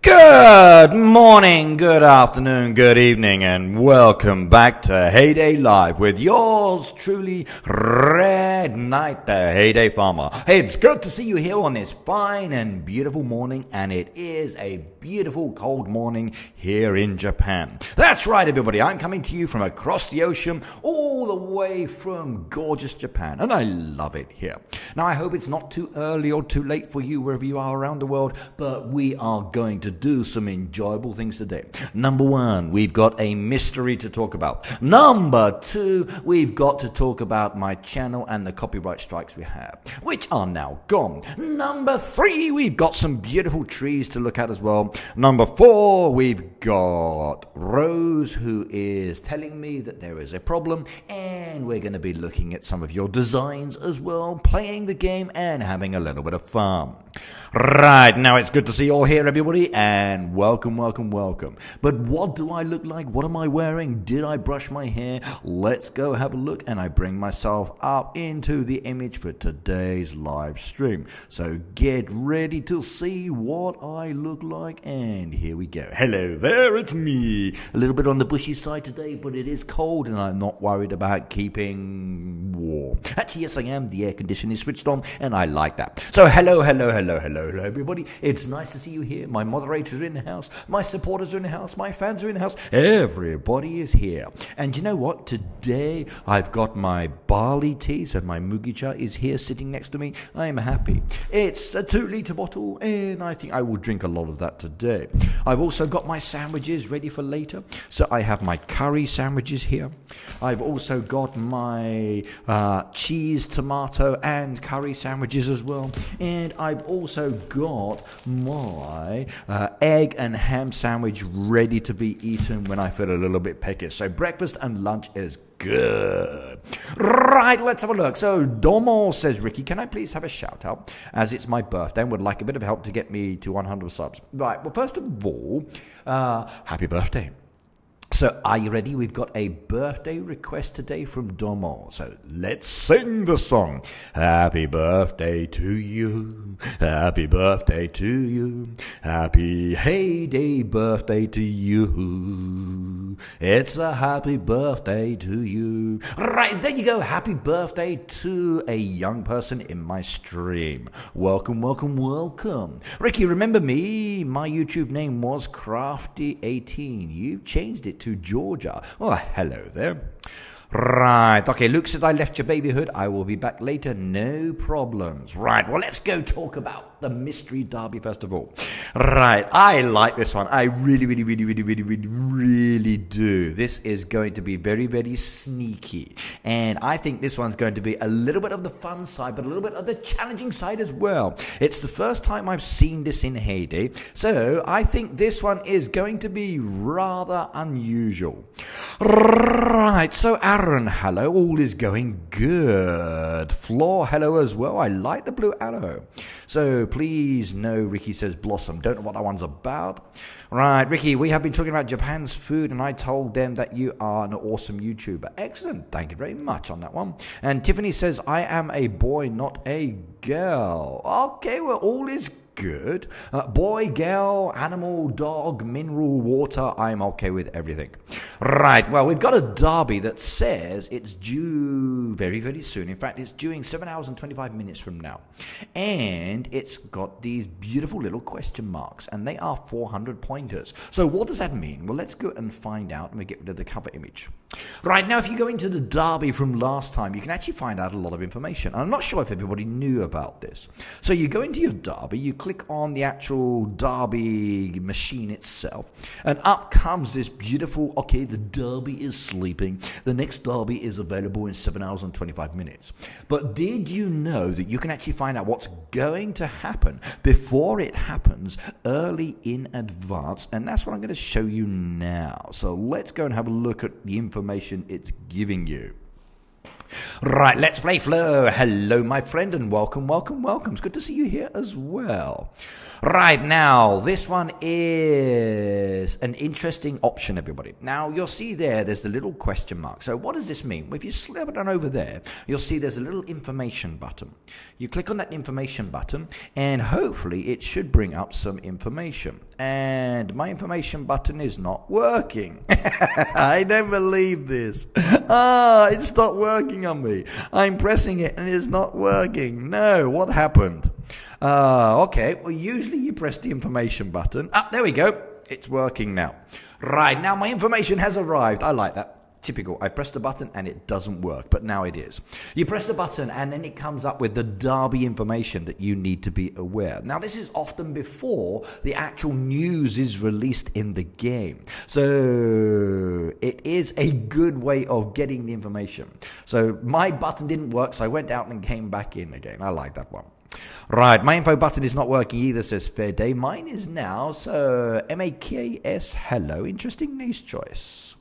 Good morning, good afternoon, good evening, and welcome back to Heyday Live with yours truly, Red Knight, the Heyday Farmer. Hey, it's good to see you here on this fine and beautiful morning, and it is a beautiful cold morning here in Japan. That's right, everybody, I'm coming to you from across the ocean, all the way from gorgeous Japan, and I love it here. Now, I hope it's not too early or too late for you wherever you are around the world, but we are going to do some enjoyable things today. Number one, we've got a mystery to talk about. Number two, we've got to talk about my channel and the copyright strikes we have, which are now gone. Number three, we've got some beautiful trees to look at as well. Number four, we've got Rose, who is telling me that there is a problem, and we're going to be looking at some of your designs as well, playing the game and having a little bit of fun. Right, now it's good to see you all here, everybody, and welcome. But what do I look like? What am I wearing? Did I brush my hair? Let's go have a look, and I bring myself up into the image for today's live stream. So get ready to see what I look like, and here we go. Hello there, it's me. A little bit on the bushy side today, but it is cold, and I'm not worried about keeping warm. Actually, yes, I am. The air conditioning is switched on, and I like that. So hello, everybody. It's nice to see you here. My moderators are in the house. My supporters are in the house. My fans are in the house. Everybody is here. And you know what? Today, I've got my barley tea. So my mugicha is here sitting next to me. I am happy. It's a 2-litre bottle, and I think I will drink a lot of that today. I've also got my sandwiches ready for later. So I have my curry sandwiches here. I've also got my cheese, tomato, and curry sandwiches as well. And I've also got my egg and ham sandwich ready to be eaten when I feel a little bit peckish. So breakfast and lunch is good. Right, let's have a look. So Domo says, Ricky, can I please have a shout out as it's my birthday and would like a bit of help to get me to 100 subs. Right, well, first of all, happy birthday. So are you ready? We've got a birthday request today from Domo. So let's sing the song. Happy birthday to you. Happy birthday to you. Happy heyday birthday to you. It's a happy birthday to you. Right, there you go. Happy birthday to a young person in my stream. Welcome. Ricky, remember me? My YouTube name was Crafty18. You've changed it to Georgia. Oh, hello there. Right, okay, Luke says I left your babyhood. I will be back later, no problems. Right, well, let's go talk about the mystery derby first of all. Right, I like this one. I really do. This is going to be very sneaky. And I think this one's going to be a little bit of the fun side, but a little bit of the challenging side as well. It's the first time I've seen this in Heyday, so I think this one is going to be rather unusual. Right, so Aaron, hello, all is going good. Floor, hello as well. I like the blue arrow. So please no, Ricky says Blossom. Don't know what that one's about. Right, Ricky, we have been talking about Japan's food, and I told them that you are an awesome YouTuber. Excellent. Thank you very much on that one. And Tiffany says, I am a boy, not a girl. Okay, well, all is good. Boy, girl, animal, dog, mineral, water, I'm okay with everything. Right, well, we've got a derby that says it's due very soon. In fact, it's due in 7 hours and 25 minutes from now. And it's got these beautiful little question marks, and they are 400 pointers. So what does that mean? Well, let's go and find out, and we get rid of the cover image. Right, now if you go into the derby from last time, you can actually find out a lot of information. And I'm not sure if everybody knew about this. So you go into your derby, you click on the actual derby machine itself, and up comes this beautiful, okay, the derby is sleeping. The next derby is available in 7 hours and 25 minutes. But did you know that you can actually find out what's going to happen before it happens early in advance? And that's what I'm going to show you now. So let's go and have a look at the information it's giving you. Right, let's play Flow. Hello, my friend, and welcome, welcome, welcome. It's good to see you here as well. Right, now, this one is an interesting option, everybody. Now, you'll see there's the little question mark. So what does this mean? Well, if you slip it on over there, you'll see there's a little information button. You click on that information button, and hopefully it should bring up some information. And my information button is not working. I don't believe this. It's not working on me. I'm pressing it, and it's not working. No, what happened? Okay, well, usually you press the information button. There we go. It's working now. Right, now my information has arrived. I like that. Typical. I press the button and it doesn't work, but now it is. You press the button and then it comes up with the derby information that you need to be aware. Now, this is often before the actual news is released in the game. So it is a good way of getting the information. So my button didn't work, so I went out and came back in again. I like that one. Right, my info button is not working either, says Fair Day. Mine is now, so MAKS, hello, interesting niche choice.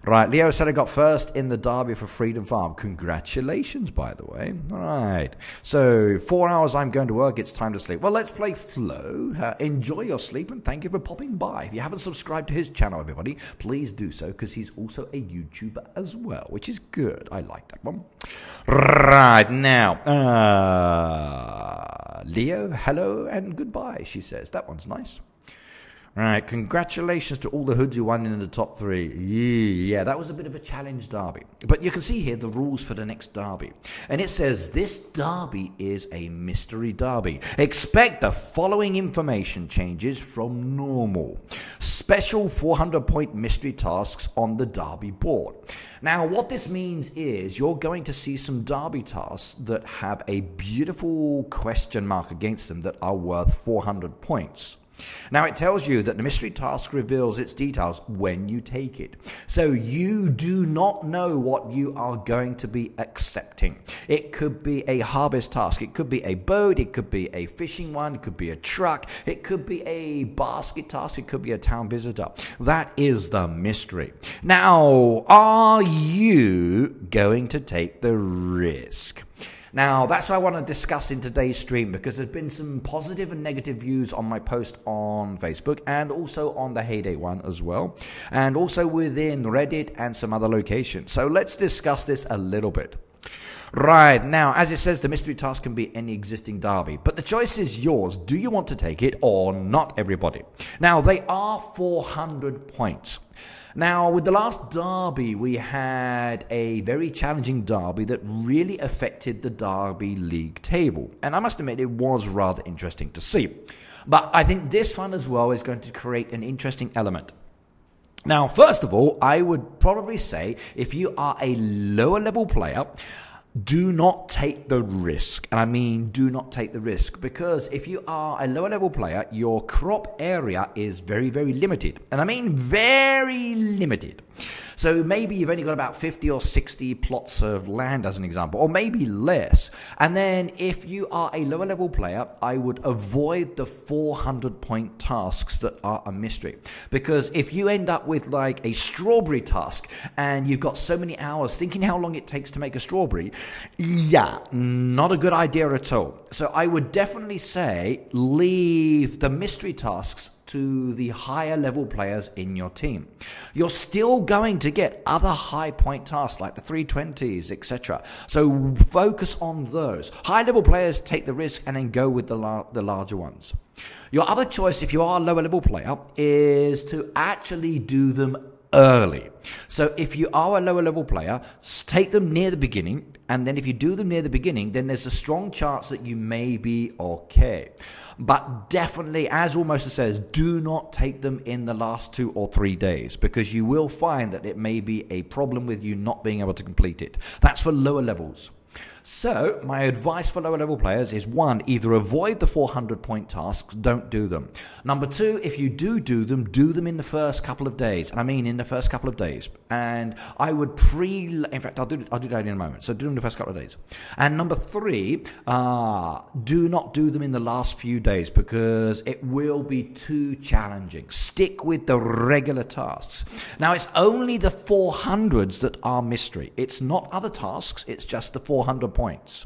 Right, Leo said I got first in the derby for Freedom Farm. Congratulations, by the way. All right, so 4 hours I'm going to work. It's time to sleep. Well, let's play Flow. Enjoy your sleep, and thank you for popping by. If you haven't subscribed to his channel, everybody, please do so, because he's also a YouTuber as well, which is good. I like that one. Right, now, Leo, hello and goodbye, she says. That one's nice. Right, congratulations to all the hoods who won in the top 3. Yeah, that was a bit of a challenge derby. But you can see here the rules for the next derby. And it says this derby is a mystery derby. Expect the following information changes from normal. Special 400-point mystery tasks on the derby board. Now, what this means is you're going to see some derby tasks that have a beautiful question mark against them that are worth 400 points. Now, it tells you that the mystery task reveals its details when you take it. So you do not know what you are going to be accepting. It could be a harvest task. It could be a boat. It could be a fishing one. It could be a truck. It could be a basket task. It could be a town visitor. That is the mystery. Now, are you going to take the risk? Now, that's what I want to discuss in today's stream, because there's been some positive and negative views on my post on Facebook and also on the Heyday one as well, and also within Reddit and some other locations. So let's discuss this a little bit. Right, now, as it says, the mystery task can be any existing derby, but the choice is yours. Do you want to take it or not, everybody? Now, they are 400 points. Now, with the last derby, we had a very challenging derby that really affected the Derby League table. And I must admit, it was rather interesting to see. But I think this one as well is going to create an interesting element. Now, first of all, I would probably say if you are a lower level player, do not take the risk. And I mean, do not take the risk, because if you are a lower level player, your crop area is very, very limited. And I mean very limited. So maybe you've only got about 50 or 60 plots of land as an example, or maybe less. And then if you are a lower level player, I would avoid the 400-point tasks that are a mystery. Because if you end up with like a strawberry task and you've got so many hours thinking how long it takes to make a strawberry, yeah, not a good idea at all. So I would definitely say leave the mystery tasks to the higher level players in your team. You're still going to get other high point tasks like the 320s, etc. So focus on those. High level players take the risk and then go with the larger ones. Your other choice, if you are a lower level player, is to actually do them early. So if you are a lower level player, take them near the beginning, and then if you do them near the beginning, then there's a strong chance that you may be okay. But definitely, as Almost says, do not take them in the last 2 or 3 days, because you will find that it may be a problem with you not being able to complete it. That's for lower levels. So my advice for lower level players is 1, either avoid the 400 point tasks, don't do them. Number 2, if you do them in the first couple of days. And I mean in the first couple of days. And I would in fact, I'll do that in a moment. So do them the first couple of days. And number 3, do not do them in the last few days because it will be too challenging. Stick with the regular tasks. Now, it's only the 400s that are mystery. It's not other tasks, it's just the 400 points.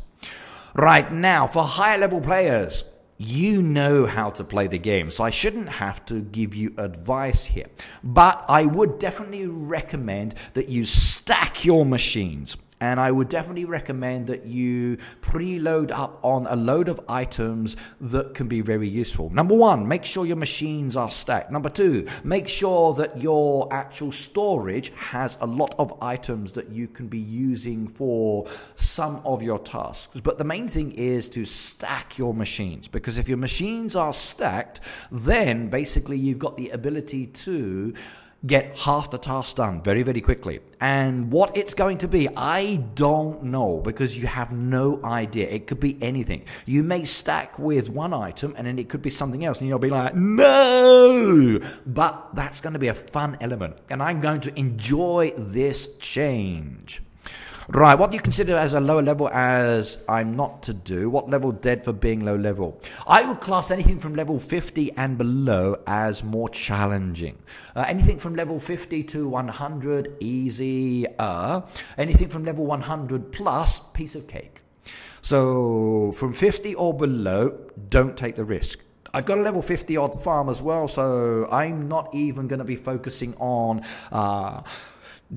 Right now, for higher level players, you know how to play the game, so I shouldn't have to give you advice here. But I would definitely recommend that you stack your machines. And I would definitely recommend that you preload up on a load of items that can be very useful. Number 1, make sure your machines are stacked. Number 2, make sure that your actual storage has a lot of items that you can be using for some of your tasks. But the main thing is to stack your machines, because if your machines are stacked, then basically you've got the ability to get half the task done very, very quickly. And what it's going to be, I don't know, because you have no idea. It could be anything. You may stack with one item and then it could be something else and you'll be like, no! But that's going to be a fun element and I'm going to enjoy this change. Right, what do you consider as a lower level as I'm not to do? What level dead for being low level? I would class anything from level 50 and below as more challenging. Anything from level 50 to 100, easy. Anything from level 100 plus, piece of cake. So from 50 or below, don't take the risk. I've got a level 50 odd farm as well, so I'm not even going to be focusing on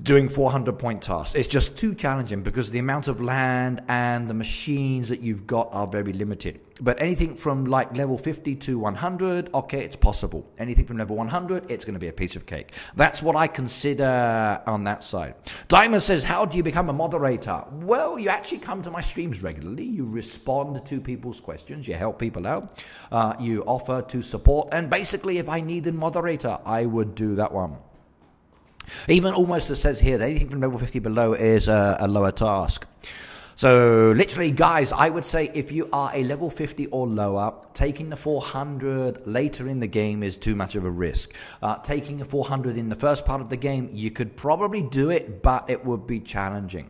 doing 400 point tasks. It's just too challenging because the amount of land and the machines that you've got are very limited. But anything from like level 50 to 100, okay, it's possible. Anything from level 100, it's going to be a piece of cake. That's what I consider on that side. Diamond says, how do you become a moderator? Well, you actually come to my streams regularly. You respond to people's questions. You help people out. You offer to support. And basically, if I need a moderator, I would do that one. Even almost it says here that anything from level 50 below is a lower task. So literally, guys, I would say if you are a level 50 or lower, taking the 400 later in the game is too much of a risk. Taking a 400 in the first part of the game, you could probably do it, but it would be challenging.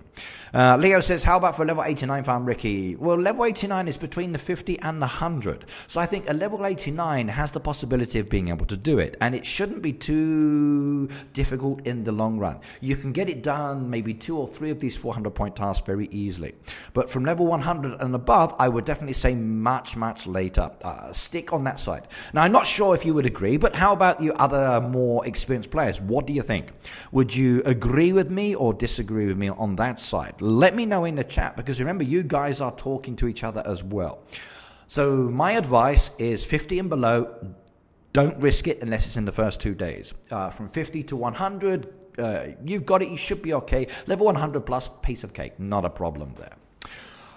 Leo says, how about for level 89 farm, Ricky? Well, level 89 is between the 50 and the 100. So I think a level 89 has the possibility of being able to do it. And it shouldn't be too difficult in the long run. You can get it done, maybe 2 or 3 of these 400 point tasks very easily. But from level 100 and above, I would definitely say much, much later. Stick on that side. Now, I'm not sure if you would agree, but how about you other more experienced players? What do you think? Would you agree with me or disagree with me on that side? Let me know in the chat, because remember, you guys are talking to each other as well. So my advice is 50 and below, don't risk it unless it's in the first 2 days. From 50 to 100, you've got it, you should be okay. Level 100 plus, piece of cake, not a problem there.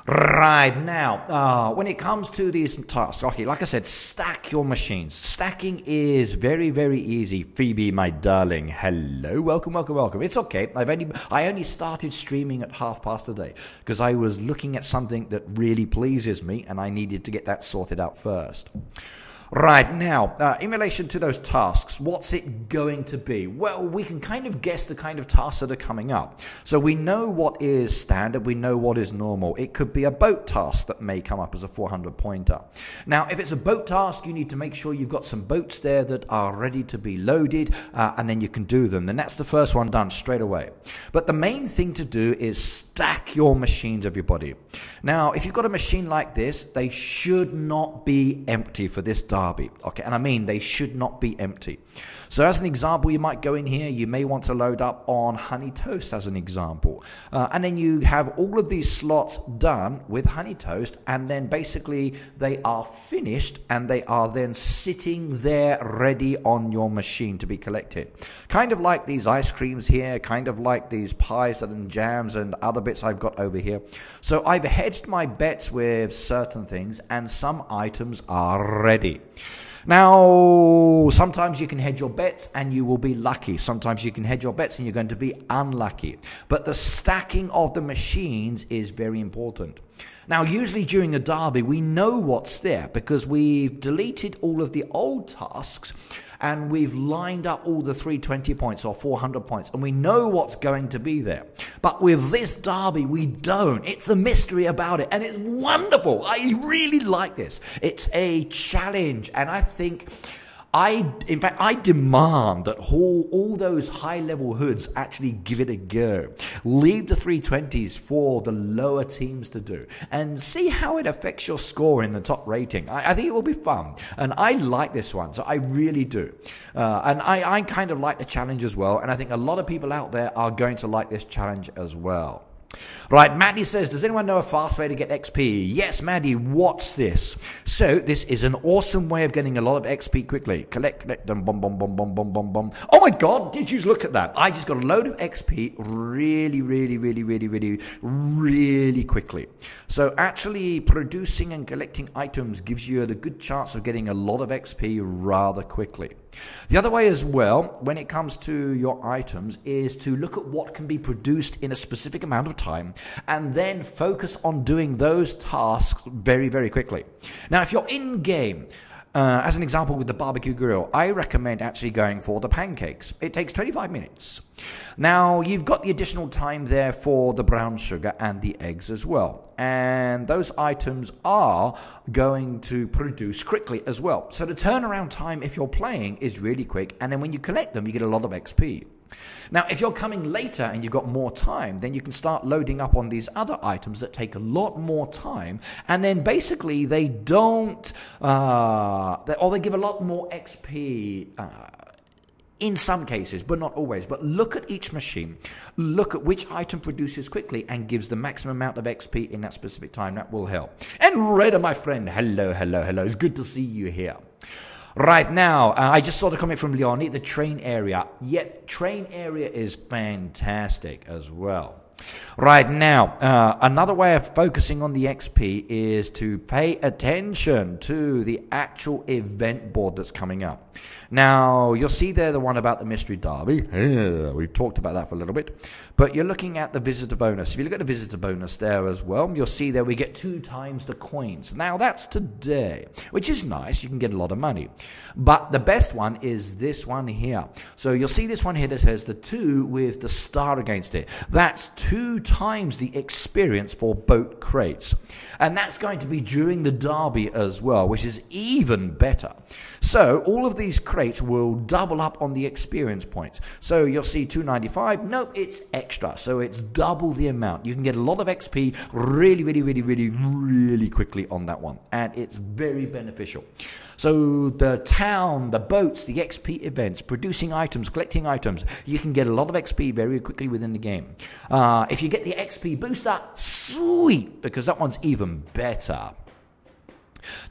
Right, now, when it comes to these tasks, okay, like I said, stack your machines. Stacking is very, very easy. Phoebe, my darling, hello, welcome, welcome, welcome. It's okay. I only started streaming at 1:30 today because I was looking at something that really pleases me and I needed to get that sorted out first. Right, now, in relation to those tasks, what's it going to be? Well, we can kind of guess the kind of tasks that are coming up. So we know what is standard, we know what is normal. It could be a boat task that may come up as a 400 pointer. Now, if it's a boat task, you need to make sure you've got some boats there that are ready to be loaded, and then you can do them. And that's the first one done straight away. But the main thing to do is stack your machines, everybody. Now, if you've got a machine like this, they should not be empty for this task. Okay, and I mean they should not be empty. So as an example, you might go in here, you may want to load up on honey toast as an example, and then you have all of these slots done with honey toast, and then basically they are finished and they are then sitting there ready on your machine to be collected. Kind of like these ice creams here, kind of like these pies and jams and other bits I've got over here. So I've hedged my bets with certain things and some items are ready. Now, sometimes you can hedge your bets and you will be lucky. Sometimes you can hedge your bets and you're going to be unlucky. But the stacking of the machines is very important. Now, usually during a derby, we know what's there because we've deleted all of the old tasks and we've lined up all the 320 points or 400 points, and we know what's going to be there. But with this derby, we don't. It's a mystery about it, and it's wonderful. I really like this. It's a challenge, and I think in fact, I demand that all those high-level hoods actually give it a go. Leave the 320s for the lower teams to do and see how it affects your score in the top rating. I think it will be fun, and I like this one, so I really do. And I kind of like the challenge as well, and I think a lot of people out there are going to like this challenge as well. Right, Maddie says, does anyone know a fast way to get XP? Yes, Maddie, what's this? So, this is an awesome way of getting a lot of XP quickly. Collect them, bum, bum, bum, bum, bum, bum, bum. Oh my god, did you look at that? I just got a load of XP really quickly. So, actually producing and collecting items gives you a good chance of getting a lot of XP rather quickly. The other way as well, when it comes to your items, is to look at what can be produced in a specific amount of time and then focus on doing those tasks very quickly. Now, if you're in game, as an example with the barbecue grill, I recommend actually going for the pancakes. It takes 25 minutes. Now, you've got the additional time there for the brown sugar and the eggs as well. And those items are going to produce quickly as well. So the turnaround time if you're playing is really quick. And then when you collect them, you get a lot of XP. Now, if you're coming later and you've got more time, then you can start loading up on these other items that take a lot more time. And then basically they don't, or they give a lot more XP in some cases, but not always. But look at each machine, look at which item produces quickly and gives the maximum amount of XP in that specific time. That will help. And Reda, my friend, hello. It's good to see you here. Right now, I just saw the comment from Leonie, the train area. Yep, train area is fantastic as well. Right now, another way of focusing on the XP is to pay attention to the actual event board that's coming up. Now, you'll see there the one about the mystery derby. We've talked about that for a little bit. But you're looking at the visitor bonus. If you look at the visitor bonus there as well, you'll see there we get 2 times the coins. Now, that's today, which is nice. You can get a lot of money. But the best one is this one here. So you'll see this one here that has the 2 with the star against it. That's 2 times the experience for boat crates. And that's going to be during the derby as well, which is even better. So all of these crates will double up on the experience points. So you'll see 295. Nope, it's extra. So it's double the amount. You can get a lot of XP really quickly on that one. And it's very beneficial. So the town, the boats, the XP events, producing items, collecting items, you can get a lot of XP very quickly within the game. If you get the XP booster, sweet, because that one's even better.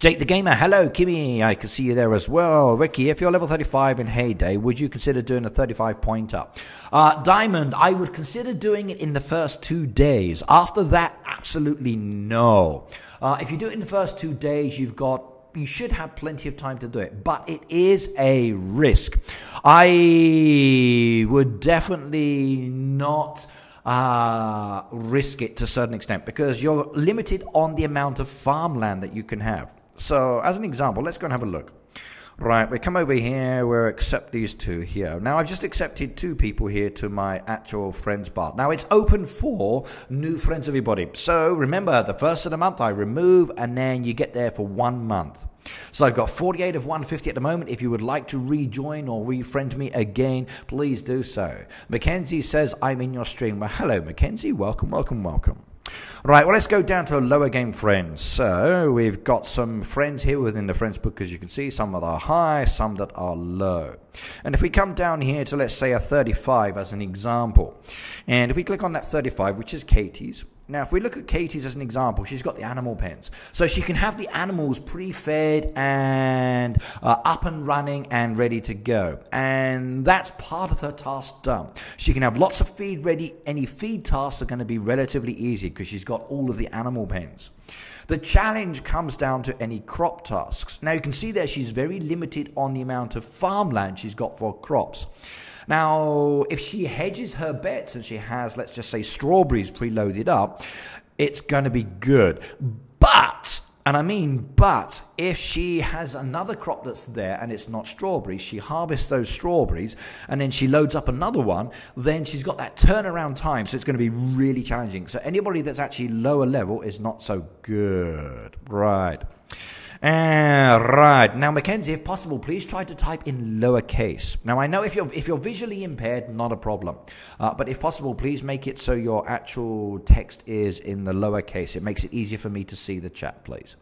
Jake the Gamer, hello Kimmy, I can see you there as well. Ricky, if you're level 35 in Heyday, would you consider doing a 35 pointer? Diamond, I would consider doing it in the first 2 days. After that, absolutely no. If you do it in the first 2 days, you should have plenty of time to do it, but it is a risk. I would definitely not risk it to a certain extent because you're limited on the amount of farmland that you can have. So as an example, let's go and have a look. Right, we come over here, we'll accept these 2 here. Now, I've just accepted 2 people here to my actual friends bar. Now, it's open for new friends, everybody. So, remember, the first of the month I remove, and then you get there for 1 month. So, I've got 48 of 150 at the moment. If you would like to rejoin or refriend me again, please do so. Mackenzie says, I'm in your stream. Well, hello, Mackenzie. Welcome. Right, well, let's go down to lower game friends. So we've got some friends here within the friends book, as you can see, some that are high, some that are low. And if we come down here to, let's say, a 35 as an example, and if we click on that 35, which is Katie's. Now, if we look at Katie's as an example, she's got the animal pens. So she can have the animals pre-fed and up and running and ready to go. And that's part of her task done. She can have lots of feed ready. Any feed tasks are going to be relatively easy because she's got all of the animal pens. The challenge comes down to any crop tasks. Now you can see there she's very limited on the amount of farmland she's got for crops. Now, if she hedges her bets and she has, let's just say, strawberries preloaded up, it's going to be good. But, and I mean but, if she has another crop that's there and it's not strawberries, she harvests those strawberries and then she loads up another one, then she's got that turnaround time, so it's going to be really challenging. So anybody that's actually lower level is not so good. Right. Right. Now, Mackenzie, if possible, please try to type in lowercase. Now, I know if you're visually impaired, not a problem. But if possible, please make it so your actual text is in the lowercase. It makes it easier for me to see the chat, please.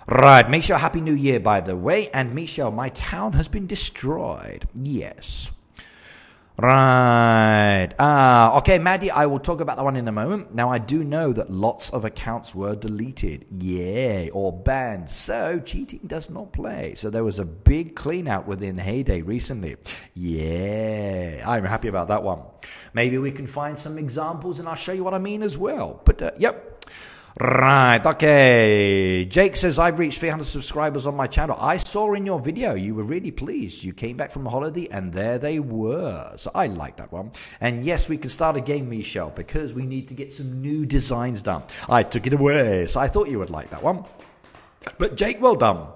Right. Michelle, Happy New Year, by the way. And Michelle, my town has been destroyed. Yes. Right. Okay, Maddie, I will talk about that one in a moment. Now, I do know that lots of accounts were deleted. Yeah, or banned. So, cheating does not play. So, there was a big clean out within Heyday recently. Yeah, I'm happy about that one. Maybe we can find some examples and I'll show you what I mean as well. But, yep. Right, okay. Jake says, I've reached 300 subscribers on my channel. I saw in your video you were really pleased. You came back from a holiday and there they were. So I like that one. And yes, we can start a game, Michelle, because we need to get some new designs done. I took it away, so I thought you would like that one. But Jake, well done.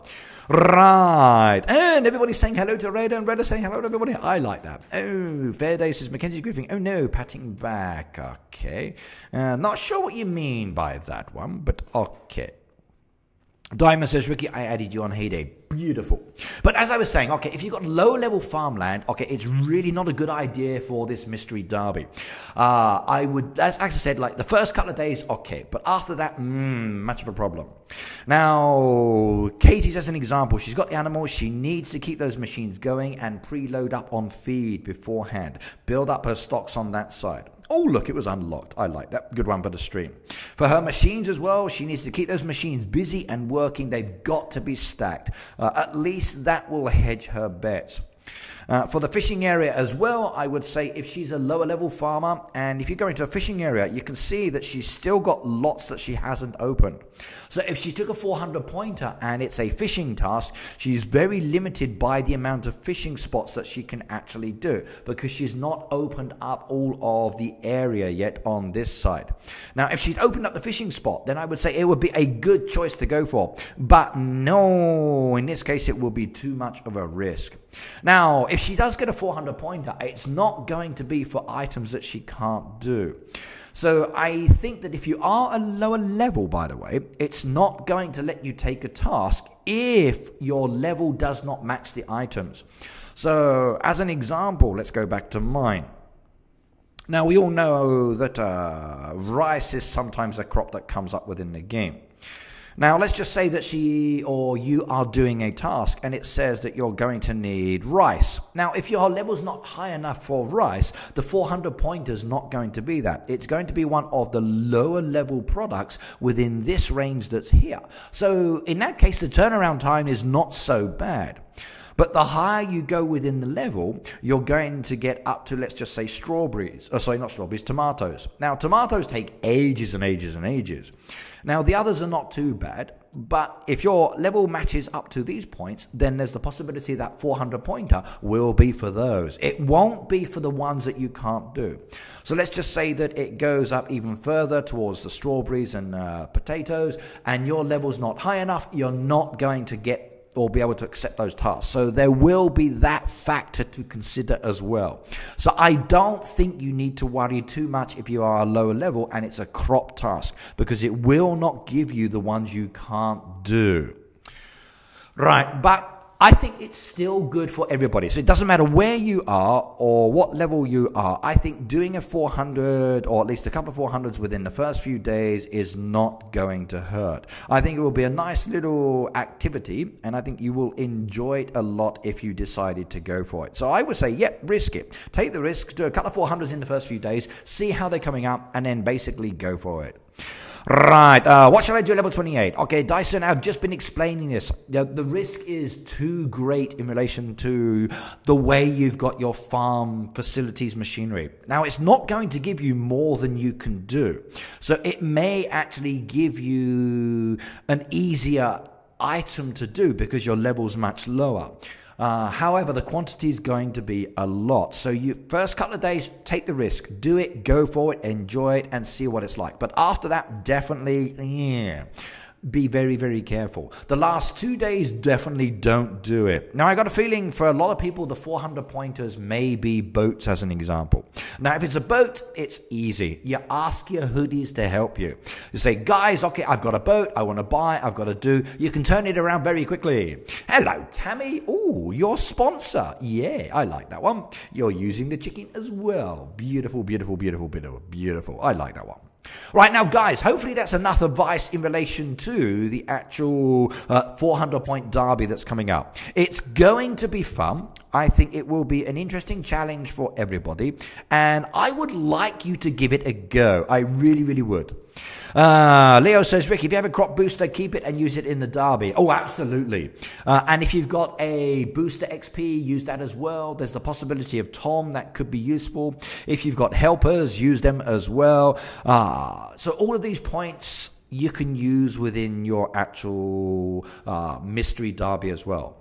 Right. And everybody's saying hello to Red, and Red is saying hello to everybody. I like that. Oh, Fair Day says Mackenzie Griffin. Oh no, patting back. Okay. Not sure what you mean by that one, but okay. Diamond says, Ricky, I added you on Heyday. Beautiful. But as I was saying, okay, if you've got low-level farmland, okay, it's really not a good idea for this mystery derby. I would, as I said, like the first couple of days, okay, but after that, much of a problem. Now, Katie's as an example, she's got the animals, she needs to keep those machines going and preload up on feed beforehand. Build up her stocks on that side. Oh, look, it was unlocked. I like that. Good one for the stream. For her machines as well, she needs to keep those machines busy and working. They've got to be stacked. At least that will hedge her bets. For the fishing area as well, I would say if she's a lower level farmer and if you go into a fishing area, you can see that she's still got lots that she hasn't opened. So if she took a 400 pointer and it's a fishing task, she's very limited by the amount of fishing spots that she can actually do because she's not opened up all of the area yet on this side. Now, if she's opened up the fishing spot, then I would say it would be a good choice to go for. But no, in this case, it will be too much of a risk. Now, if she does get a 400 pointer, it's not going to be for items that she can't do. So I think that if you are a lower level, by the way, it's not going to let you take a task if your level does not match the items. So as an example, let's go back to mine. Now, we all know that rice is sometimes a crop that comes up within the game. Now, let's just say that she or you are doing a task and it says that you're going to need rice. Now, if your level's not high enough for rice, the 400 pointer is not going to be that. It's going to be one of the lower level products within this range that's here. So in that case, the turnaround time is not so bad. But the higher you go within the level, you're going to get up to, let's just say, strawberries. Oh, sorry, not strawberries, tomatoes. Now, tomatoes take ages and ages and ages. Now, the others are not too bad, but if your level matches up to these points, then there's the possibility that 400 pointer will be for those. It won't be for the ones that you can't do. So let's just say that it goes up even further towards the strawberries and potatoes, and your level's not high enough, you're not going to get or be able to accept those tasks. So there will be that factor to consider as well. So I don't think you need to worry too much if you are a lower level and it's a crop task, because it will not give you the ones you can't do. Right, but I think it's still good for everybody. So it doesn't matter where you are or what level you are. I think doing a 400 or at least a couple of 400s within the first few days is not going to hurt. I think it will be a nice little activity, and I think you will enjoy it a lot if you decided to go for it. So I would say, yep, risk it. Take the risk, do a couple of 400s in the first few days, see how they're coming up, and then basically go for it. Right, what shall I do level 28? Okay, Dyson, I've just been explaining this. The risk is too great in relation to the way you've got your farm facilities machinery. Now, it's not going to give you more than you can do. So it may actually give you an easier item to do because your level's much lower. However, the quantity is going to be a lot. So you first couple of days, take the risk, do it, go for it, enjoy it, and see what it's like. But after that, definitely, be very, very careful. The last 2 days, definitely don't do it. Now, I got a feeling for a lot of people, the 400 pointers may be boats as an example. Now, if it's a boat, it's easy. You ask your hoodies to help you. You say, guys, okay, I've got a boat. I want to buy. I've got to do. You can turn it around very quickly. Hello, Tammy. Oh, your sponsor. Yeah, I like that one. You're using the chicken as well. Beautiful, beautiful, beautiful, beautiful, beautiful. I like that one. Right now, guys, hopefully that's enough advice in relation to the actual 400-point derby that's coming up. It's going to be fun. I think it will be an interesting challenge for everybody, and I would like you to give it a go. I really, really would. Leo says, Ricky, if you have a crop booster, keep it and use it in the derby. Oh, absolutely. And if you've got a booster XP, use that as well. There's the possibility of Tom that could be useful. If you've got helpers, use them as well. So all of these points you can use within your actual mystery derby as well.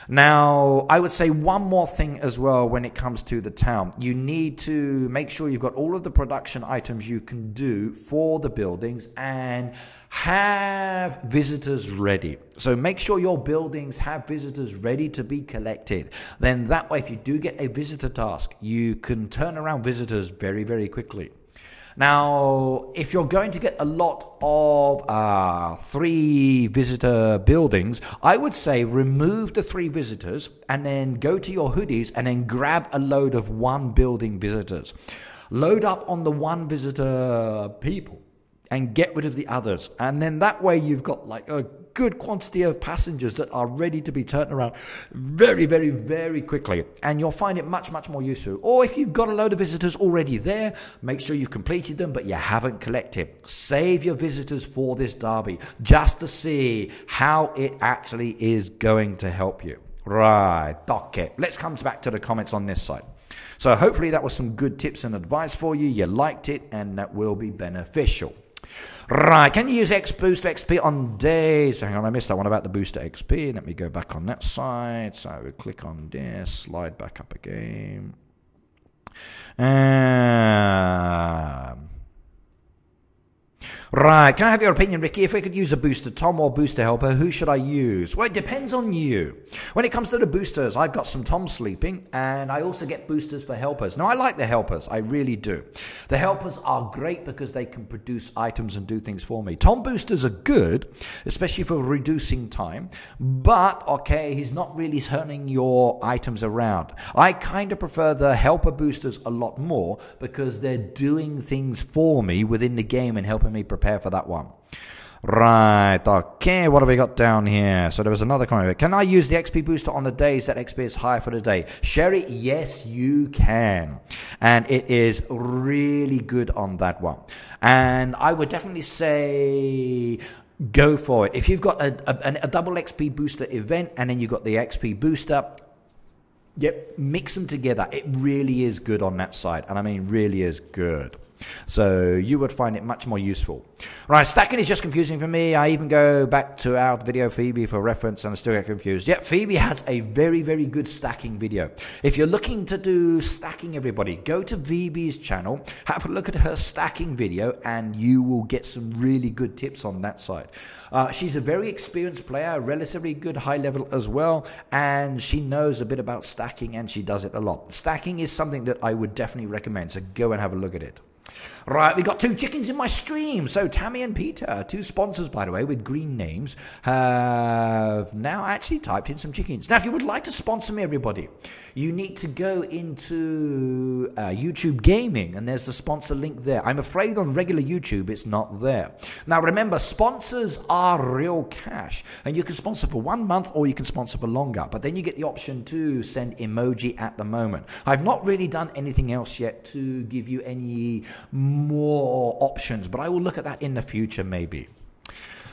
Now, I would say one more thing as well when it comes to the town. You need to make sure you've got all of the production items you can do for the buildings and have visitors ready. So make sure your buildings have visitors ready to be collected. Then that way, if you do get a visitor task, you can turn around visitors very, very quickly. Now, if you're going to get a lot of 3 visitor buildings, I would say remove the 3 visitors and then go to your hoodies and then grab a load of 1 building visitors. Load up on the 1 visitor people and get rid of the others. And then that way you've got like a good quantity of passengers that are ready to be turned around very, very, very quickly. And you'll find it much, much more useful. Or if you've got a load of visitors already there, make sure you've completed them, but you haven't collected. Save your visitors for this derby just to see how it actually is going to help you. Right, okay. Let's come back to the comments on this side. So hopefully that was some good tips and advice for you. You liked it, and that will be beneficial. Right, can you use Booster XP on days? Hang on, I missed that one about the Booster XP. Let me go back on that side. So I will click on this, slide back up again. Right, can I have your opinion, Ricky? If we could use a booster Tom or booster helper, who should I use? Well, it depends on you. When it comes to the boosters, I've got some Tom sleeping, and I also get boosters for helpers. Now, I like the helpers. I really do. The helpers are great because they can produce items and do things for me. Tom boosters are good, especially for reducing time, but, okay, he's not really turning your items around. I kind of prefer the helper boosters a lot more because they're doing things for me within the game and helping me prepare for that one. Right, okay, what have we got down here? So there was another comment. Can I use the XP booster on the days that XP is high for the day? Sherry, yes, you can. And it is really good on that one. And I would definitely say go for it. If you've got a double XP booster event and then you've got the XP booster, yep, mix them together. It really is good on that side. And I mean, really is good. So you would find it much more useful. Right, stacking is just confusing for me. I even go back to our video Phoebe for reference and I still get confused. Yeah, Phoebe has a very, very good stacking video. If you're looking to do stacking, everybody, go to Phoebe's channel, have a look at her stacking video, and you will get some really good tips on that side. She's a very experienced player, relatively good high level as well, and she knows a bit about stacking and she does it a lot. Stacking is something that I would definitely recommend, so go and have a look at it. Right, we got 2 chickens in my stream. So Tammy and Peter, 2 sponsors, by the way, with green names, have now actually typed in some chickens. Now, if you would like to sponsor me, everybody, you need to go into YouTube Gaming, and there's the sponsor link there. I'm afraid on regular YouTube, it's not there. Now, remember, sponsors are real cash, and you can sponsor for 1 month or you can sponsor for longer, but then you get the option to send emoji at the moment. I've not really done anything else yet to give you any more options, but I will look at that in the future maybe.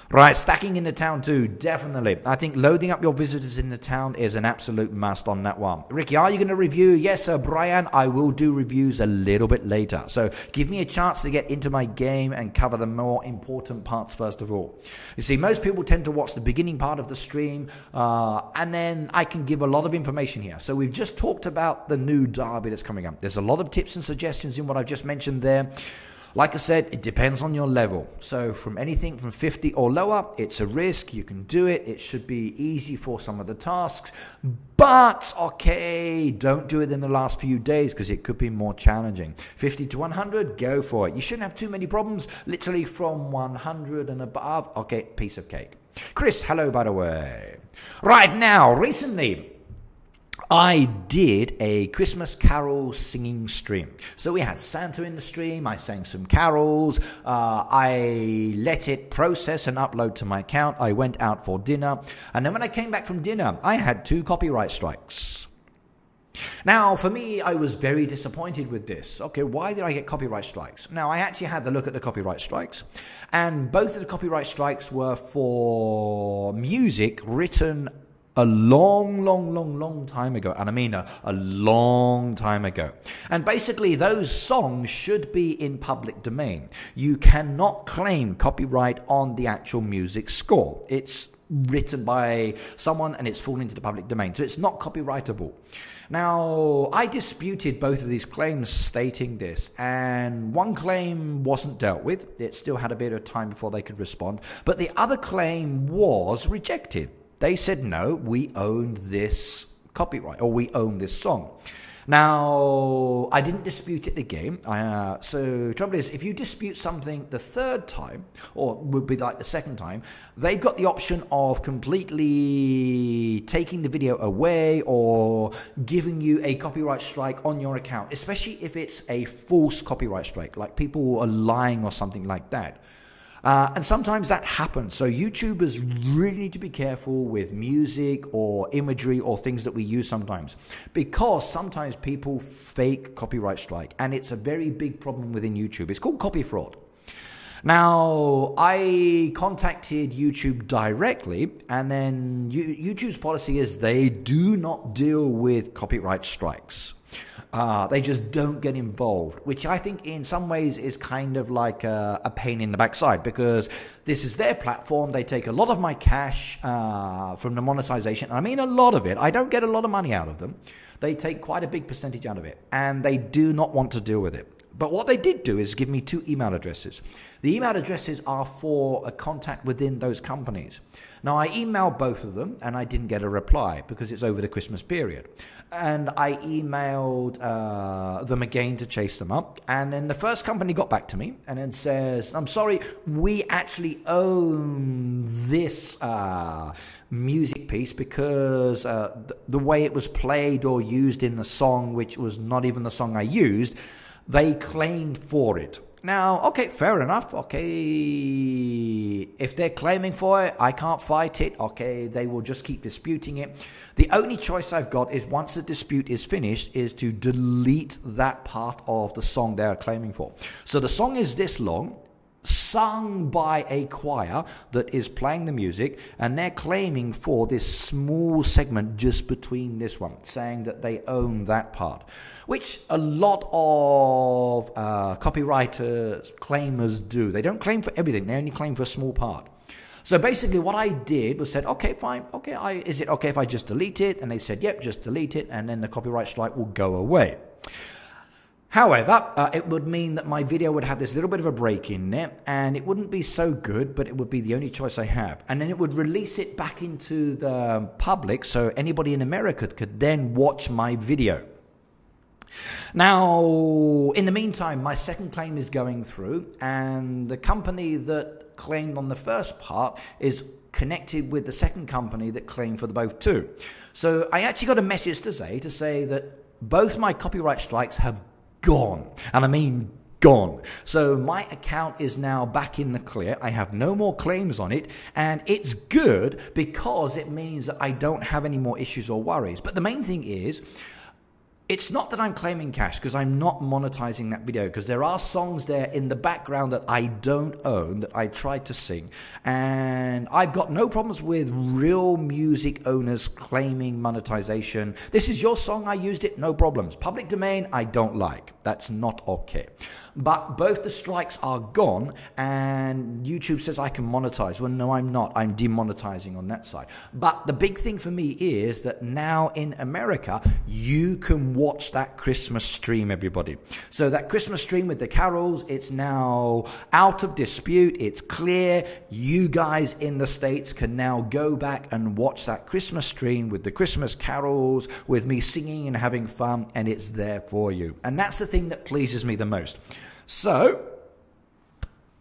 Right, stacking in the town too, definitely. I think loading up your visitors in the town is an absolute must on that one. Ricky, are you going to review? Yes, sir, Brian, I will do reviews a little bit later. So give me a chance to get into my game and cover the more important parts first of all. You see, most people tend to watch the beginning part of the stream, and then I can give a lot of information here. So we've just talked about the new derby that's coming up. There's a lot of tips and suggestions in what I've just mentioned there. Like I said, it depends on your level. So from anything from 50 or lower, it's a risk. You can do it. It should be easy for some of the tasks. But, okay, don't do it in the last few days because it could be more challenging. 50 to 100, go for it. You shouldn't have too many problems. Literally from 100 and above, okay, piece of cake. Chris, hello, by the way. Right now, recently, I did a Christmas carol singing stream. So we had Santa in the stream, I sang some carols, I let it process and upload to my account, I went out for dinner, and then when I came back from dinner, I had 2 copyright strikes. Now, for me, I was very disappointed with this. Okay, why did I get copyright strikes? Now, I actually had to look at the copyright strikes, and both of the copyright strikes were for music written a long time ago, and I mean a long time ago. And basically those songs should be in public domain. You cannot claim copyright on the actual music score. It's written by someone and it's fallen into the public domain, so it's not copyrightable. Now, I disputed both of these claims stating this, and one claim wasn't dealt with. It still had a bit of time before they could respond, but the other claim was rejected. They said, no, we own this copyright, or we own this song. Now, I didn't dispute it again. So, trouble is, if you dispute something the 3rd time, or would be like the 2nd time, they've got the option of completely taking the video away or giving you a copyright strike on your account, especially if it's a false copyright strike, like people are lying or something like that. And sometimes that happens. So YouTubers really need to be careful with music or imagery or things that we use sometimes, because sometimes people fake copyright strike, and it's a very big problem within YouTube. It's called copy fraud. Now, I contacted YouTube directly, and then YouTube's policy is they do not deal with copyright strikes. They just don't get involved, which I think in some ways is kind of like a pain in the backside, because this is their platform. They take a lot of my cash from the monetization. I mean, a lot of it. I don't get a lot of money out of them. They take quite a big percentage out of it, and they do not want to deal with it. But what they did do is give me 2 email addresses. The email addresses are for a contact within those companies. Now, I emailed both of them, and I didn't get a reply because it's over the Christmas period. And I emailed them again to chase them up. And then the first company got back to me and then says, I'm sorry, we actually own this music piece because the way it was played or used in the song, which was not even the song I used, they claimed for it. Now, okay, fair enough. Okay, if they're claiming for it, I can't fight it. Okay, they will just keep disputing it. The only choice I've got is, once the dispute is finished, is to delete that part of the song they are claiming for. So the song is this long, sung by a choir that is playing the music, and they're claiming for this small segment just between this one, saying that they own that part, which a lot of copywriters, claimers do. They don't claim for everything. They only claim for a small part. So basically what I did was said, okay, fine. Okay, is it okay if I just delete it? And they said, yep, just delete it, and then the copyright strike will go away. However, it would mean that my video would have this little bit of a break in there, and it wouldn't be so good, but it would be the only choice I have. And then it would release it back into the public, so anybody in America could then watch my video. Now, in the meantime, my second claim is going through, and the company that claimed on the first part is connected with the second company that claimed for the both too. So I actually got a message to say that both my copyright strikes have gone, and I mean gone. So my account is now back in the clear. I have no more claims on it, and it's good because it means that I don't have any more issues or worries. But the main thing is, It's not that I'm claiming cash, because I'm not monetizing that video, because there are songs there in the background that I don't own that I tried to sing, and I've got no problems with real music owners claiming monetization. This is your song, I used it, no problems. Public domain, I don't like. That's not okay. But both the strikes are gone, and YouTube says I can monetize. Well, no, I'm not. I'm demonetizing on that side. But the big thing for me is that now in America, you can watch that Christmas stream, everybody. So that Christmas stream with the carols, it's now out of dispute. It's clear. You guys in the States can now go back and watch that Christmas stream with the Christmas carols, with me singing and having fun, and it's there for you. And that's the thing that pleases me the most. So,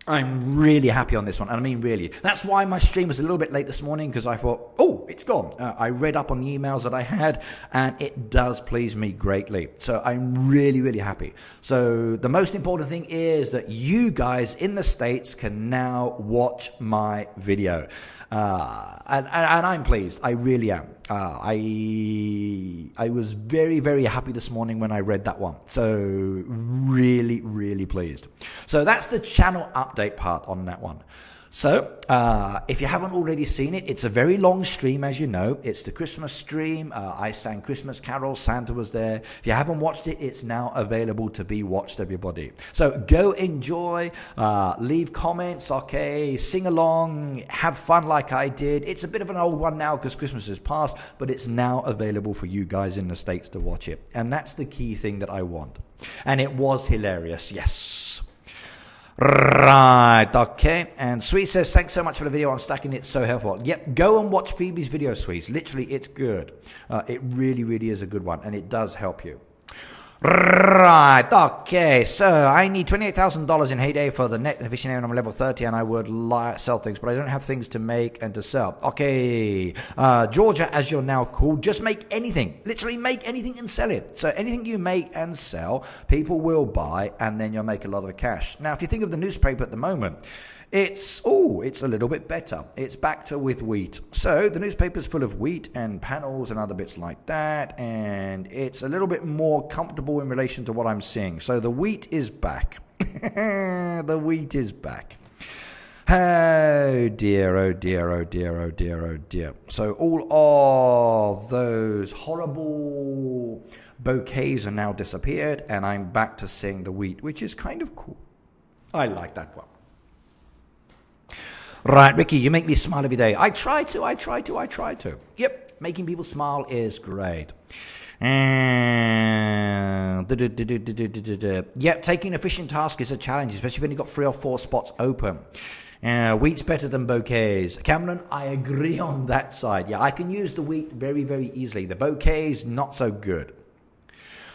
I'm really happy on this one, and I mean really. That's why my stream was a little bit late this morning, because I thought, oh, it's gone. I read up on the emails that I had, and it does please me greatly. So I'm really, really happy. So the most important thing is that you guys in the States can now watch my video. And I'm pleased. I really am. I was very, very happy this morning when I read that one. So really, really pleased. So that's the channel update part on that one. So if you haven't already seen it, it's a very long stream, as you know. It's the Christmas stream. I sang Christmas carols. Santa was there. If you haven't watched it, it's now available to be watched, everybody. So go enjoy, leave comments, okay, sing along, have fun like I did. It's a bit of an old one now because Christmas is past, but it's now available for you guys in the States to watch it. And that's the key thing that I want. And it was hilarious, yes. Right, okay. And Sweet says, thanks so much for the video on stacking. It's so helpful. Yep, go and watch Phoebe's video, Sweet. Literally, it's good. It really, really is a good one, and it does help you. Right, okay, so I need $28,000 in Heyday for the net efficient, and I'm level 30, and I would sell things, but I don't have things to make and to sell. Okay, Georgia, as you're now called, just make anything. Literally make anything and sell it. So anything you make and sell, people will buy, and then you'll make a lot of cash. Now, if you think of the newspaper at the moment, it's a little bit better. It's back to with wheat. So the newspaper's full of wheat and panels and other bits like that, and it's a little bit more comfortable in relation to what I'm seeing. So the wheat is back. The wheat is back. Oh dear, oh dear, oh dear, oh dear, oh dear. So all of those horrible bouquets are now disappeared, and I'm back to seeing the wheat, which is kind of cool. I like that one. Right, Ricky, you make me smile every day. I try to. Yep, making people smile is great. Yep, taking a fishing task is a challenge, especially when you've got 3 or 4 spots open. Wheat's better than bouquets. Cameron, I agree on that side. Yeah, I can use the wheat very, very easily. The bouquets, not so good.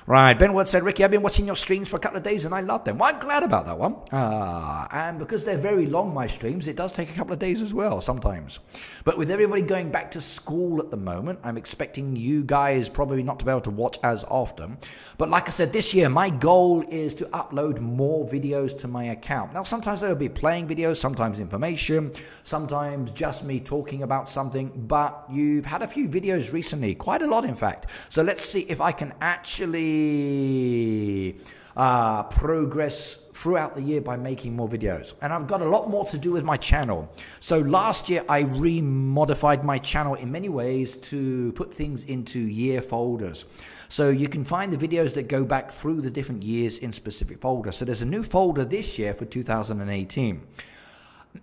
Right, Benwood said, Ricky, I've been watching your streams for a couple of days and I love them. Well, I'm glad about that one. And because they're very long, my streams, it does take a couple of days as well sometimes. But with everybody going back to school at the moment, I'm expecting you guys probably not to be able to watch as often. But like I said, this year, my goal is to upload more videos to my account. Now, sometimes there will be playing videos, sometimes information, sometimes just me talking about something. But you've had a few videos recently, quite a lot, in fact. So let's see if I can actually progress throughout the year by making more videos. And I've got a lot more to do with my channel. So last year I remodified my channel in many ways to put things into year folders. So you can find the videos that go back through the different years in specific folders. So there's a new folder this year for 2018.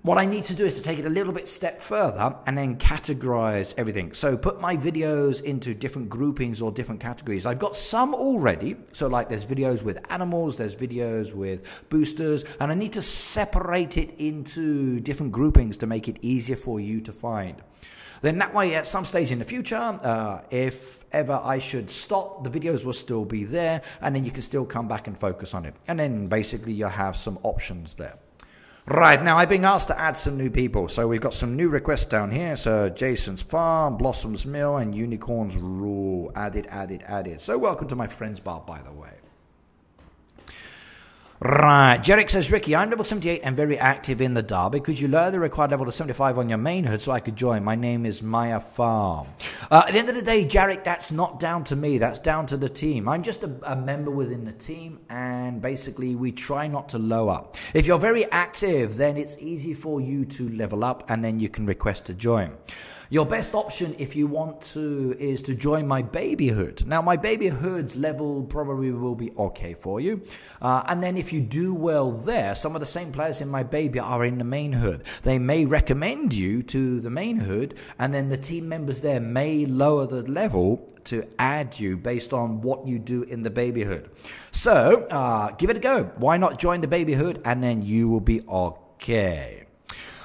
What I need to do is to take it a little bit step further and then categorize everything. So put my videos into different groupings or different categories. I've got some already. So like there's videos with animals, there's videos with boosters, and I need to separate it into different groupings to make it easier for you to find. Then that way, at some stage in the future, if ever I should stop, the videos will still be there, and then you can still come back and focus on it. And then basically you'll have some options there. Right, now I've been asked to add some new people. So we've got some new requests down here. So Jason's Farm, Blossom's Mill, and Unicorn's Rule. Added. So welcome to my friends bar, by the way. Right, Jerick says, Ricky, I'm level 78 and very active in the derby. Could you lower the required level to 75 on your main hood so I could join? My name is Maya Farm. At the end of the day, Jerick, that's not down to me. That's down to the team. I'm just a member within the team, and basically we try not to lower. If you're very active, then it's easy for you to level up, and then you can request to join. Your best option, if you want to, is to join my baby hood. Now, my baby hood's level probably will be okay for you. And then if you do well there, some of the same players in my baby are in the main hood. They may recommend you to the main hood, and then the team members there may lower the level to add you based on what you do in the baby hood. So, give it a go. Why not join the baby hood, and then you will be okay.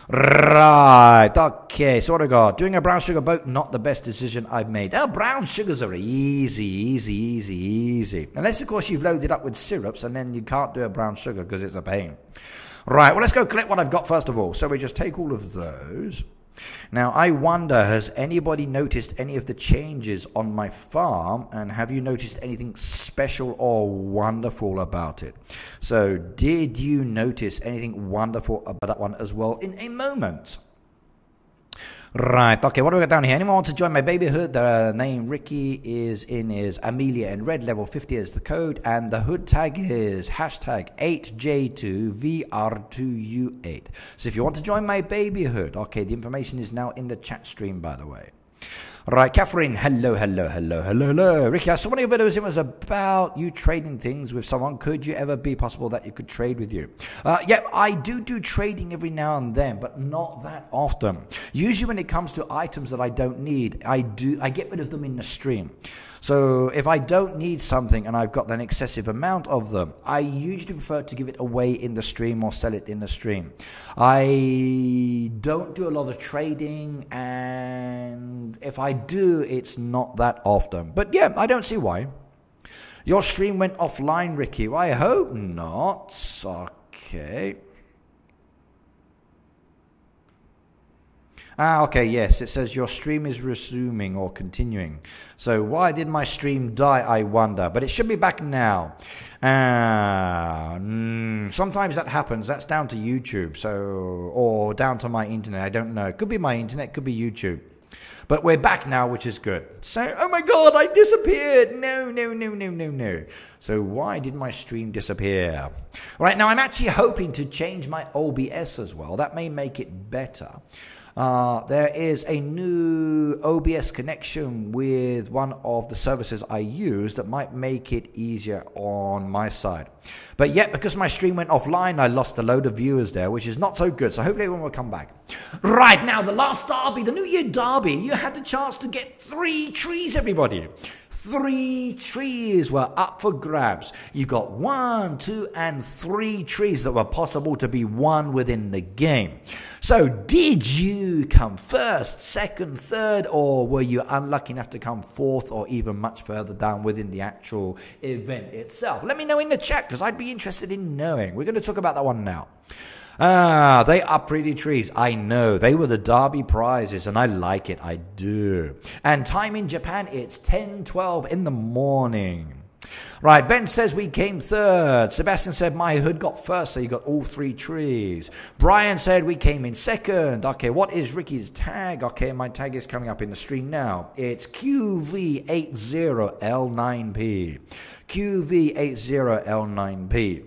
Right, okay, so what I got? Doing a brown sugar boat, not the best decision I've made. Oh, brown sugars are easy. Unless, of course, you've loaded up with syrups, and then you can't do a brown sugar because it's a pain. Right, well, let's go collect what I've got first of all. So we just take all of those. Now, I wonder, has anybody noticed any of the changes on my farm? And have you noticed anything special or wonderful about it? So, did you notice anything wonderful about that one as well in a moment? Right, okay, what do we got down here? Anyone want to join my baby hood? The name Ricky is Amelia in red, level 50 is the code, and the hood tag is hashtag 8J2VR2U8. So if you want to join my baby hood, okay, the information is now in the chat stream, by the way. Right, Catherine, hello. Ricky, I saw one of your videos, it was about you trading things with someone. Could you ever be possible that you could trade with you? Yeah, I do trading every now and then, but not that often. Usually when it comes to items that I don't need, I get rid of them in the stream. So if I don't need something and I've got an excessive amount of them, I usually prefer to give it away in the stream or sell it in the stream. I don't do a lot of trading, and if I do, it's not that often. But yeah, I don't see why. Your stream went offline, Ricky. Well, I hope not. Okay. Okay, yes, it says your stream is resuming or continuing. So why did my stream die, I wonder? But it should be back now. Sometimes that happens. That's down to YouTube, or down to my internet. I don't know. It could be my internet, could be YouTube. But we're back now, which is good. So, oh my God, I disappeared. No. So why did my stream disappear? Right, now I'm actually hoping to change my OBS as well. That may make it better. There is a new OBS connection with one of the services I use that might make it easier on my side. But yet, because my stream went offline, I lost a load of viewers there, which is not so good. So hopefully everyone will come back. Right, now the last derby, the New Year derby, you had the chance to get 3 trees, everybody. 3 trees were up for grabs. You got 1, 2, and 3 trees that were possible to be won within the game. So did you come first, second, third, or were you unlucky enough to come fourth or even much further down within the actual event itself? Let me know in the chat, because I'd be interested in knowing. We're going to talk about that one now. They are pretty trees. I know. They were the derby prizes, and I like it. I do. And time in Japan, it's 10:12 in the morning. Right, Ben says we came third. Sebastian said my hood got first, so you got all 3 trees. Brian said we came in second. Okay, what is Ricky's tag? Okay, my tag is coming up in the stream now. It's QV80L9P. QV80L9P.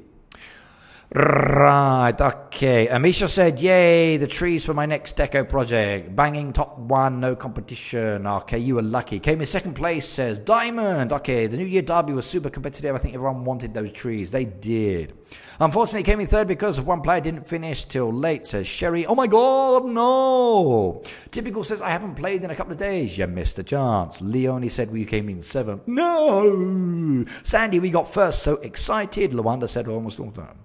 Right, okay. Amisha said, yay, the trees for my next deco project. Banging top 1, no competition. Okay, you were lucky. Came in second place, says Diamond. Okay, the New Year derby was super competitive. I think everyone wanted those trees. They did. Unfortunately, came in third because of one player didn't finish till late, says Sherry. Oh my God, no. Typical says, I haven't played in a couple of days. You missed a chance. Leonie said we came in 7th. No. Sandy, we got first. So excited. Lawanda said almost all the time.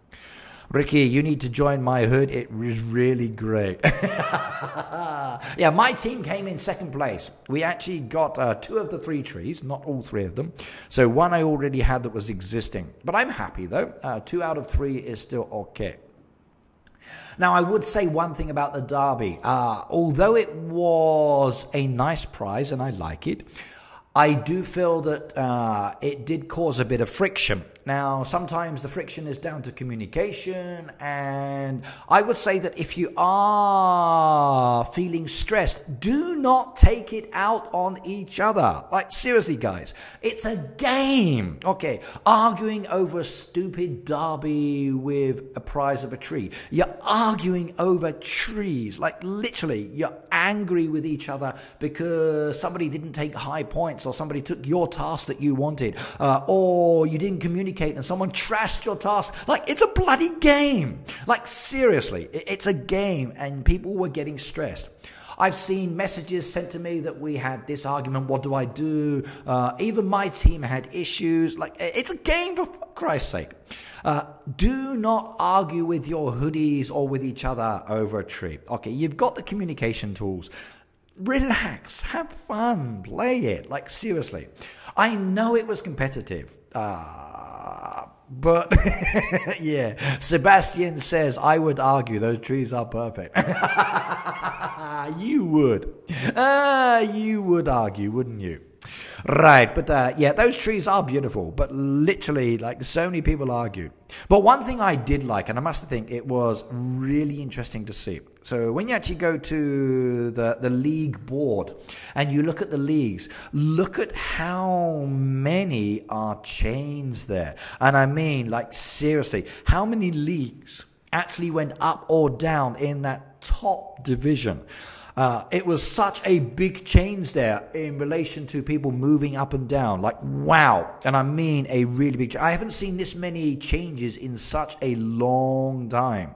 Ricky, you need to join my hood. It was really great. Yeah, my team came in second place. We actually got 2 of the 3 trees, not all 3 of them. So 1 I already had that was existing. But I'm happy, though. 2 out of 3 is still okay. Now, I would say one thing about the derby. Although it was a nice prize, and I like it, I do feel that it did cause a bit of friction. Now, sometimes the friction is down to communication, and I would say that if you are feeling stressed, do not take it out on each other. Like, seriously, guys, it's a game. Okay, arguing over a stupid derby with a prize of a tree. You're arguing over trees. Like, literally, you're angry with each other because somebody didn't take high points, or somebody took your task that you wanted, or you didn't communicate and someone trashed your task. Like, it's a bloody game. Like, seriously, it's a game, and people were getting stressed. I've seen messages sent to me that we had this argument. What do I do? Even my team had issues. Like, it's a game, for Christ's sake. Do not argue with your hoodies or with each other over a tree. Okay, you've got the communication tools. Relax, have fun, play it. Like, seriously. I know it was competitive. But yeah, Sebastian says, I would argue those trees are perfect. You would. You would argue, wouldn't you? Right, but yeah, those trees are beautiful, but literally, like, so many people argued. But one thing I did like, and I must think it was really interesting to see. So when you actually go to the league board and you look at the leagues, look at how many are chains there. And I mean, like, seriously, how many leagues actually went up or down in that top division? It was such a big change there in relation to people moving up and down. Like, wow. And I mean a really big change. I haven't seen this many changes in such a long time.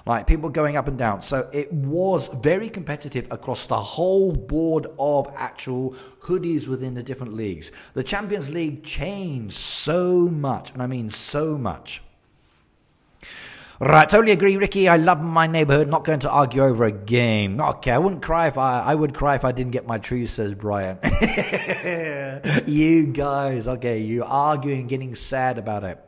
Like, people going up and down. So it was very competitive across the whole board of actual hoodies within the different leagues. The Champions League changed so much. And I mean so much. Right, totally agree, Ricky. I love my neighborhood. Not going to argue over a game. Okay, I wouldn't cry if I would cry if I didn't get my trees, says Brian. You guys, okay, you arguing, getting sad about it.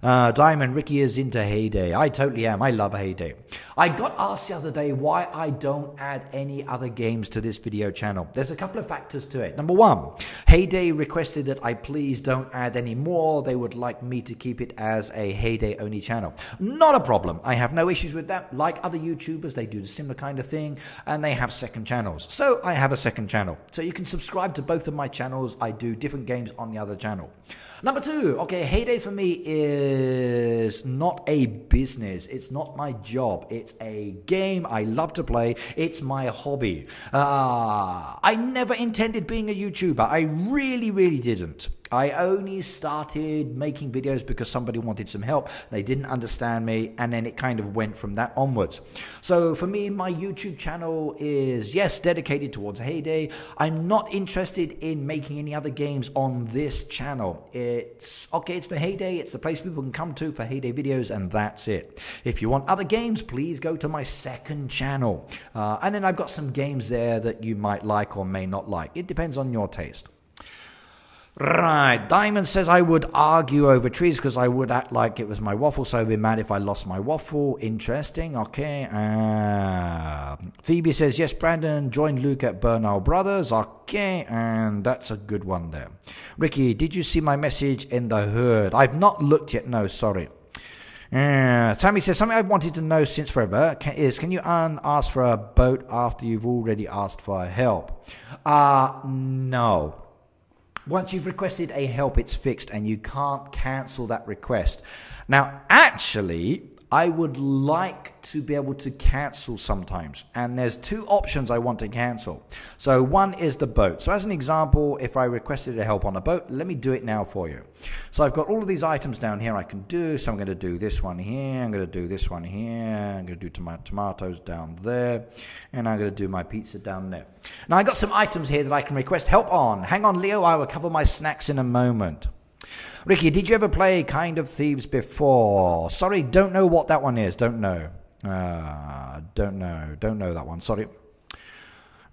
Diamond, Ricky is into Heyday. I totally am. I love Heyday. I got asked the other day why I don't add any other games to this video channel. There's a couple of factors to it. Number one, Heyday requested that I please don't add any more. They would like me to keep it as a Heyday only channel. Not a problem. I have no issues with that. Like other YouTubers, they do the similar kind of thing, and they have second channels. So I have a second channel. So you can subscribe to both of my channels. I do different games on the other channel. Number two, okay, Heyday for me is not a business. It's not my job. It's a game I love to play. It's my hobby. I never intended being a YouTuber. I really, really didn't. I only started making videos because somebody wanted some help. They didn't understand me, and then it kind of went from that onwards. So for me, my YouTube channel is, yes, dedicated towards Heyday. I'm not interested in making any other games on this channel. It's okay, it's for Heyday. It's the place people can come to for Heyday videos, and that's it. If you want other games, please go to my second channel. And then I've got some games there that you might like or may not like. It depends on your taste. Right, Diamond says I would argue over trees because I would act like it was my waffle, so I'd be mad if I lost my waffle. Interesting, okay. Phoebe says, yes, Brandon, join Luke at Burnett Brothers. Okay, and that's a good one there. Ricky, did you see my message in the hood? I've not looked yet, no, sorry. Sammy says, something I've wanted to know since forever can you ask for a boat after you've already asked for help? No. Once you've requested a help, it's fixed and you can't cancel that request. Now, actually, I would like to be able to cancel sometimes. And there's two options I want to cancel. So one is the boat. So as an example, if I requested a help on a boat, let me do it now for you. So I've got all of these items down here I can do. So I'm going to do this one here. I'm going to do this one here. I'm going to do my tomatoes down there. And I'm going to do my pizza down there. Now I got some items here that I can request help on. Hang on, Leo. I will cover my snacks in a moment. Ricky, did you ever play Kind of Thieves before? Sorry, don't know what that one is. Don't know. Don't know that one. Sorry.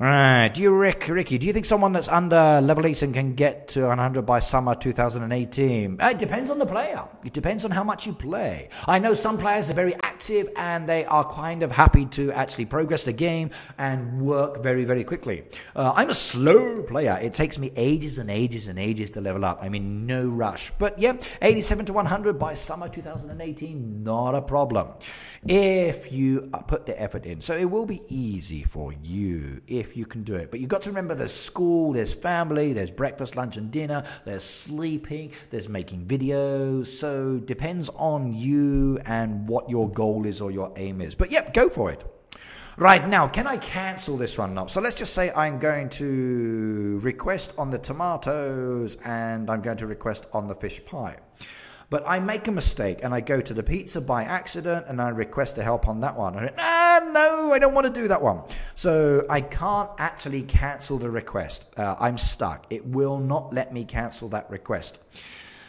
Right, Ricky, do you think someone that's under level 8 and can get to 100 by summer 2018? It depends on the player. It depends on how much you play. I know some players are very active and they are kind of happy to actually progress the game and work very, very quickly. I'm a slow player. It takes me ages and ages and ages to level up. I mean, no rush. But yeah, 87 to 100 by summer 2018, not a problem. If you put the effort in. So it will be easy for you if you can do it. But you've got to remember there's school, there's family, there's breakfast, lunch and dinner, there's sleeping, there's making videos. So depends on you and what your goal is or your aim is. But yeah, go for it. Right, now, can I cancel this one now? So let's just say I'm going to request on the tomatoes and I'm going to request on the fish pie. But I make a mistake and I go to the pizza by accident and I request a help on that one. No, I don't want to do that one. So I can't actually cancel the request. I'm stuck. It will not let me cancel that request.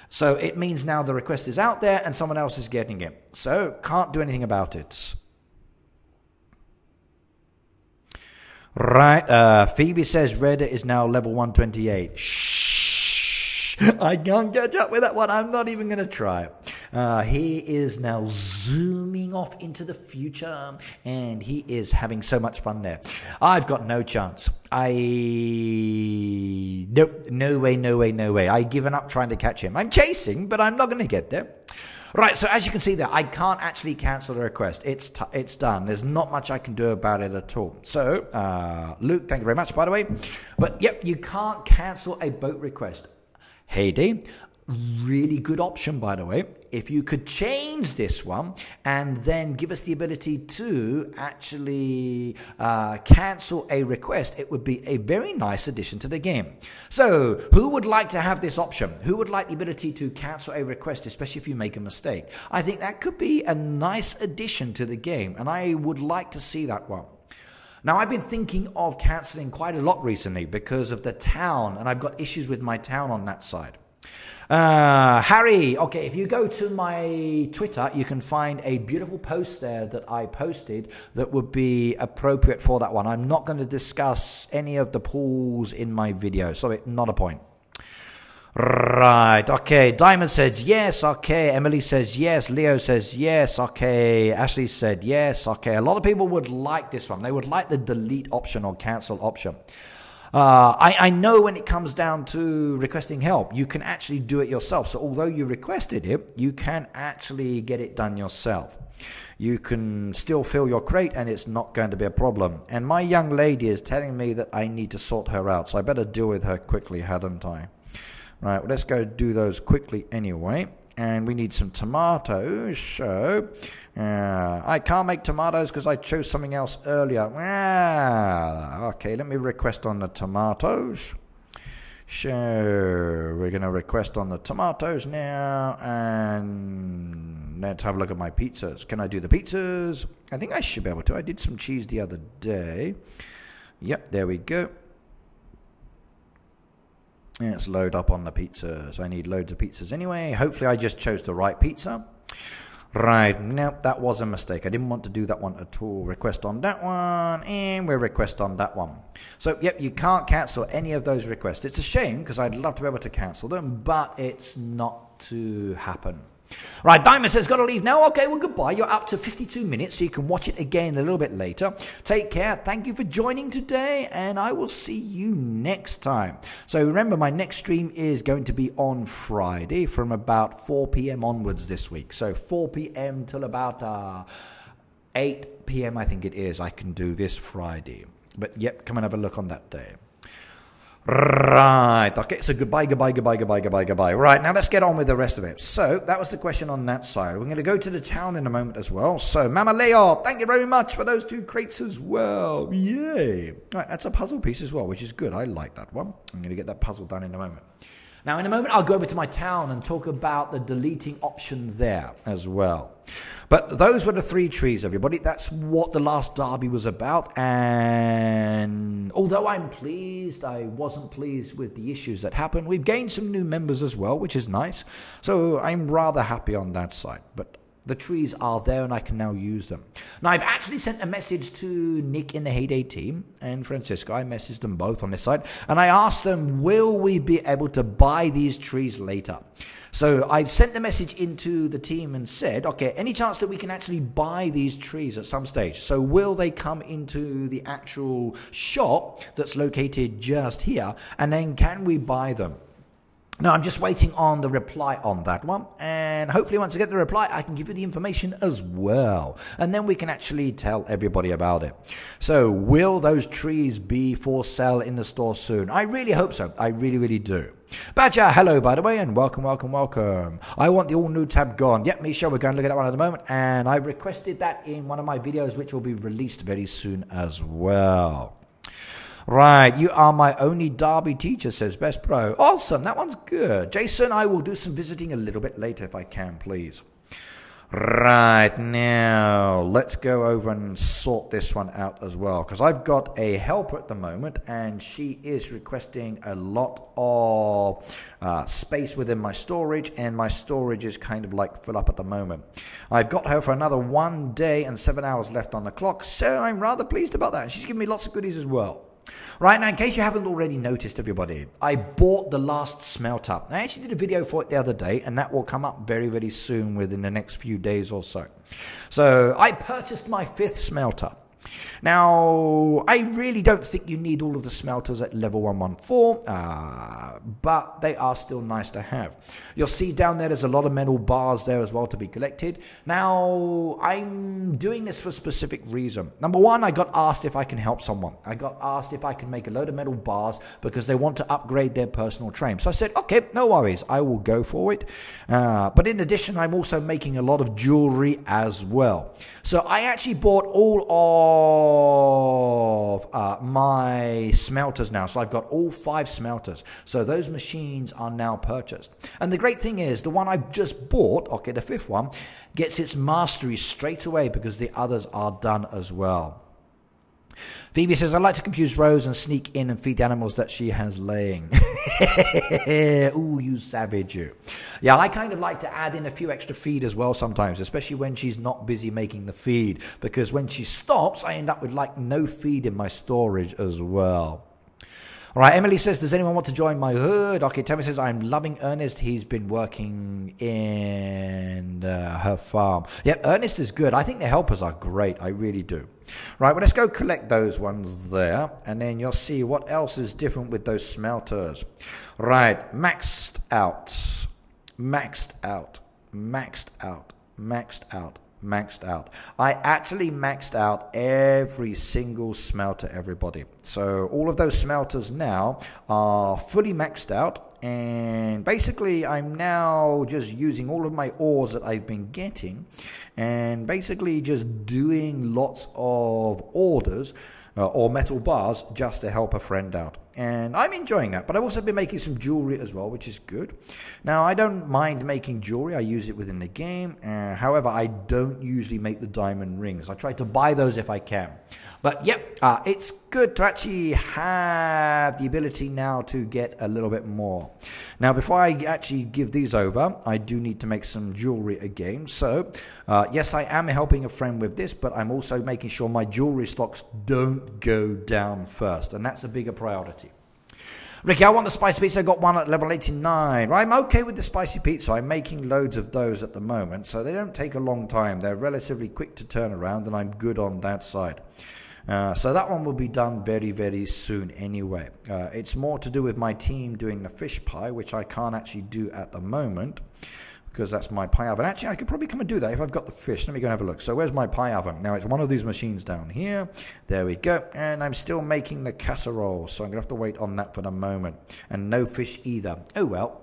So it means now the request is out there and someone else is getting it. So can't do anything about it. Right, Phoebe says Reddit is now level 128. Shh. I can't catch up with that one. I'm not even going to try. He is now zooming off into the future and he is having so much fun there. I've got no chance. Nope, no way. I've given up trying to catch him. I'm chasing, but I'm not going to get there. Right, so as you can see there, I can't actually cancel the request. It's done. There's not much I can do about it at all. So, Luke, thank you very much, by the way. But, yep, you can't cancel a boat request. Heyday, really good option, by the way. If you could change this one and then give us the ability to actually cancel a request, it would be a very nice addition to the game. So who would like to have this option? Who would like the ability to cancel a request, especially if you make a mistake? I think that could be a nice addition to the game, and I would like to see that one. Now, I've been thinking of cancelling quite a lot recently because of the town, and I've got issues with my town on that side. Harry, okay, if you go to my Twitter, you can find a beautiful post there that I posted that would be appropriate for that one. I'm not going to discuss any of the pools in my video, so it's not a point. Right, okay, Diamond says yes, okay, Emily says yes, Leo says yes, okay, Ashley said yes, okay. A lot of people would like this one. They would like the delete option or cancel option. I know when it comes down to requesting help, you can actually do it yourself. So although you requested it, you can actually get it done yourself. You can still fill your crate and it's not going to be a problem. And my young lady is telling me that I need to sort her out, so I better deal with her quickly, hadn't I? Right, well, let's go do those quickly anyway. And we need some tomatoes. So, I can't make tomatoes because I chose something else earlier. Okay, let me request on the tomatoes. So, we're going to request on the tomatoes now. And let's have a look at my pizzas. Can I do the pizzas? I think I should be able to. I did some cheese the other day. Yep, there we go. Let's load up on the pizzas. I need loads of pizzas anyway. Hopefully I just chose the right pizza. Right, no, that was a mistake. I didn't want to do that one at all. Request on that one, and we'll request on that one. So, yep, you can't cancel any of those requests. It's a shame, because I'd love to be able to cancel them, but it's not to happen. Right, Diamond says, got to leave now. Okay, well, goodbye. You're up to 52 minutes, so you can watch it again a little bit later. Take care. Thank you for joining today, and I will see you next time. So remember, my next stream is going to be on Friday from about 4 p.m. onwards this week. So 4 p.m. till about 8 p.m. I think it is. I can do this Friday. But, yep, come and have a look on that day. Right, okay, so goodbye. Right, now let's get on with the rest of it. So, that was the question on that side. We're going to go to the town in a moment as well. So, Mama Leo, thank you very much for those 2 crates as well. Yay. Right, that's a puzzle piece as well, which is good. I like that one. I'm going to get that puzzle done in a moment. Now, in a moment, I'll go over to my town and talk about the deleting option there as well. But those were the 3 trees, everybody. That's what the last derby was about. And although I'm pleased, I wasn't pleased with the issues that happened. We've gained some new members as well, which is nice. So I'm rather happy on that side. But The trees are there and I can now use them. Now, I've actually sent a message to Nick in the Heyday team and Francisco. I messaged them both on this side. And I asked them, will we be able to buy these trees later? So I've sent the message into the team and said, okay, any chance that we can actually buy these trees at some stage? So will they come into the actual shop that's located just here? And then can we buy them? Now, I'm just waiting on the reply on that one, and hopefully once I get the reply, I can give you the information as well, and then we can actually tell everybody about it. So, will those trees be for sale in the store soon? I really hope so. I really, really do. Badger, hello, by the way, and welcome, welcome, welcome. I want the all-new tab gone. Yep, Misha, we're going to look at that one at the moment, and I requested that in one of my videos, which will be released very soon as well. Right, you are my only Derby teacher, says Best Pro. Awesome, that one's good. Jason, I will do some visiting a little bit later if I can, please. Right, now, let's go over and sort this one out as well. Because I've got a helper at the moment, and she is requesting a lot of space within my storage, and my storage is kind of like full up at the moment. I've got her for another 1 day and 7 hours left on the clock, so I'm rather pleased about that. She's given me lots of goodies as well. Right, now in case you haven't already noticed, everybody, I bought the last smelter. I actually did a video for it the other day, and that will come up very, very soon within the next few days or so. So I purchased my 5th smelter. Now, I really don't think you need all of the smelters at level 114, but they are still nice to have. You'll see down there's a lot of metal bars there as well to be collected. Now, I'm doing this for a specific reason. Number one, I got asked if I can help someone. I got asked if I can make a load of metal bars because they want to upgrade their personal train. So I said, okay, no worries, I will go for it. But in addition, I'm also making a lot of jewelry as well. So I actually bought all of my smelters now. So I've got all 5 smelters. So those machines are now purchased. And the great thing is, the one I've just bought, okay, the 5th one, gets its mastery straight away because the others are done as well. Phoebe says, I like to confuse Rose and sneak in and feed the animals that she has laying. Ooh, you savage, you. Yeah, I kind of like to add in a few extra feed as well sometimes, especially when she's not busy making the feed, because when she stops, I end up with like no feed in my storage as well. All right, Emily says, does anyone want to join my hood? Okay, Tammy says, I'm loving Ernest. He's been working in her farm. Yep, Ernest is good. I think the helpers are great. I really do. Right, well, let's go collect those ones there, and then you'll see what else is different with those smelters. Right, maxed out, maxed out, maxed out, maxed out. Maxed out. I actually maxed out every single smelter, everybody. So all of those smelters now are fully maxed out, and basically I'm now just using all of my ores that I've been getting and basically just doing lots of orders or metal bars just to help a friend out. And I'm enjoying that. But I've also been making some jewelry as well, which is good. Now, I don't mind making jewelry. I use it within the game. However, I don't usually make the diamond rings. I try to buy those if I can. But, yep, it's good to actually have the ability now to get a little bit more. Now, before I actually give these over, I do need to make some jewelry again. So, yes, I am helping a friend with this, but I'm also making sure my jewelry stocks don't go down first. And that's a bigger priority. Ricky, I want the spicy pizza. I got one at level 89. I'm okay with the spicy pizza. I'm making loads of those at the moment, so they don't take a long time. They're relatively quick to turn around, and I'm good on that side. So that one will be done very, very soon anyway. It's more to do with my team doing the fish pie, which I can't actually do at the moment because that's my pie oven. Actually, I could probably come and do that if I've got the fish. Let me go and have a look. So where's my pie oven? Now, it's one of these machines down here. There we go. And I'm still making the casserole, so I'm going to have to wait on that for the moment. And no fish either. Oh, well.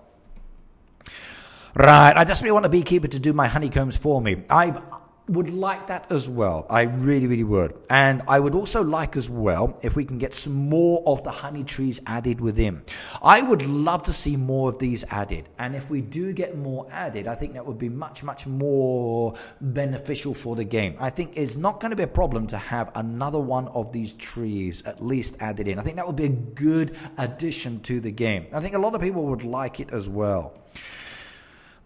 Right, I just really want a beekeeper to do my honeycombs for me. I would like that as well. I really, really would. And I would also like as well if we can get some more of the honey trees added within. I would love to see more of these added. And if we do get more added, I think that would be much, much more beneficial for the game. I think it's not going to be a problem to have another one of these trees at least added in. I think that would be a good addition to the game. I think a lot of people would like it as well.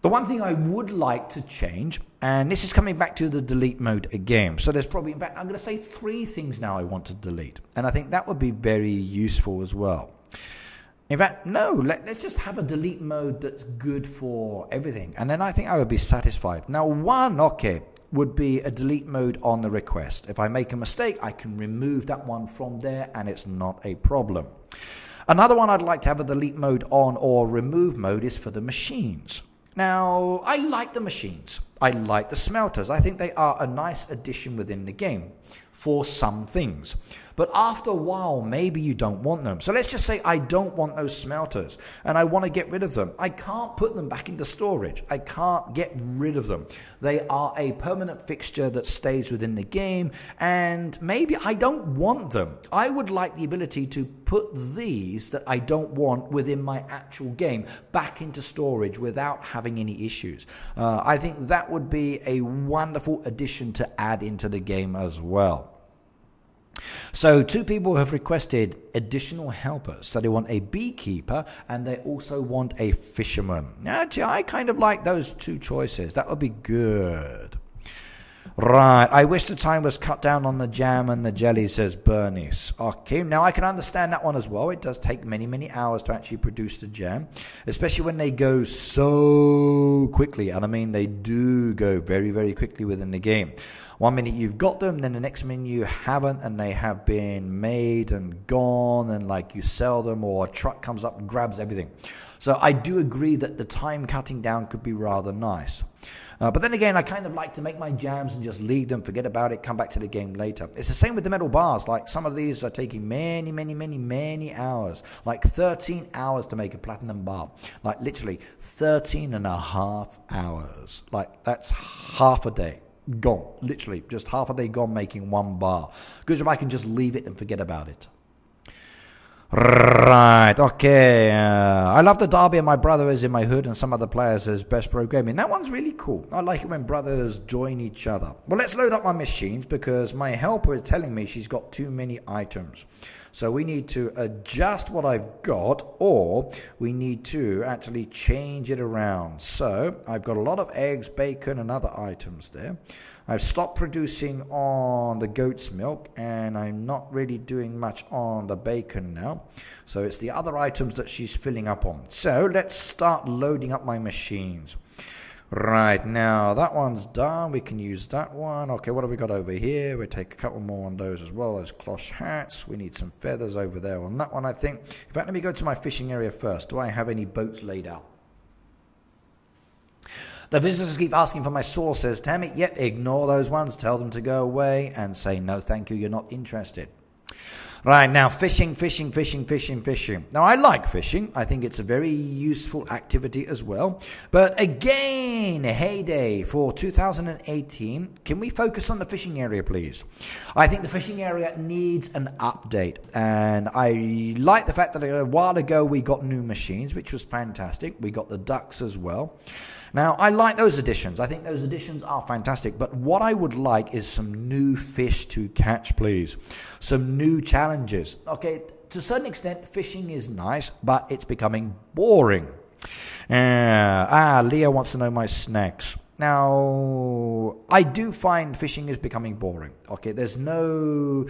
The one thing I would like to change, and this is coming back to the delete mode again. So there's probably, in fact, I'm going to say 3 things now I want to delete. And I think that would be very useful as well. In fact, no, let's just have a delete mode that's good for everything. And then I think I would be satisfied. Now, one, okay, would be a delete mode on the request. If I make a mistake, I can remove that one from there and it's not a problem. Another one I'd like to have a delete mode on or remove mode is for the machines. Now, I like the machines. I like the smelters. I think they are a nice addition within the game for some things. But after a while, maybe you don't want them. So let's just say I don't want those smelters and I want to get rid of them. I can't put them back into storage. I can't get rid of them. They are a permanent fixture that stays within the game, and maybe I don't want them. I would like the ability to put these that I don't want within my actual game back into storage without having any issues. I think that would be a wonderful addition to add into the game as well. So 2 people have requested additional helpers. So they want a beekeeper and they also want a fisherman. Actually, I kind of like those 2 choices. That would be good. Right, I wish the time was cut down on the jam and the jelly, says Bernice. Okay, now I can understand that one as well. It does take many, many hours to actually produce the jam, especially when they go so quickly. And I mean, they do go very, very quickly within the game. One minute you've got them, then the next minute you haven't, and they have been made and gone, and like you sell them or a truck comes up and grabs everything. So I do agree that the time cutting down could be rather nice. But then again, I kind of like to make my jams and just leave them, forget about it, come back to the game later. It's the same with the metal bars. Like some of these are taking many, many, many, many hours. Like 13 hours to make a platinum bar. Like literally 13 and a half hours. Like that's half a day gone. Literally just half a day gone making one bar. Because if I can just leave it and forget about it. Right, okay. I love the derby and my brother is in my hood and some other players as best pro gaming. That one's really cool. I like it when brothers join each other. Well, let's load up my machines because my helper is telling me she's got too many items. So we need to adjust what I've got, or we need to actually change it around. So I've got a lot of eggs, bacon and other items there. I've stopped producing on the goat's milk and I'm not really doing much on the bacon now. So it's the other items that she's filling up on. So let's start loading up my machines. Right, now that one's done. We can use that one. Okay, what have we got over here? We'll take a couple more on those as well. Those cloth hats. We need some feathers over there on that one, I think. In fact, let me go to my fishing area first. Do I have any boats laid out? The visitors keep asking for my sauce, says Tammy. Yep, ignore those ones. Tell them to go away and say, no, thank you, you're not interested. Right, now fishing. Now, I like fishing. I think it's a very useful activity as well. But again, heyday for 2018. Can we focus on the fishing area, please? I think the fishing area needs an update. And I like the fact that a while ago we got new machines, which was fantastic. We got the ducks as well. Now, I like those additions. I think those additions are fantastic. But what I would like is some new fish to catch, please. Some new challenges. Okay, to a certain extent, fishing is nice, but it's becoming boring. Leah wants to know my snacks. Now, I do find fishing is becoming boring. Okay, there's no...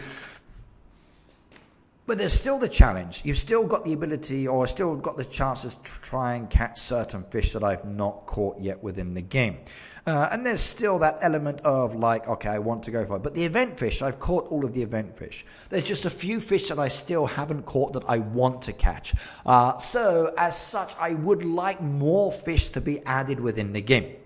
But there's still the challenge. You've still got the ability or still got the chances to try and catch certain fish that I've not caught yet within the game. And there's still that element of like, okay, I want to go for it. But the event fish, I've caught all of the event fish. There's just a few fish that I still haven't caught that I want to catch. So as such, I would like more fish to be added within the game.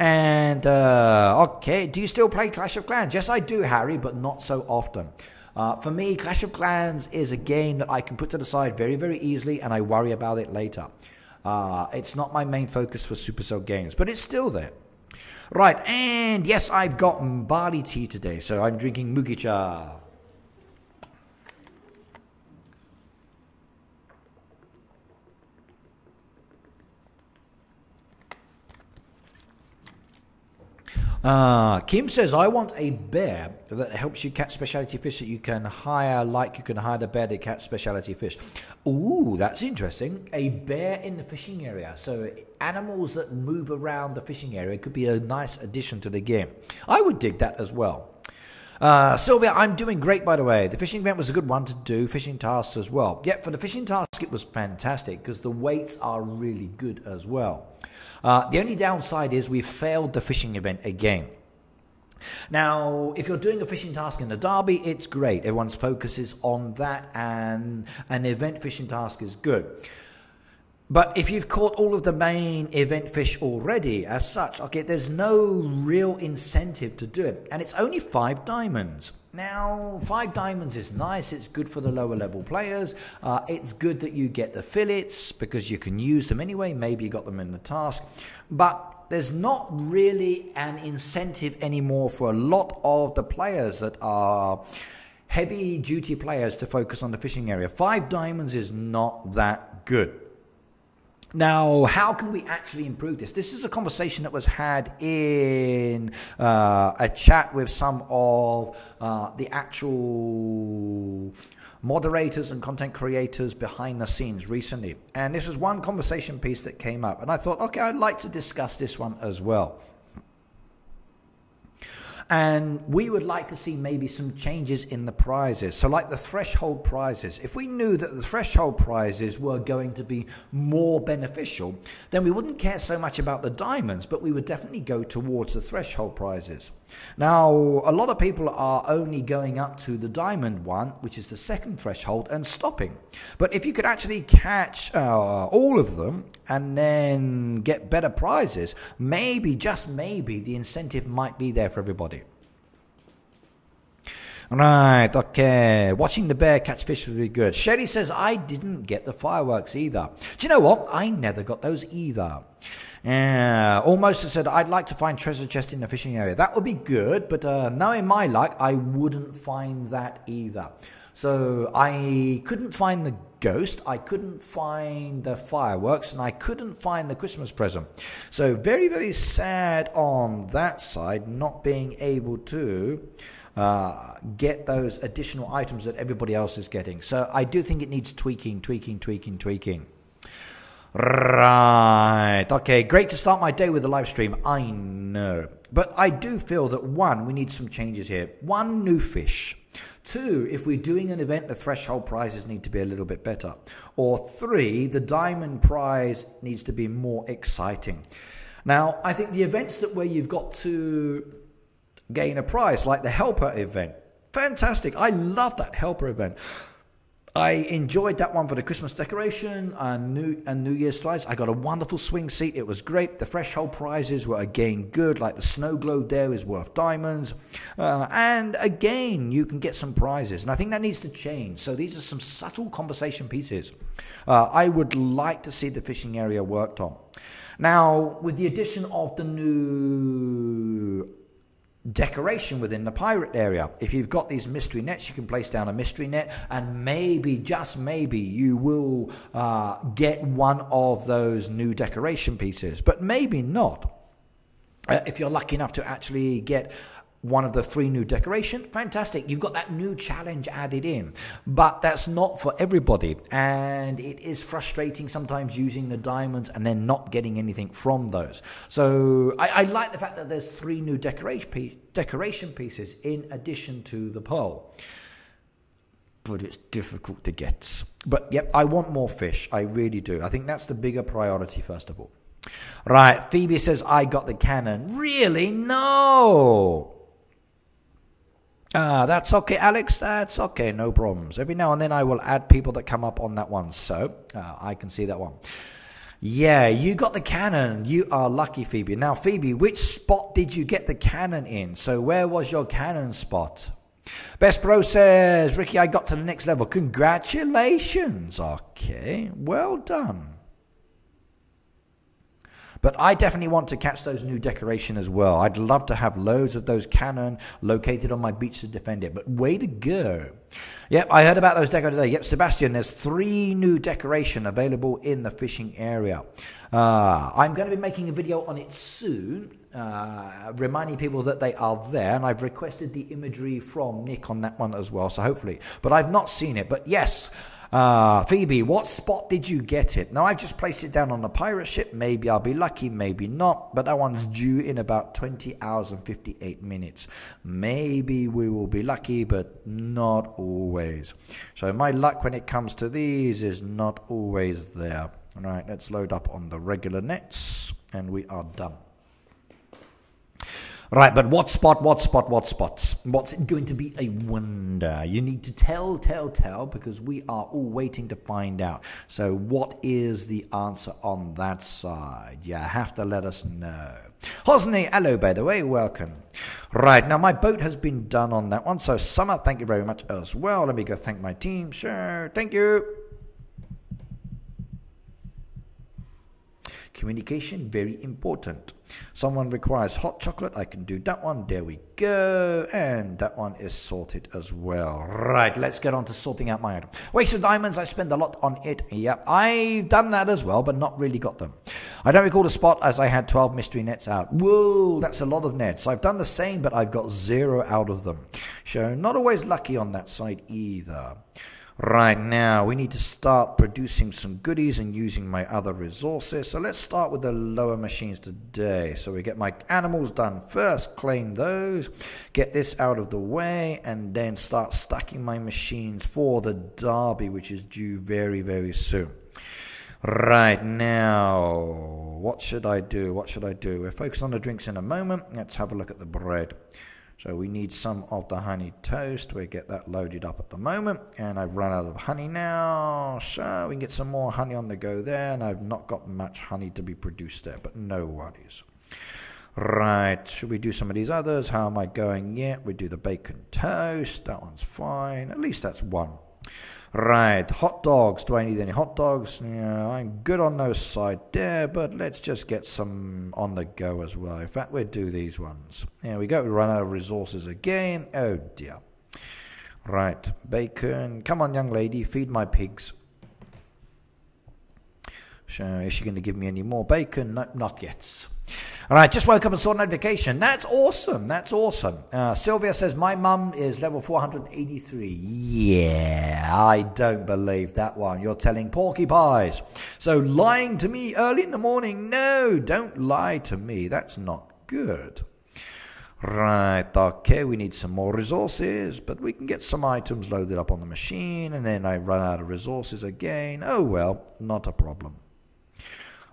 And, okay, do you still play Clash of Clans? Yes, I do, Harry, but not so often. For me, Clash of Clans is a game that I can put to the side very, very easily, and I worry about it later. It's not my main focus for Supercell games, but it's still there. Right, and yes, I've got barley tea today, so I'm drinking Mugicha. Kim says, I want a bear that helps you catch specialty fish that you can hire, like you can hire the bear to catch specialty fish. Ooh, that's interesting. A bear in the fishing area. So animals that move around the fishing area could be a nice addition to the game. I would dig that as well. Sylvia, I'm doing great, by the way. The fishing event was a good one to do. Fishing tasks as well. Yep, for the fishing task, it was fantastic because the weights are really good as well. The only downside is we failed the fishing event again. Now, if you're doing a fishing task in the derby, it's great. Everyone's focus is on that, and an event fishing task is good. But if you've caught all of the main event fish already, as such, okay, there's no real incentive to do it. And it's only 5 diamonds. Now, 5 diamonds is nice. It's good for the lower level players. It's good that you get the fillets because you can use them anyway. Maybe you got them in the task. But there's not really an incentive anymore for a lot of the players that are heavy duty players to focus on the fishing area. 5 diamonds is not that good. Now, how can we actually improve this? This is a conversation that was had in a chat with some of the actual moderators and content creators behind the scenes recently. And this was one conversation piece that came up. And I thought, okay, I'd like to discuss this one as well. And we would like to see maybe some changes in the prizes. So like the threshold prizes. If we knew that the threshold prizes were going to be more beneficial, then we wouldn't care so much about the diamonds, but we would definitely go towards the threshold prizes. Now, a lot of people are only going up to the diamond one, which is the second threshold, and stopping. But if you could actually catch all of them and then get better prizes, maybe, just maybe, the incentive might be there for everybody. Right, okay. Watching the bear catch fish was really good. Sherry says, I didn't get the fireworks either. Do you know what? I never got those either. Almost said, I'd like to find treasure chest in the fishing area. That would be good, but knowing my luck, I wouldn't find that either. So I couldn't find the ghost, I couldn't find the fireworks, and I couldn't find the Christmas present. So very, very sad on that side, not being able to get those additional items that everybody else is getting. So I do think it needs tweaking. Right, okay, great to start my day with a live stream, I know. But I do feel that 1, we need some changes here. 1, new fish. 2, if we're doing an event, the threshold prizes need to be a little bit better. Or 3, the diamond prize needs to be more exciting. Now, I think the events where you've got to gain a prize, like the helper event, fantastic. I love that helper event. I enjoyed that one for the Christmas decoration and New Year's slides. I got a wonderful swing seat. It was great. The threshold prizes were again good, like the snow globe there is worth diamonds. And again, you can get some prizes. And I think that needs to change. So these are some subtle conversation pieces. I would like to see the fishing area worked on. Now, with the addition of the new decoration within the pirate area, if you've got these mystery nets, you can place down a mystery net, and maybe, just maybe, you will get one of those new decoration pieces, but maybe not. If you're lucky enough to actually get one of the 3 new decoration, fantastic, you've got that new challenge added in. But that's not for everybody, and it is frustrating sometimes using the diamonds and then not getting anything from those. So I like the fact that there's 3 new decoration pieces in addition to the pearl, but it's difficult to get. But yep, I want more fish, I really do. I think that's the bigger priority first of all. Right, Phoebe says, I got the cannon. Really? No! That's okay, Alex. That's okay. No problems. Every now and then I will add people that come up on that one. So I can see that one. Yeah, you got the cannon. You are lucky, Phoebe. Now, Phoebe, which spot did you get the cannon in? So where was your cannon spot? Best Pro says, Ricky, I got to the next level. Congratulations. Okay, well done. But I definitely want to catch those new decoration as well. I'd love to have loads of those cannon located on my beach to defend it. But way to go. Yep, I heard about those deco today. Yep, Sebastian, there's 3 new decoration available in the fishing area. I'm going to be making a video on it soon, reminding people that they are there, and I've requested the imagery from Nick on that one as well, so hopefully. But I've not seen it, but yes, Phoebe, what spot did you get it? Now, I've just placed it down on the pirate ship. Maybe I'll be lucky, maybe not, but that one's due in about 20 hours and 58 minutes. Maybe we will be lucky, but not always. So my luck when it comes to these is not always there. All right, let's load up on the regular nets, and we are done. Right, but what spot? What's it going to be a wonder? You need to tell, because we are all waiting to find out. So what is the answer on that side? You have to let us know. Hosni, hello, by the way, welcome. Right, now my boat has been done on that one. So Summer, thank you very much as well. Let me go thank my team. Sure, thank you. Communication, very important. Someone requires hot chocolate. I can do that one. There we go. And that one is sorted as well. Right, let's get on to sorting out my item. Waste of diamonds, I spend a lot on it. Yep, I've done that as well, but not really got them. I don't recall the spot as I had 12 mystery nets out. Whoa, that's a lot of nets. I've done the same, but I've got 0 out of them. So not always lucky on that side either. Right, now we need to start producing some goodies and using my other resources. So let's start with the lower machines today. So we get my animals done first, claim those, get this out of the way, and then start stacking my machines for the derby, which is due very, very soon. Right, now, what should I do? We're focused on the drinks in a moment. Let's have a look at the bread. So we need some of the honey toast. We'll get that loaded up at the moment. And I've run out of honey now. So we can get some more honey on the go there. And I've not got much honey to be produced there, but no worries. Right, should we do some of these others? How am I going? Yeah, we do the bacon toast. That one's fine. At least that's one. Right, hot dogs. Do I need any hot dogs? Yeah, I'm good on those side there, but let's just get some on the go as well. In fact, we'll do these ones. There we go. We run out of resources again. Oh dear. Right, bacon. Come on, young lady, feed my pigs. So, is she going to give me any more bacon? No, not yet. All right, just woke up and saw a notification. That's awesome. That's awesome. Sylvia says, my mum is level 483. Yeah, I don't believe that one. You're telling porky pies. So lying to me early in the morning. No, don't lie to me. That's not good. Right, okay, we need some more resources, but we can get some items loaded up on the machine, and then I run out of resources again. Oh, well, not a problem.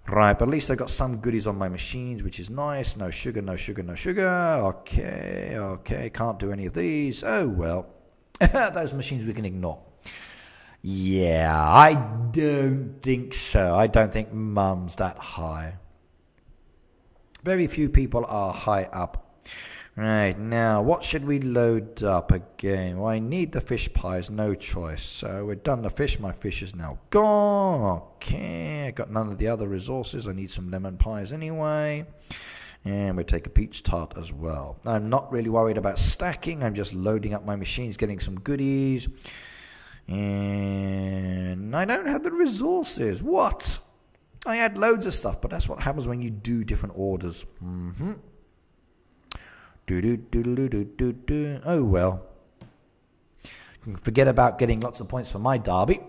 Right, but at least I got some goodies on my machines, which is nice. No sugar, no sugar, no sugar. Okay, can't do any of these. Oh, well. Those machines we can ignore. Yeah, I don't think so. I don't think Mum's that high. Very few people are high up. Right, now, what should we load up again? Well, I need the fish pies, no choice. So we're done the fish. My fish is now gone. Okay, I got none of the other resources. I need some lemon pies anyway. And we'll take a peach tart as well. I'm not really worried about stacking. I'm just loading up my machines, getting some goodies. And I don't have the resources. What? I had loads of stuff, but that's what happens when you do different orders. Oh well. Forget about getting lots of points for my derby.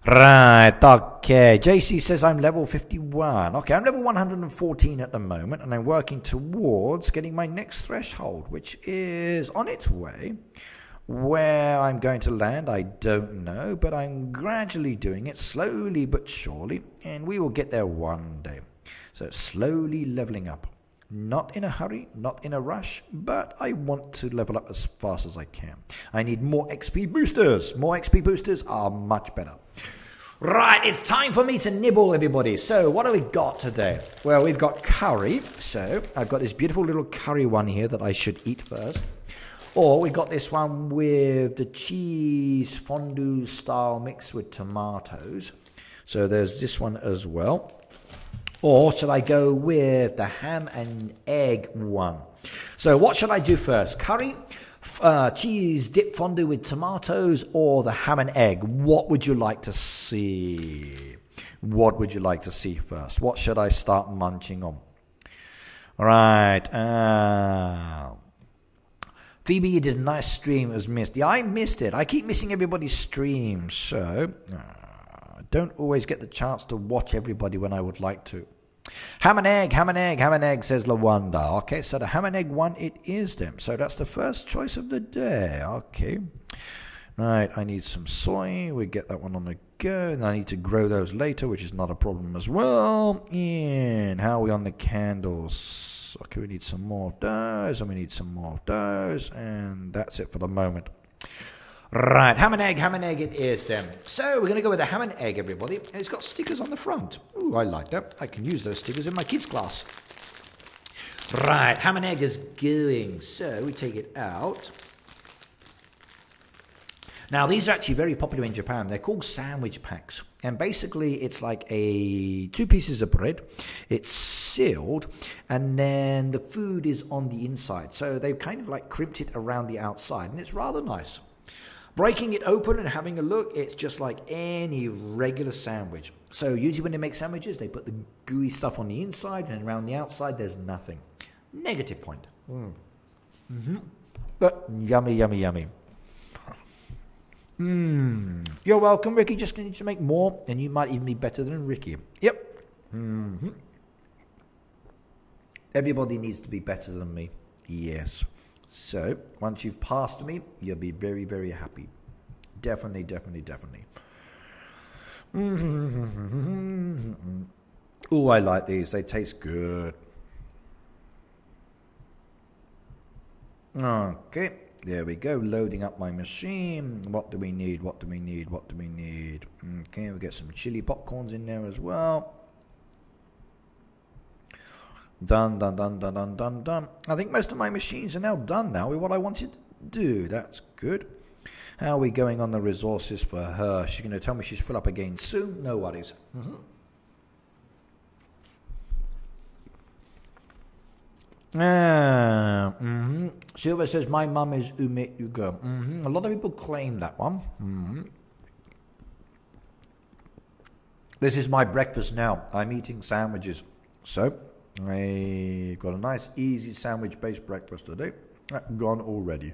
Right, okay. JC says I'm level 51. Okay, I'm level 114 at the moment, and I'm working towards getting my next threshold, which is on its way. Where I'm going to land, I don't know, but I'm gradually doing it, slowly but surely, and we will get there one day. So slowly leveling up. Not in a hurry, not in a rush, but I want to level up as fast as I can. I need more XP boosters. More XP boosters are much better. Right, it's time for me to nibble, everybody. So, what have we got today? Well, we've got curry. So, I've got this beautiful little curry one here that I should eat first. Or we got this one with the cheese fondue style mix with tomatoes. So, there's this one as well. Or should I go with the ham and egg one? So what should I do first? Curry, cheese dip fondue with tomatoes, or the ham and egg? What would you like to see? What would you like to see first? What should I start munching on? All right. Phoebe, you did a nice stream. It was missed. Yeah, I missed it. I keep missing everybody's streams, so I don't always get the chance to watch everybody when I would like to. Ham and egg, ham and egg, ham and egg, says Lawanda. Okay, so the ham and egg one, it is them. So that's the first choice of the day. Okay. Right, I need some soy. We get that one on the go. And I need to grow those later, which is not a problem as well. And how are we on the candles? Okay, we need some more of those, and we need some more of those. And that's it for the moment. Right, ham and egg it is then. So we're going to go with a ham and egg, everybody. And it's got stickers on the front. Ooh, I like that. I can use those stickers in my kids' class. Right, ham and egg is going. So we take it out. Now, these are actually very popular in Japan. They're called sandwich packs. And basically, it's like two pieces of bread. It's sealed, and then the food is on the inside. So they've kind of like crimped it around the outside, and it's rather nice. Breaking it open and having a look, it's just like any regular sandwich. So usually when they make sandwiches, they put the gooey stuff on the inside, and around the outside, there's nothing. Negative point. But yummy, yummy, yummy. You're welcome, Ricky. Just need to make more, and you might even be better than Ricky. Yep. Everybody needs to be better than me. Yes. So once you've passed me, you'll be very, very happy. Definitely, definitely, definitely. Oh, I like these. They taste good. Okay. There we go, loading up my machine. What do we need? What do we need? What do we need? Okay, we get some chili popcorns in there as well. Done. I think most of my machines are now done now with what I wanted to do. That's good. How are we going on the resources for her? She's going to tell me she's full up again soon. No worries. Silver says, my mum is Ume Ugo. A lot of people claim that one. This is my breakfast now. I'm eating sandwiches. So, I've got a nice, easy sandwich-based breakfast today. Gone already.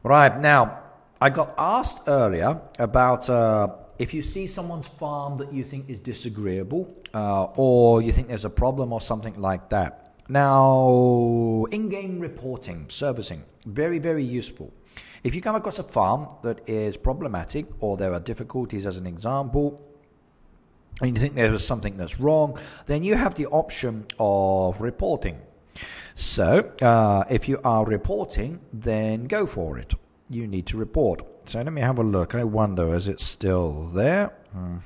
Right, now, I got asked earlier about if you see someone's farm that you think is disagreeable, or you think there's a problem or something like that. Now, in-game reporting, servicing, very, very useful. If you come across a farm that is problematic, or there are difficulties as an example, and you think there is something that's wrong, then you have the option of reporting. So, if you are reporting, then go for it. You need to report. So let me have a look. I wonder, is it still there? Ah,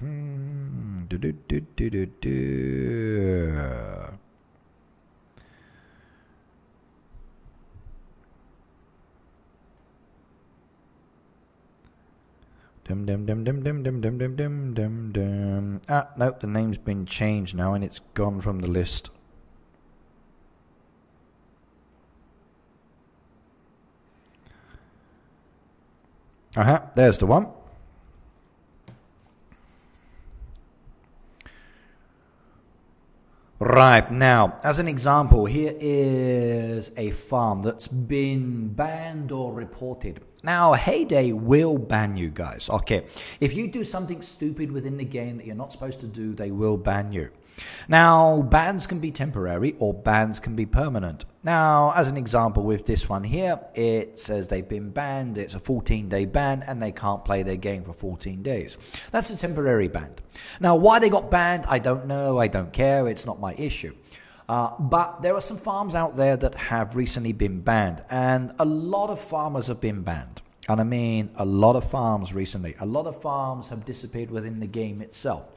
nope, the name's been changed now and it's gone from the list. There's the one. Right, now, as an example, here is a farm that's been banned or reported. Now, Heyday will ban you guys. Okay, if you do something stupid within the game that you're not supposed to do, they will ban you. Now, bans can be temporary or bans can be permanent. Now, as an example with this one here, it says they've been banned. It's a 14-day ban and they can't play their game for 14 days. That's a temporary ban. Now, why they got banned, I don't know. I don't care. It's not my issue. But there are some farms out there that have recently been banned, and a lot of farmers have been banned. And I mean a lot of farms recently. A lot of farms have disappeared within the game itself.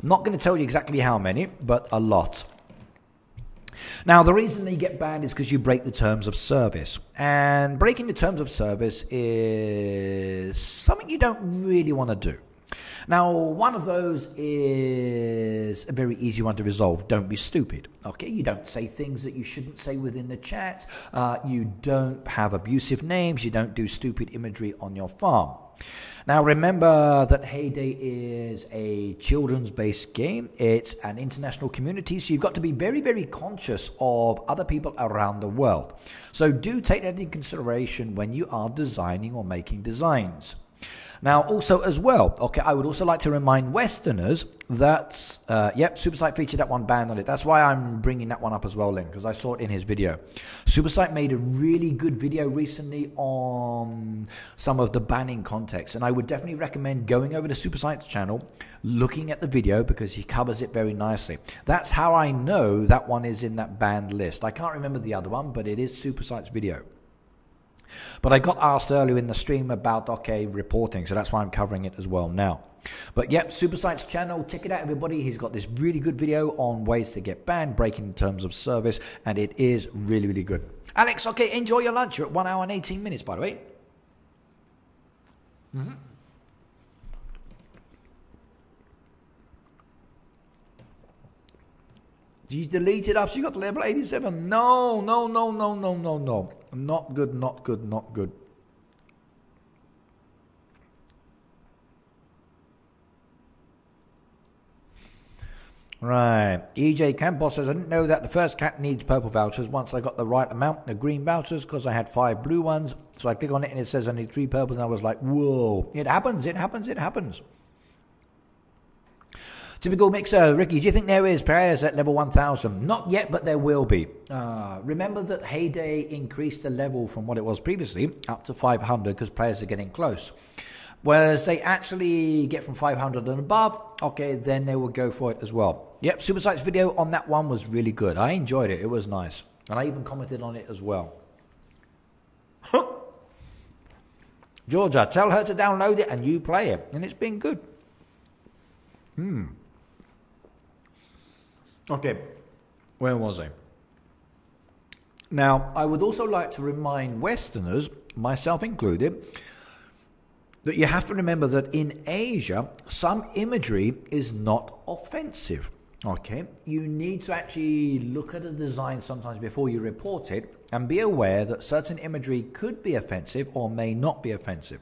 I'm not going to tell you exactly how many, but a lot. Now, the reason they get banned is because you break the terms of service. And breaking the terms of service is something you don't really want to do. Now, one of those is a very easy one to resolve. Don't be stupid. Okay, you don't say things that you shouldn't say within the chat. You don't have abusive names. You don't do stupid imagery on your farm. Now, remember that Heyday is a children's-based game. It's an international community, so you've got to be very, very conscious of other people around the world. So do take that into consideration when you are designing or making designs. Now, also as well, okay, I would also like to remind Westerners that, yep, Supersight featured that one banned on it. That's why I'm bringing that one up as well, Lynn, because I saw it in his video. Supersight made a really good video recently on some of the banning context, and I would definitely recommend going over to Supersight's channel, looking at the video, because he covers it very nicely. That's how I know that one is in that banned list. I can't remember the other one, but it is Supersight's video. But I got asked earlier in the stream about, okay, reporting, so that's why I'm covering it as well now. But yep, Supersight's channel, check it out, everybody. He's got this really good video on ways to get banned, breaking terms of service, and it is really, really good. Alex, okay, enjoy your lunch. You're at 1 hour and 18 minutes, by the way. She's deleted after she got to level 87. No. Not good, not good, not good. Right. EJ Campos says, I didn't know that the first cat needs purple vouchers. Once I got the right amount of green vouchers, because I had 5 blue ones. So I click on it and it says I need 3 purples, and I was like, whoa. It happens. Typical Mixer, Ricky, do you think there is players at level 1000? Not yet, but there will be. Remember that Heyday increased the level from what it was previously up to 500 because players are getting close. Whereas they actually get from 500 and above, okay, then they will go for it as well. Yep, Supersight's video on that one was really good. I enjoyed it. It was nice. And I even commented on it as well. Georgia, tell her to download it and you play it. And it's been good. Okay, where was I? Now, I would also like to remind Westerners, myself included, that you have to remember that in Asia, some imagery is not offensive. Okay, you need to actually look at a design sometimes before you report it and be aware that certain imagery could be offensive or may not be offensive.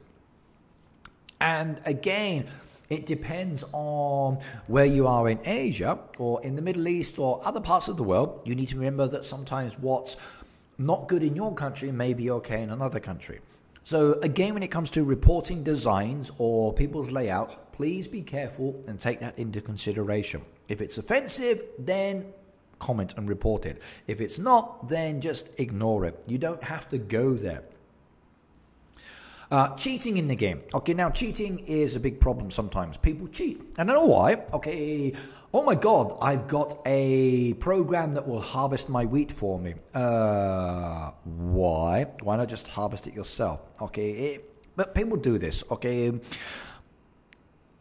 And again, it depends on where you are in Asia or in the Middle East or other parts of the world. You need to remember that sometimes what's not good in your country may be okay in another country. So again, when it comes to reporting designs or people's layouts, please be careful and take that into consideration. If it's offensive, then comment and report it. If it's not, then just ignore it. You don't have to go there. Cheating in the game. Okay, now cheating is a big problem sometimes. People cheat. And I know why. Okay, oh my God, I've got a program that will harvest my wheat for me. Why? Why not just harvest it yourself? Okay, but people do this. Okay,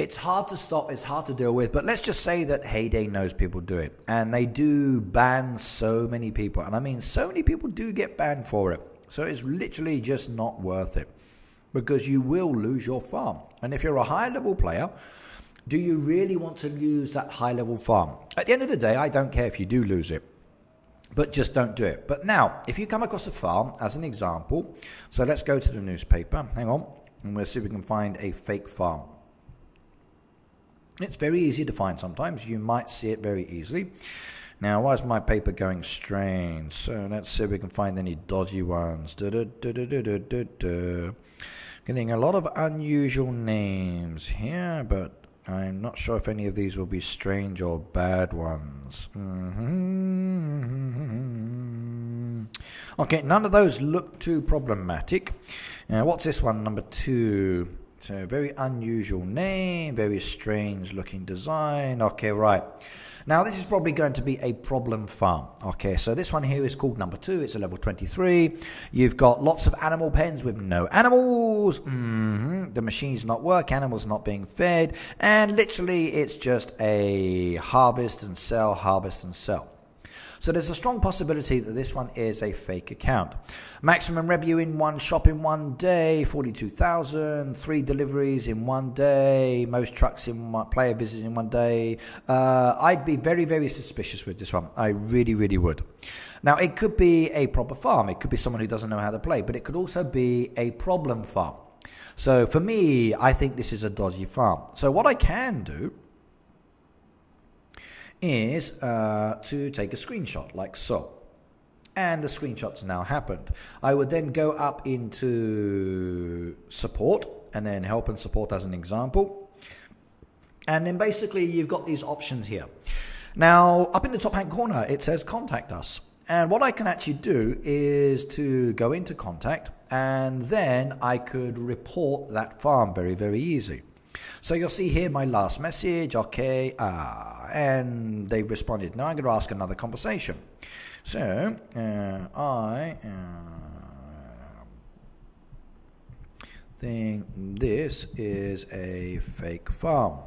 it's hard to stop. It's hard to deal with. But let's just say that Heyday knows people do it. And they do ban so many people. And I mean, so many people do get banned for it. So it's literally just not worth it. Because you will lose your farm. And if you're a high level player, do you really want to lose that high level farm? At the end of the day, I don't care if you do lose it, but just don't do it. But now, if you come across a farm, as an example, so let's go to the newspaper, hang on, and we'll see if we can find a fake farm. It's very easy to find sometimes. You might see it very easily. Now, why is my paper going strange? So let's see if we can find any dodgy ones. Getting a lot of unusual names here, but I'm not sure if any of these will be strange or bad ones. Okay, none of those look too problematic. What's this one, number 2? So very unusual name, very strange looking design. Okay, right. Now, this is probably going to be a problem farm. Okay, so this one here is called number 2. It's a level 23. You've got lots of animal pens with no animals. The machines not work, animals not being fed. And literally, it's just a harvest and sell, harvest and sell. So there's a strong possibility that this one is a fake account. Maximum revenue in one shop in one day, 42,000. 3 deliveries in one day. Most trucks in one, player visits in one day. I'd be very, very suspicious with this one. I really, really would. Now, it could be a proper farm. It could be someone who doesn't know how to play, but it could also be a problem farm. So for me, I think this is a dodgy farm. So what I can do is to take a screenshot like so. And the screenshot's now happened. I would then go up into support and then help and support as an example. And then basically you've got these options here. Now, up in the top hand corner, it says contact us. And what I can actually do is to go into contact, and then I could report that farm very, very easy. So you'll see here my last message, okay, and they've responded. Now I'm going to ask another conversation. So I think this is a fake farm.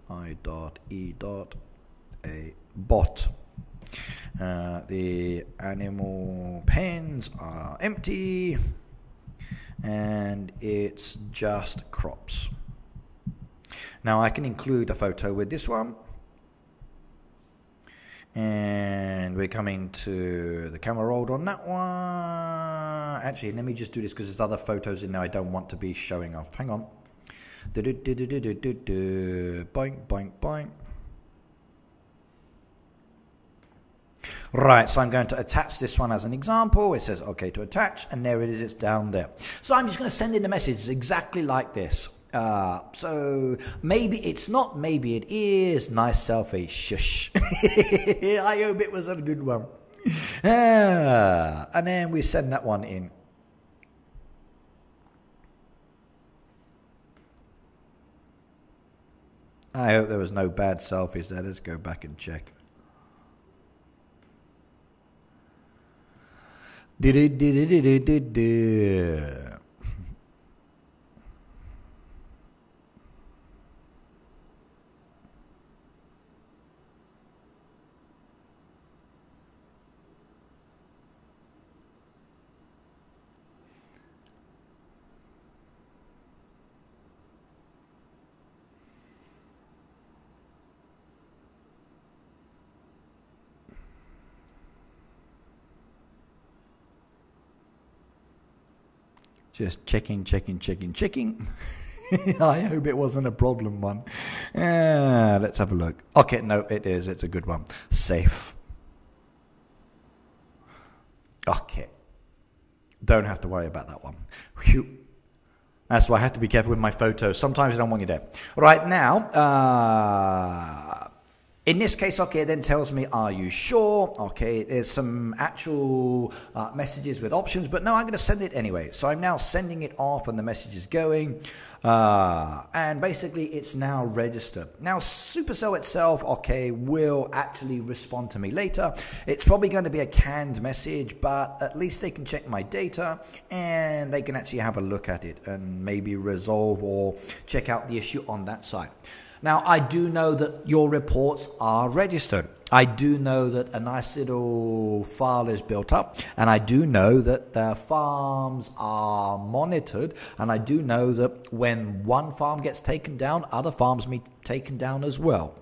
I.E. a bot. The animal pens are empty and it's just crops. Now I can include a photo with this one, and we're coming to the camera rolled on that one. Actually, let me just do this because there's other photos in there I don't want to be showing off. Hang on. Boink, boink, boink. Right, so I'm going to attach this one as an example. It says okay to attach, and there it is, it's down there. So I'm just going to send in a message exactly like this. So maybe it's not, maybe it is. Nice selfie, shush. I hope it was a good one. And then we send that one in. I hope there was no bad selfies there. Let's go back and check. Just checking. I hope it wasn't a problem one. Let's have a look. Okay, no, it is. It's a good one. Safe. Okay. Don't have to worry about that one. Whew. That's why I have to be careful with my photos. Sometimes I don't want you there. Right now, in this case, okay, it then tells me, are you sure? Okay, there's some actual messages with options, but no, I'm going to send it anyway. So I'm now sending it off and the message is going. And basically, it's now registered. Now, Supercell itself, okay, will actually respond to me later. It's probably going to be a canned message, but at least they can check my data and they can actually have a look at it and maybe resolve or check out the issue on that side. Now, I do know that your reports are registered. I do know that a nice little file is built up, and I do know that the farms are monitored, and I do know that when one farm gets taken down, other farms may be taken down as well.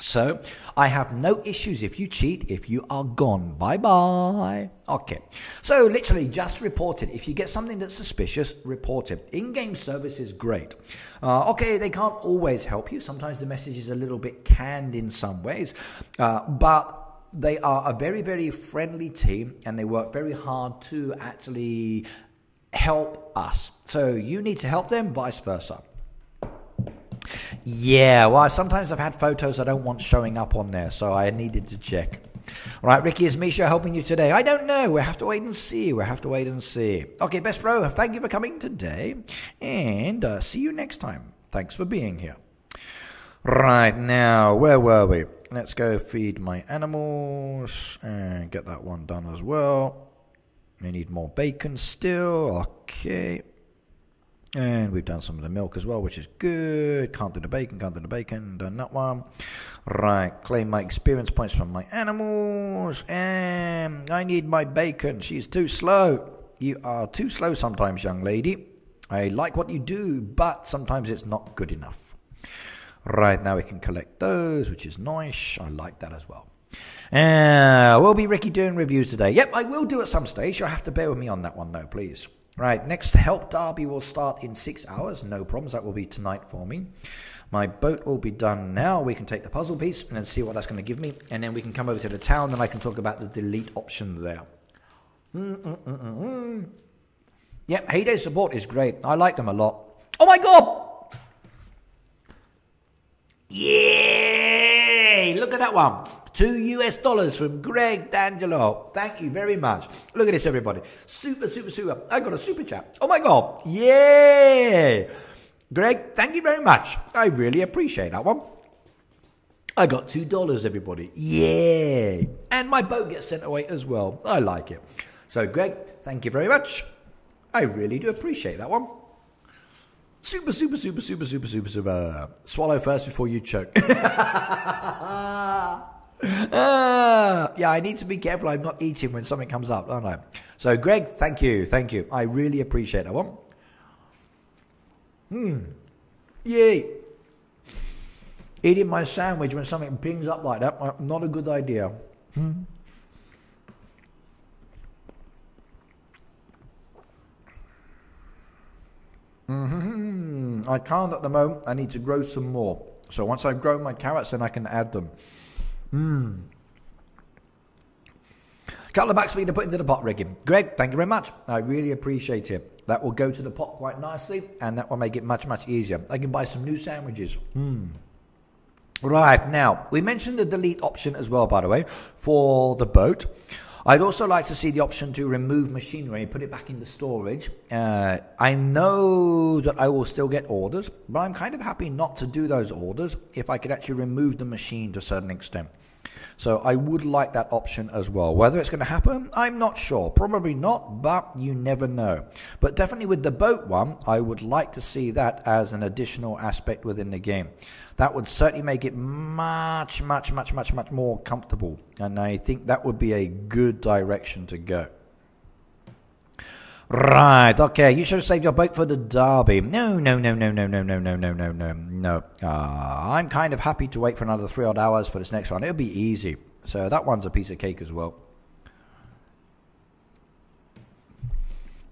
So I have no issues if you cheat, if you are gone. Bye-bye. Okay. So literally just report it. If you get something that's suspicious, report it. In-game service is great. Okay, they can't always help you. Sometimes the message is a little bit canned in some ways. But they are a very, very friendly team, and they work very hard to actually help us. So you need to help them, vice versa. Yeah, well, sometimes I've had photos I don't want showing up on there, so I needed to check. All right, Ricky, is Misha helping you today? I don't know. We'll have to wait and see. Okay, Best Bro, thank you for coming today, and see you next time. Thanks for being here. Right, now, where were we? Let's go feed my animals and get that one done as well. We need more bacon still. Okay. And we've done some of the milk as well, which is good. Can't do the bacon, done that one. Right, claim my experience points from my animals. And I need my bacon. She's too slow. You are too slow sometimes, young lady. I like what you do, but sometimes it's not good enough. Right, now we can collect those, which is nice. I like that as well. Will be Ricky doing reviews today? Yep, I will do at some stage. You'll have to bear with me on that one, though, please. Right, next help derby will start in 6 hours. No problems. That will be tonight for me. My boat will be done now. We can take the puzzle piece and then see what that's going to give me. And then we can come over to the town and I can talk about the delete option there. Yep, Heyday support is great. I like them a lot. Oh my god! Yay! Look at that one. $2 from Greg D'Angelo. Thank you very much. Look at this, everybody. Super. I got a super chat. Oh my god. Yay! Greg, thank you very much. I really appreciate that one. I got $2, everybody. Yay! And my boat gets sent away as well. I like it. So, Greg, thank you very much. I really do appreciate that one. Super. Swallow first before you choke. Yeah, I need to be careful I'm not eating when something comes up, don't I? So, Greg, thank you. I really appreciate that one. Yay. Eating my sandwich when something pings up like that, not a good idea. I can't at the moment. I need to grow some more. So once I've grown my carrots, then I can add them. Couple of bucks for you to put into the pot, Ricky. Greg, thank you very much. I really appreciate it. That will go to the pot quite nicely, and that will make it much easier. I can buy some new sandwiches. Right, now, we mentioned the delete option as well, by the way, for the boat. I'd also like to see the option to remove machinery and put it back into storage. I know that I will still get orders, but I'm kind of happy not to do those orders if I could actually remove the machine to a certain extent. So I would like that option as well. Whether it's going to happen, I'm not sure. Probably not, but you never know. But definitely with the boat one, I would like to see that as an additional aspect within the game. That would certainly make it much more comfortable. And I think that would be a good direction to go. Right, okay, you should have saved your boat for the derby. No. I'm kind of happy to wait for another 3 odd hours for this next one. It'll be easy. So that one's a piece of cake as well.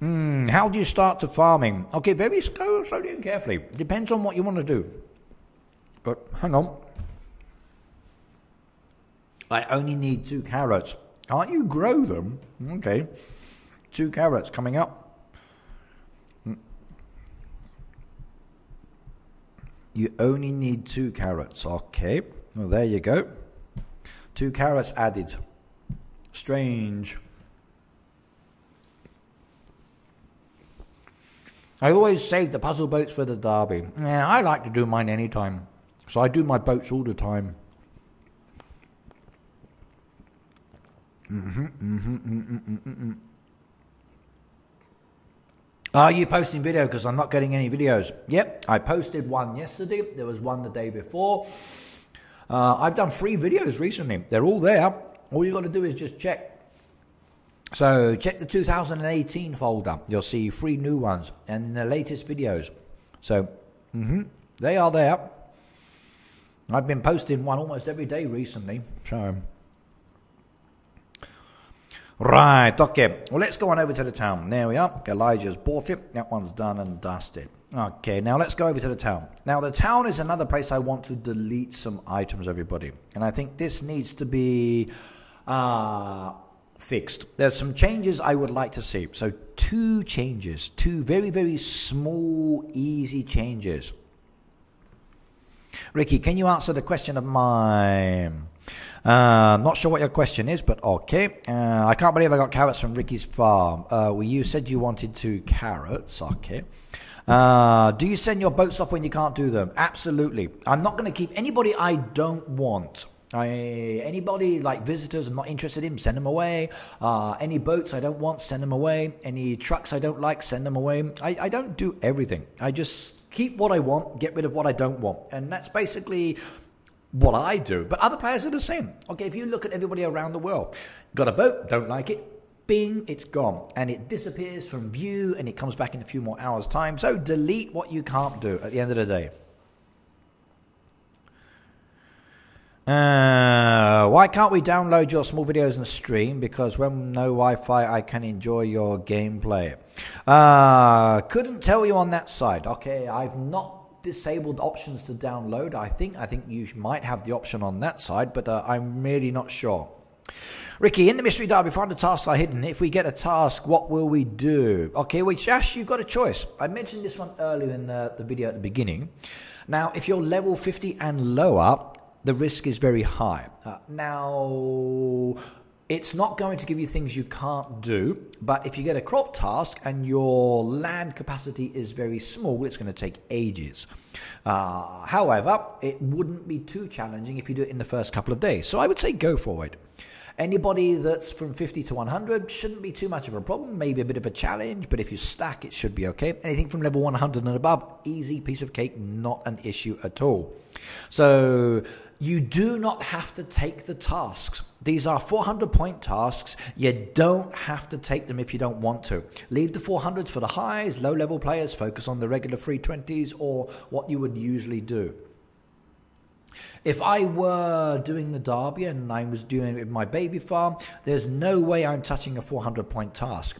How do you start to farming? Okay, very slowly and carefully. Depends on what you want to do. But hang on. I only need 2 carrots. Can't you grow them? Okay. 2 carrots coming up. You only need 2 carrots. Okay. Well, there you go. 2 carrots added. Strange. I always save the puzzle boats for the derby. Yeah, I like to do mine anytime. So I do my boats all the time. Are you posting video? Because I'm not getting any videos. Yep, I posted one yesterday. There was one the day before. I've done 3 videos recently. They're all there. All you got to do is just check. So check the 2018 folder. You'll see 3 new ones and the latest videos. So they are there. I've been posting one almost every day recently. So right, okay. Well, let's go on over to the town. There we are. Elijah's bought it. That one's done and dusted. Okay, now let's go over to the town. Now, the town is another place I want to delete some items, everybody. And I think this needs to be fixed. There's some changes I would like to see. So 2 changes. 2 very small, easy changes. Ricky, can you answer the question of mine? Not sure what your question is, but okay. I can't believe I got carrots from Ricky's farm. Well, you said you wanted 2 carrots. Okay. Do you send your boats off when you can't do them? Absolutely. I'm not going to keep anybody I don't want. Anybody like visitors I'm not interested in, send them away. Any boats I don't want, send them away. Any trucks I don't like, send them away. I don't do everything. I just keep what I want, get rid of what I don't want. And that's basically what I do. But other players are the same. Okay, if you look at everybody around the world, got a boat, don't like it, bing, it's gone. And it disappears from view and it comes back in a few more hours' time. So delete what you can't do at the end of the day. Why can't we download your small videos and stream? Because when no Wi-Fi, I can enjoy your gameplay. Couldn't tell you on that side. Okay, I've not disabled options to download. I think you might have the option on that side, but I'm really not sure. Ricky, in the mystery derby, find the tasks are hidden. If we get a task, what will we do? Okay, well, Josh, you've got a choice. I mentioned this one earlier in the video at the beginning. Now, if you're level 50 and lower, the risk is very high. Now, it's not going to give you things you can't do, but if you get a crop task and your land capacity is very small, it's going to take ages. However, it wouldn't be too challenging if you do it in the first couple of days. So I would say go for it. Anybody that's from 50 to 100 shouldn't be too much of a problem, maybe a bit of a challenge, but if you stack, it should be okay. Anything from level 100 and above, easy piece of cake, not an issue at all. So you do not have to take the tasks. These are 400-point tasks. You don't have to take them if you don't want to. Leave the 400s for the highs, low-level players, focus on the regular 320s or what you would usually do. If I were doing the derby and I was doing it with my baby farm, there's no way I'm touching a 400-point task,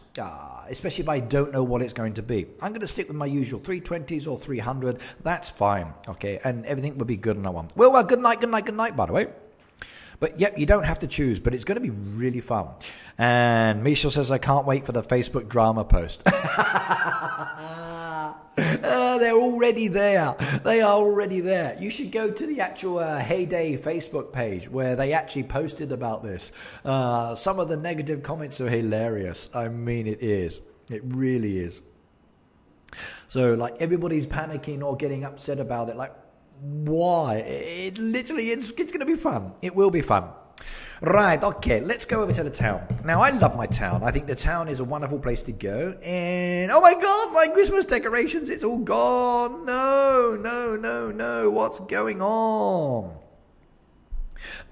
especially if I don't know what it's going to be. I'm going to stick with my usual 320s or 300. That's fine, okay, and everything will be good on that one. Well, good night, by the way. But yep, you don't have to choose, but it's going to be really fun. And Michelle says, I can't wait for the Facebook drama post. They're already there. They are already there. You should go to the actual Heyday Facebook page where they actually posted about this. Some of the negative comments are hilarious. I mean, it is. It really is. So, like, everybody's panicking or getting upset about it. Like, why? It literally is. It's going to be fun. It will be fun. Right, okay, let's go over to the town. Now, I love my town. I think the town is a wonderful place to go. And, oh my God, my Christmas decorations, it's all gone. No. What's going on?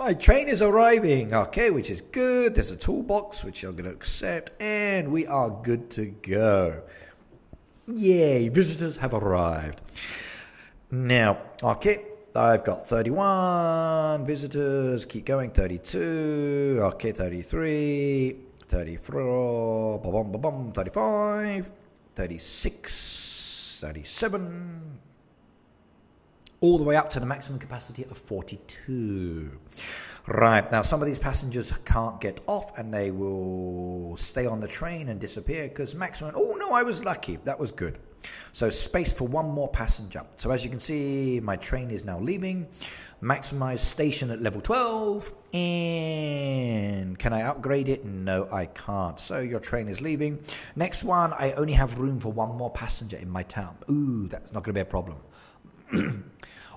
My train is arriving. Okay, which is good. There's a toolbox, which I'm going to accept. And we are good to go. Yay, visitors have arrived. Now, okay. I've got 31 visitors, keep going, 32, okay, 33, 34, 35, 36, 37, all the way up to the maximum capacity of 42. Right, now some of these passengers can't get off and they will stay on the train and disappear because maximum, oh no, I was lucky, that was good. So space for one more passenger. So as you can see, my train is now leaving. Maximize station at level 12. And can I upgrade it? No, I can't. So your train is leaving. Next one, I only have room for one more passenger in my town. Ooh, that's not going to be a problem.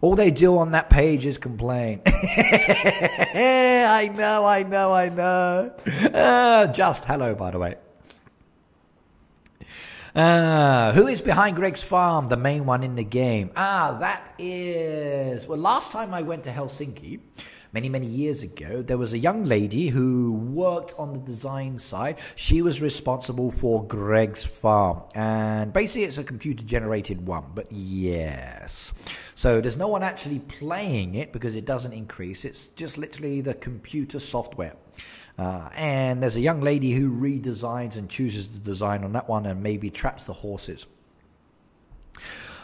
All they do on that page is complain. I know. Just hello, by the way. Who is behind Greg's farm, the main one in the game? That is... Well, last time I went to Helsinki, many years ago, there was a young lady who worked on the design side. She was responsible for Greg's farm. And basically, it's a computer-generated one, but yes. So there's no one actually playing it because it doesn't increase. It's just literally the computer software. And there's a young lady who redesigns and chooses the design on that one and maybe traps the horses.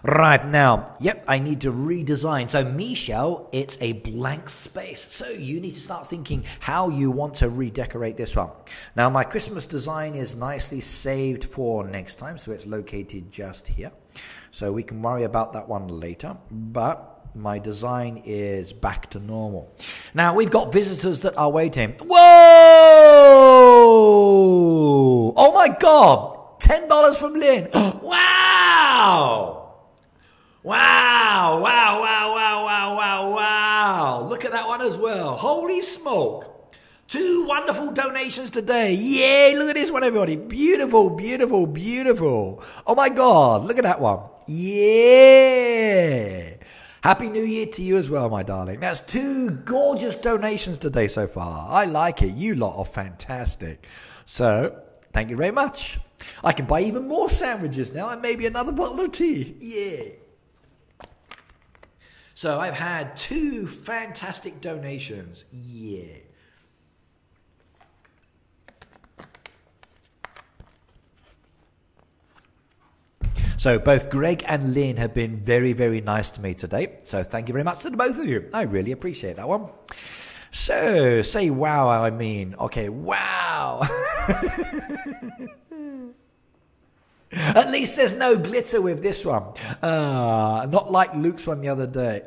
Right now, yep, I need to redesign. So Michelle, it's a blank space. So you need to start thinking how you want to redecorate this one. Now my Christmas design is nicely saved for next time. So it's located just here. So we can worry about that one later. But my design is back to normal. Now, we've got visitors that are waiting. Whoa! Oh, my God. $10 from Lynn. Wow! Wow! Look at that that one as well. Holy smoke. 2 wonderful donations today. Yay, look at this one, everybody. Beautiful, beautiful, beautiful. Oh my God, look at that one. Yeah. Happy New Year to you as well, my darling. That's 2 gorgeous donations today so far. I like it. You lot are fantastic. So, thank you very much. I can buy even more sandwiches now and maybe another bottle of tea. Yeah. So, I've had 2 fantastic donations. Yeah. So both Greg and Lynn have been very, very nice to me today. So thank you very much to the both of you. I really appreciate that one. So say wow, I mean. Okay, wow. At least there's no glitter with this one. Not like Luke's one the other day.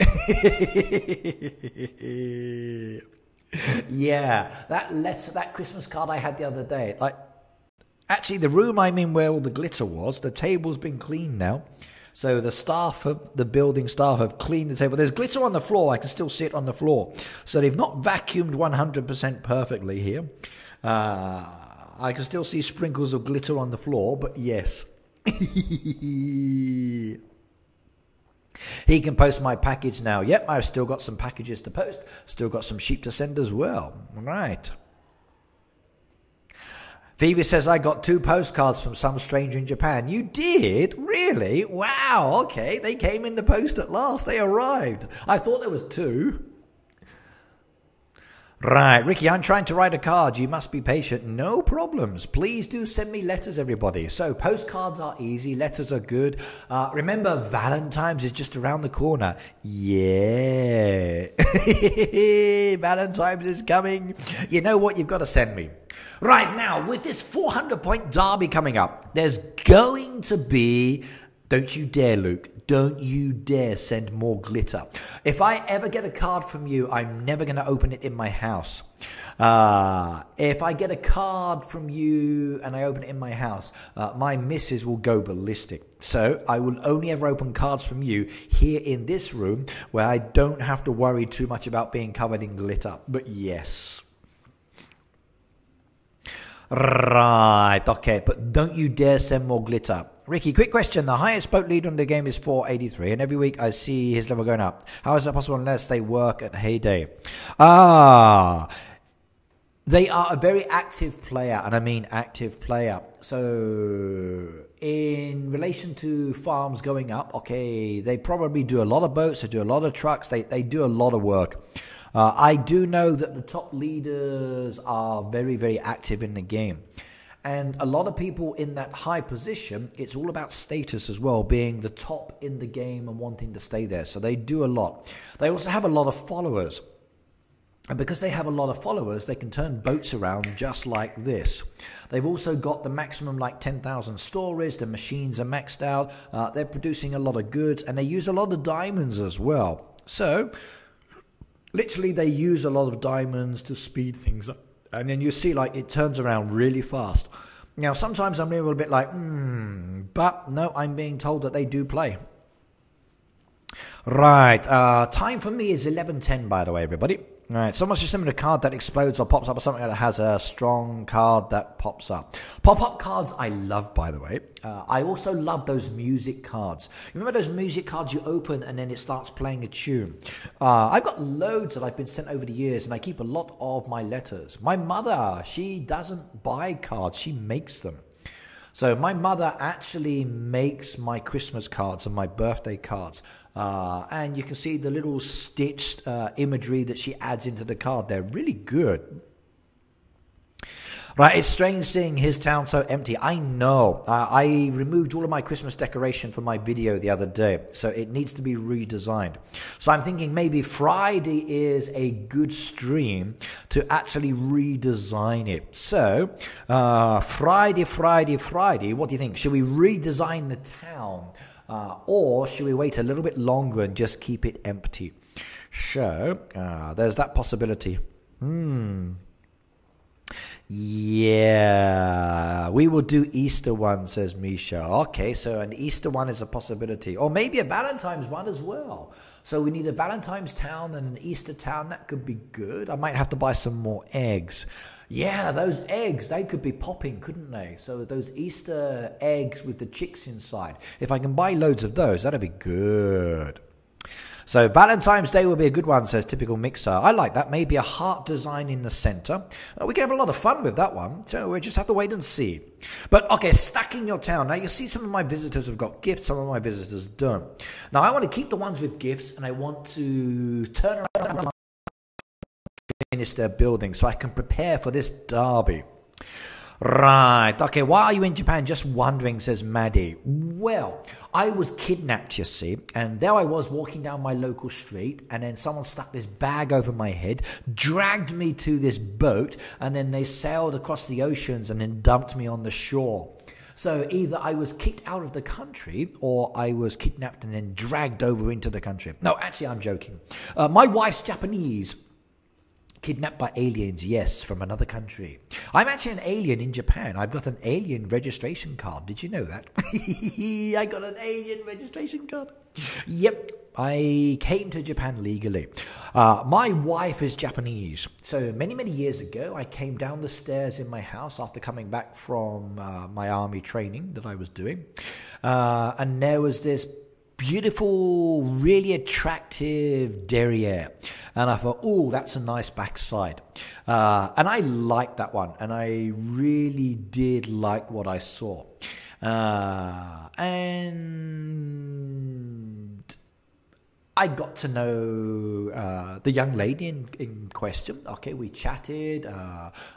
Yeah, that letter, that Christmas card I had the other day, like, actually, the room I'm in where all the glitter was, the table's been cleaned now. So the staff, the building staff have cleaned the table. There's glitter on the floor. I can still see it on the floor. So they've not vacuumed 100% perfectly here. I can still see sprinkles of glitter on the floor, but yes. He can post my package now. Yep, I've still got some packages to post. Still got some sheep to send as well. All right. Phoebe says, I got 2 postcards from some stranger in Japan. You did? Really? Wow, okay. They came in the post at last. They arrived. I thought there was 2. Right, Ricky, I'm trying to write a card. You must be patient. No problems. Please do send me letters, everybody. So postcards are easy. Letters are good. Remember, Valentine's is just around the corner. Yeah. Valentine's is coming. You know what? You've got to send me. Right now, with this 400-point derby coming up, there's going to be... Don't you dare, Luke. Don't you dare send more glitter. If I ever get a card from you, I'm never going to open it in my house. If I get a card from you and I open it in my house, my missus will go ballistic. So I will only ever open cards from you here in this room where I don't have to worry too much about being covered in glitter. But yes... Right, okay, but don't you dare send more glitter. Ricky, quick question. The highest boat leader in the game is 483, and every week I see his level going up. How is that possible unless they work at Heyday? They are a very active player, and I mean active player. So, in relation to farms going up, okay, they probably do a lot of boats, they do a lot of trucks, they do a lot of work. I do know that the top leaders are very, very active in the game. And a lot of people in that high position, it's all about status as well, being the top in the game and wanting to stay there. So they do a lot. They also have a lot of followers. And because they have a lot of followers, they can turn boats around just like this. They've also got the maximum like 10,000 stories. The machines are maxed out. They're producing a lot of goods. And they use a lot of diamonds as well. So... literally, they use a lot of diamonds to speed things up. And then you see, like, it turns around really fast. Now, sometimes I'm a little bit like, but no, I'm being told that they do play. Right, time for me is 11:10, by the way, everybody. All right, someone's just sent me a card that explodes or pops up, or something that has a strong card that pops up. Pop-up cards I love, by the way. I also love those music cards. Remember those music cards you open and then it starts playing a tune? I've got loads that I've been sent over the years, and I keep a lot of my letters. My mother, she doesn't buy cards, she makes them. So my mother actually makes my Christmas cards and my birthday cards. And you can see the little stitched imagery that she adds into the card. They're really good. Right, it's strange seeing his town so empty. I know. I removed all of my Christmas decoration from my video the other day, so it needs to be redesigned. So I'm thinking maybe Friday is a good stream to actually redesign it. So, Friday, what do you think? Should we redesign the town? Or should we wait a little bit longer and just keep it empty? So, there's that possibility. Yeah, we will do Easter one, says Misha. Okay, so an Easter one is a possibility. Or maybe a Valentine's one as well. So we need a Valentine's town and an Easter town. That could be good. I might have to buy some more eggs. Yeah, those eggs, they could be popping, couldn't they? So those Easter eggs with the chicks inside. If I can buy loads of those, that'd be good. So Valentine's Day will be a good one, says Typical Mixer. I like that. Maybe a heart design in the center. We can have a lot of fun with that one. So we just have to wait and see. But okay, stacking your town. Now you see some of my visitors have got gifts. Some of my visitors don't. Now I want to keep the ones with gifts and I want to turn around and finish their building so I can prepare for this derby. Right. Okay, why are you in Japan? Just wondering, says Maddie. Well, I was kidnapped, you see, and there I was walking down my local street, and then someone stuck this bag over my head, dragged me to this boat, and then they sailed across the oceans and then dumped me on the shore. So either I was kicked out of the country or I was kidnapped and then dragged over into the country. No, actually, I'm joking. My wife's Japanese. Kidnapped by aliens, yes, from another country. I'm actually an alien in Japan. I've got an alien registration card. Did you know that? I got an alien registration card. Yep, I came to Japan legally. My wife is Japanese. So many, many years ago, I came down the stairs in my house after coming back from my army training that I was doing. And there was this beautiful, really attractive derriere. And I thought, oh, that's a nice backside. And I liked that one. And I really did like what I saw. And I got to know the young lady in question. Okay, we chatted.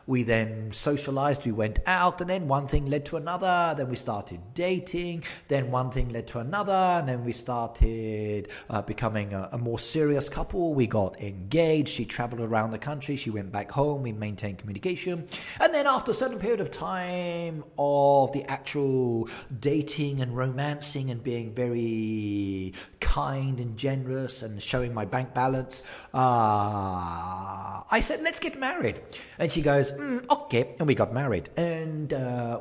We then socialized. We went out. And then one thing led to another. Then we started dating. Then one thing led to another. And then we started becoming a more serious couple. We got engaged. She traveled around the country. She went back home. We maintained communication. And then after a certain period of time of the actual dating and romancing and being very kind and generous and showing my bank balance, I said, let's get married. And she goes, okay. And we got married. And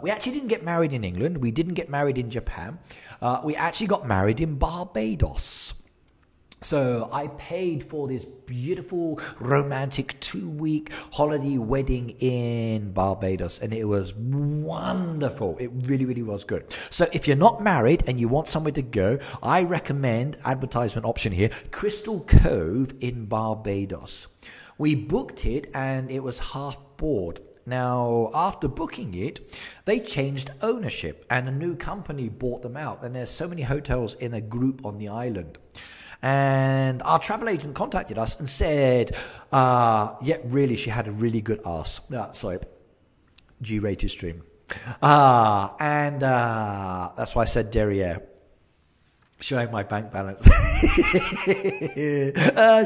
we actually didn't get married in England. We didn't get married in Japan. We actually got married in Barbados. So I paid for this beautiful, romantic 2-week holiday wedding in Barbados, and it was wonderful. It really, really was good. So if you're not married and you want somewhere to go, I recommend, advertisement option here, Crystal Cove in Barbados. We booked it, and it was half board. Now, after booking it, they changed ownership, and a new company bought them out, and there's so many hotels in a group on the island. And our travel agent contacted us and said, yeah, really, she had a really good ass. G-rated stream. And that's why I said derriere. Showing my bank balance.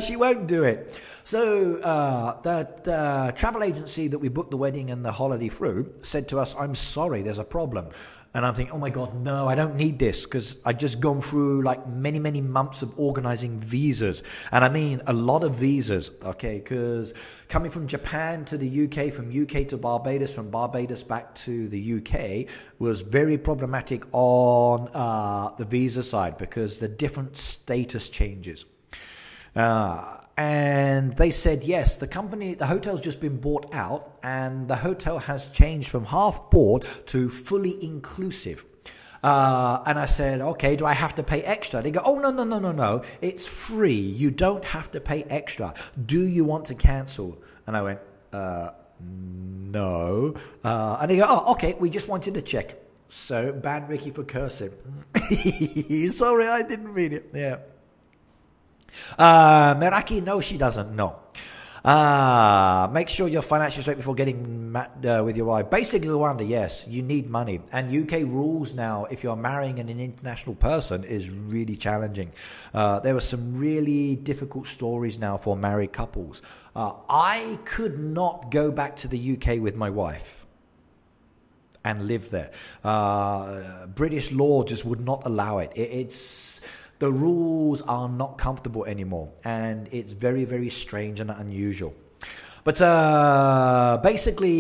She won't do it. So the travel agency that we booked the wedding and the holiday through said to us, I'm sorry, there's a problem. And I'm thinking, oh my God, no, I don't need this, because I'd just gone through like many, many months of organizing visas. And I mean a lot of visas, okay, because coming from Japan to the UK, from UK to Barbados, from Barbados back to the UK was very problematic on the visa side because the different status changes. And they said, yes, the hotel's just been bought out and the hotel has changed from half board to fully inclusive. And I said, okay, do I have to pay extra? They go, oh, no. It's free. You don't have to pay extra. Do you want to cancel? And I went, no. And they go, oh, okay, we just wanted to check. So ban Ricky for cursing. Sorry, I didn't mean it. Yeah. Meraki, no, she doesn't. No. Make sure you're financially straight before getting with your wife. Basically, Rwanda, yes, you need money. And UK rules now, if you're marrying an international person, is really challenging. There were some really difficult stories now for married couples. I could not go back to the UK with my wife and live there. British law just would not allow it. The rules are not comfortable anymore, and it's very, very strange and unusual. But basically,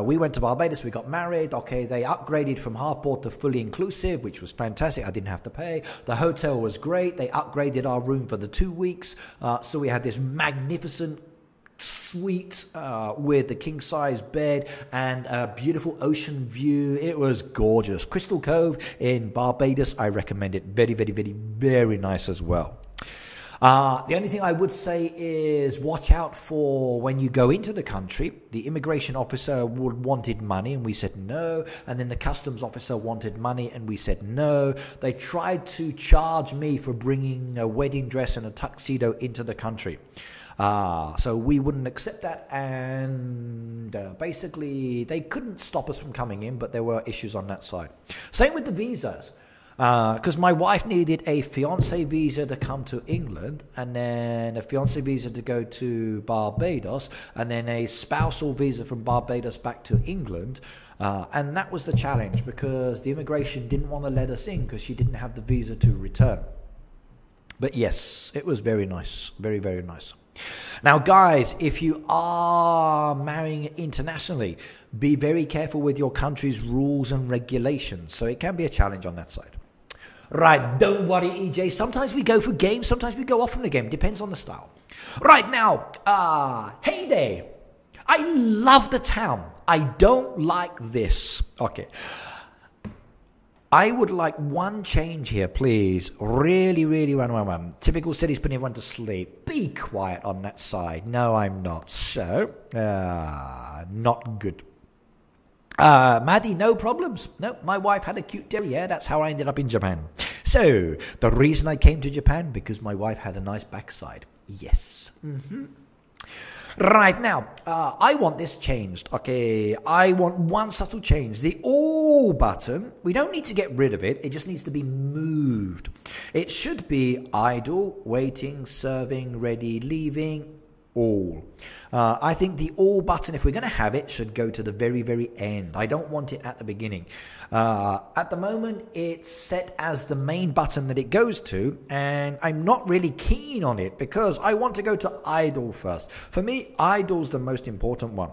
we went to Barbados, we got married. Okay, they upgraded from half board to fully inclusive, which was fantastic. I didn't have to pay. The hotel was great. They upgraded our room for the 2 weeks. So we had this magnificent suite with the king size bed and a beautiful ocean view. It was gorgeous. Crystal Cove in Barbados, I recommend it. Very, very, very, very nice as well. The only thing I would say is watch out for when you go into the country. The immigration officer wanted money and we said no. And then the customs officer wanted money and we said no. They tried to charge me for bringing a wedding dress and a tuxedo into the country. So we wouldn't accept that, and basically they couldn't stop us from coming in, but there were issues on that side. Same with the visas. Because my wife needed a fiancé visa to come to England, and then a fiancé visa to go to Barbados, and then a spousal visa from Barbados back to England. And that was the challenge, because the immigration didn't want to let us in because she didn't have the visa to return. But yes, it was very nice. Very, very nice. Now, guys, if you are marrying internationally, be very careful with your country's rules and regulations. So it can be a challenge on that side. Right, don't worry, EJ. Sometimes we go for games, sometimes we go off from the game. Depends on the style. Right now, Heyday. I love the town. I don't like this. Okay. I would like one change here, please. Really, really, one. Typical city's putting everyone to sleep. Be quiet on that side. No, I'm not. So, not good. Maddie, no problems. No, my wife had a cute derriere. That's how I ended up in Japan. So, the reason I came to Japan, because my wife had a nice backside. Yes. Right now, I want this changed. Okay, I want one subtle change. The all button, we don't need to get rid of it. It just needs to be moved. It should be idle, waiting, serving, ready, leaving, all. I think the all button, if we're going to have it, should go to the very, very end. I don't want it at the beginning. At the moment, it's set as the main button that it goes to, and I'm not really keen on it because I want to go to idle first. For me, idle's the most important one.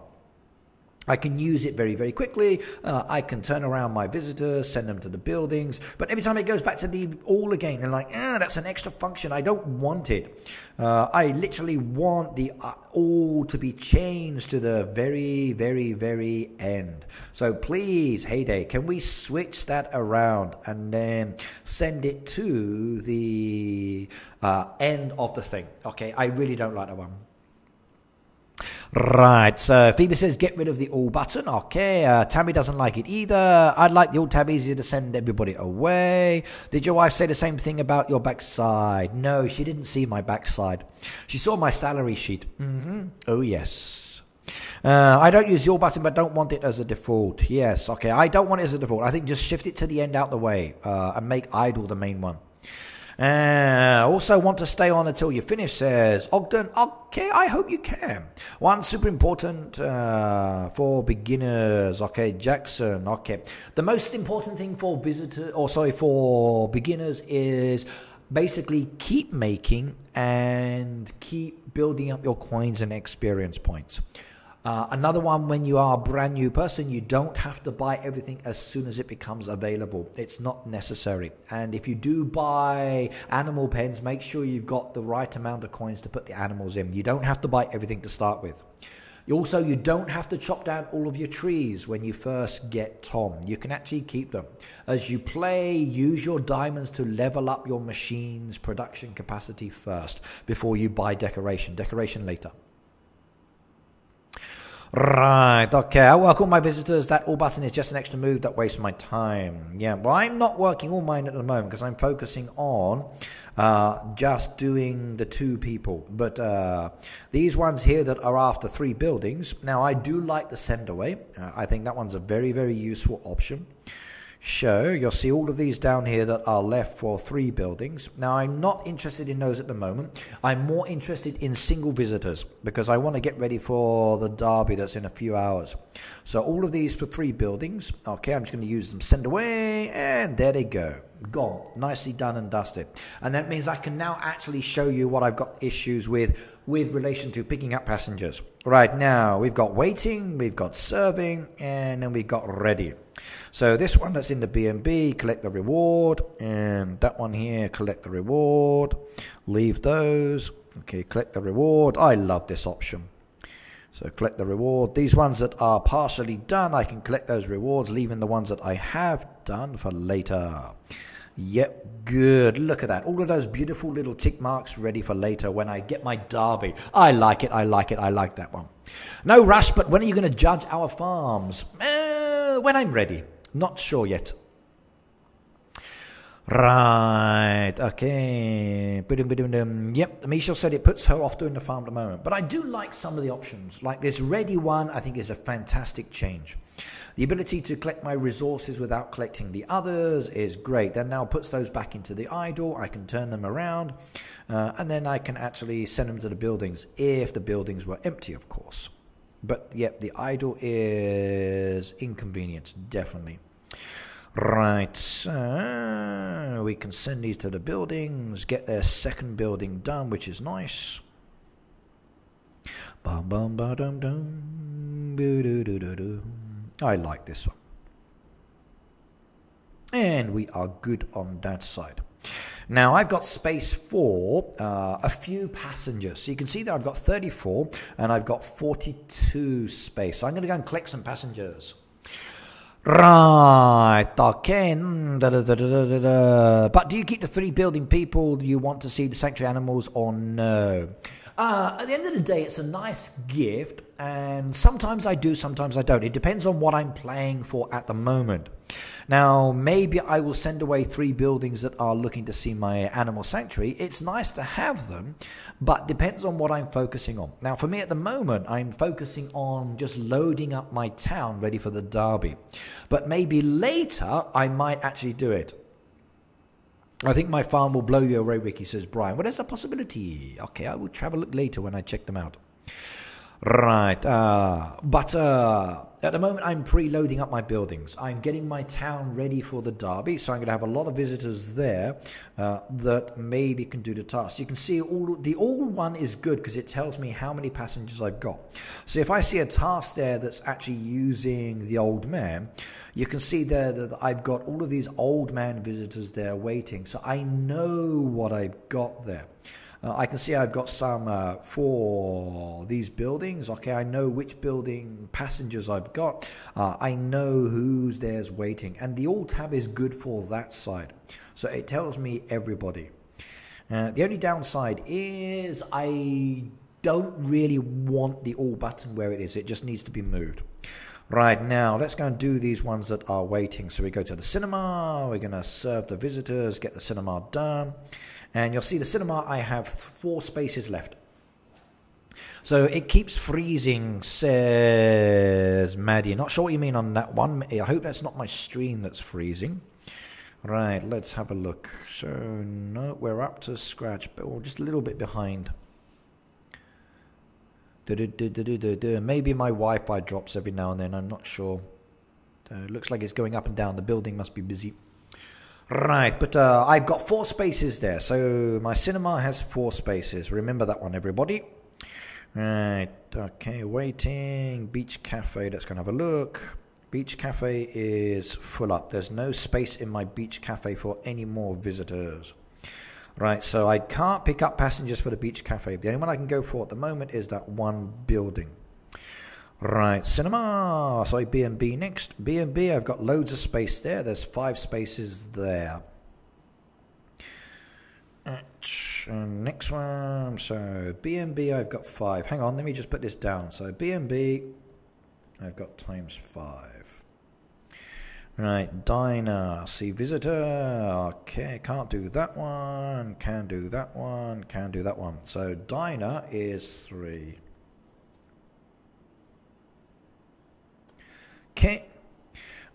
I can use it very, very quickly. I can turn around my visitors, send them to the buildings. But every time it goes back to the all again, they're like, that's an extra function. I don't want it. I literally want the all to be changed to the very, very, very end. So please, Heyday, can we switch that around and then send it to the end of the thing? Okay, I really don't like that one. Right, so Phoebe says get rid of the all button. Okay, Tammy doesn't like it either. I'd like the all tab easier to send everybody away. Did your wife say the same thing about your backside? No, she didn't see my backside. She saw my salary sheet. Oh, yes. I don't use the all button, but don't want it as a default. Yes, okay, I don't want it as a default. I think just shift it to the end out the way and make idle the main one. Also want to stay on until you finish, says Ogden. Okay, I hope you can. One super important for beginners. Okay, Jackson. Okay, the most important thing for for beginners is basically keep making and keep building up your coins and experience points. Another one, when you are a brand new person, you don't have to buy everything as soon as it becomes available. It's not necessary. And if you do buy animal pens, make sure you've got the right amount of coins to put the animals in. You don't have to buy everything to start with. Also, you don't have to chop down all of your trees when you first get Tom. You can actually keep them. As you play, use your diamonds to level up your machine's production capacity first before you buy decoration. Decoration later. Right, okay, I welcome my visitors. That all button is just an extra move that wastes my time. Yeah, well, I'm not working all mine at the moment because I'm focusing on just doing the 2 people. But these ones here that are after 3 buildings, now I do like the send away. I think that one's a very, very useful option. So you'll see all of these down here that are left for 3 buildings. Now I'm not interested in those at the moment. I'm more interested in single visitors because I want to get ready for the derby that's in a few hours. So all of these for 3 buildings. Okay, I'm just going to use them, send away, and there they go. Gone. Nicely done and dusted. And that means I can now actually show you what I've got issues with relation to picking up passengers. Right now we've got waiting, we've got serving, and then we've got ready. So this one that's in the B&B, collect the reward, and that one here, collect the reward, leave those. Okay, collect the reward. I love this option. So collect the reward. These ones that are partially done, I can collect those rewards, leaving the ones that I have done for later. Yep, good. Look at that. All of those beautiful little tick marks ready for later when I get my derby. I like it. I like it. I like that one. No rush, but when are you going to judge our farms? When I'm ready. Not sure yet. Right, okay. Yep, Michelle said it puts her off doing the farm at the moment. But I do like some of the options. Like this ready one, I think is a fantastic change. The ability to collect my resources without collecting the others is great. That now puts those back into the idle. I can turn them around. And then I can actually send them to the buildings if the buildings were empty, of course. But yep, the idle is inconvenient, definitely. Right, so we can send these to the buildings, get their second building done, which is nice. Bum bum ba dum dum, boo doo doo doo doo. I like this one. And we are good on that side. Now I've got space for a few passengers. So you can see that I've got 34 and I've got 42 space. So I'm going to go and collect some passengers. Right, okay. But do you keep the 3 building people you want to see the sanctuary animals or no? At the end of the day, it's a nice gift, and sometimes I do, sometimes I don't. It depends on what I'm playing for at the moment. Now, maybe I will send away 3 buildings that are looking to see my animal sanctuary. It's nice to have them, but depends on what I'm focusing on. Now, for me at the moment, I'm focusing on just loading up my town ready for the derby. But maybe later, I might actually do it. I think my farm will blow you away, Wiki, says Brian. Well, there's a possibility. Okay, I will have a look later when I check them out. Right, but at the moment I'm preloading up my buildings. I'm getting my town ready for the derby, so I'm going to have a lot of visitors there that maybe can do the task. You can see the all one is good because it tells me how many passengers I've got. So if I see a task there that's actually using the old man, you can see there that I've got all of these old man visitors there waiting. So I know what I've got there. I can see I've got some for these buildings. Okay, I know which building passengers I've got. I know who's there's waiting. And the all tab is good for that side. So it tells me everybody. The only downside is I don't really want the all button where it is. It just needs to be moved. Right, now let's go and do these ones that are waiting. So we go to the cinema. We're going to serve the visitors, get the cinema done. And you'll see the cinema, I have 4 spaces left. So it keeps freezing, says Maddie. Not sure what you mean on that one. I hope that's not my stream that's freezing. Right, let's have a look. So, no, we're up to scratch, but we're just a little bit behind. Maybe my Wi-Fi drops every now and then, I'm not sure. It looks like it's going up and down. The building must be busy. Right, but I've got 4 spaces there. So my cinema has 4 spaces. Remember that one, everybody. Right, okay, waiting. Beach Cafe, let's go and have a look. Beach Cafe is full up. There's no space in my Beach Cafe for any more visitors. Right, so I can't pick up passengers for the Beach Cafe. The only one I can go for at the moment is that one building. Right, cinema. So B&B next. B&B, I've got loads of space there. There's 5 spaces there. Next one. So B&B, I've got 5. Hang on, let me just put this down. So B&B, I've got times 5. Right, diner. See visitor. Okay, can't do that one. Can do that one. Can do that one. So diner is 3. Okay,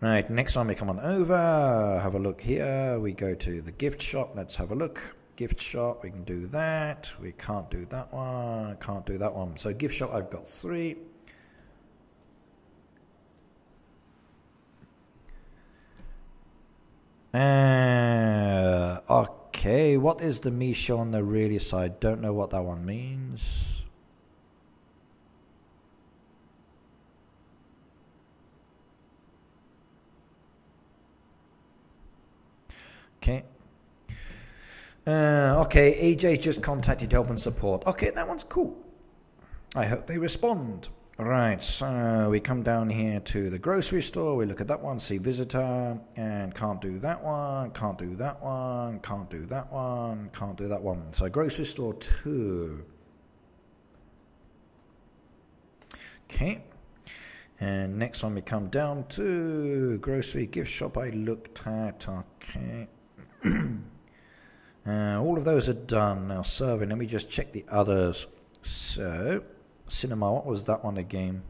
Right, next time we come on over, have a look here. We go to the gift shop. Let's have a look. Gift shop, we can do that. We can't do that one. Can't do that one. So gift shop, I've got 3. Okay, what is the Misha on the really side? Don't know what that one means. Okay. Okay, AJ just contacted help and support. Okay, that one's cool. I hope they respond. Right, so we come down here to the grocery store. We look at that one, see visitor, and can't do that one, can't do that one, can't do that one, can't do that one. So grocery store 2. Okay. And next one we come down to grocery gift shop I looked at. Okay. All of those are done. Now serving, let me just check the others. So, cinema, what was that one again?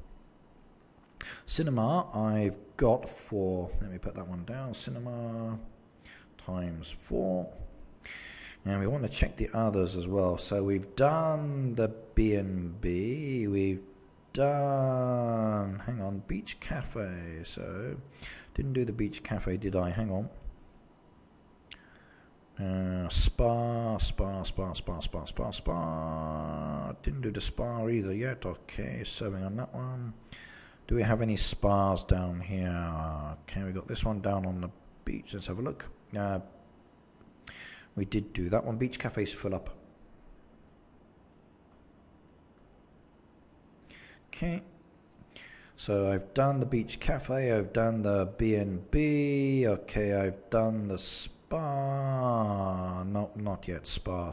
Cinema, I've got 4. Let me put that one down. Cinema times 4. And we want to check the others as well. So we've done the B&B. We've done, hang on, Beach Cafe. So, didn't do the Beach Cafe, did I? Hang on. Spa. Didn't do the spa either yet. Okay, serving on that one. Do we have any spas down here? Okay, we got this one down on the beach. Let's have a look. We did do that one. Beach Cafe's full up. Okay. So I've done the Beach Cafe. I've done the B&B. Okay, I've done the spa. No, not yet. Spa.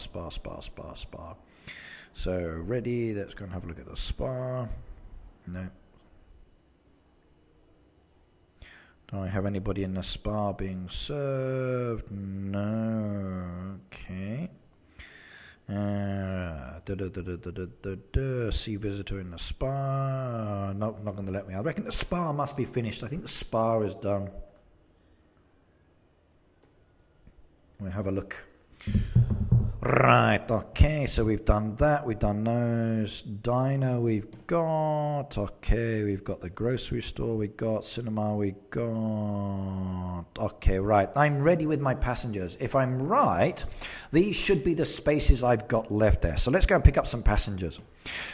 So ready. Let's go and have a look at the spa. No. Do I have anybody in the spa being served? No. Okay. See visitor in the spa. Nope, not going to let me. I reckon the spa must be finished. I think the spa is done. We'll have a look. Right, okay, so we've done that, we've done those. Diner we've got, okay, we've got the grocery store, we've got cinema, we've got, okay, right. I'm ready with my passengers. If I'm right, these should be the spaces I've got left there. So let's go and pick up some passengers.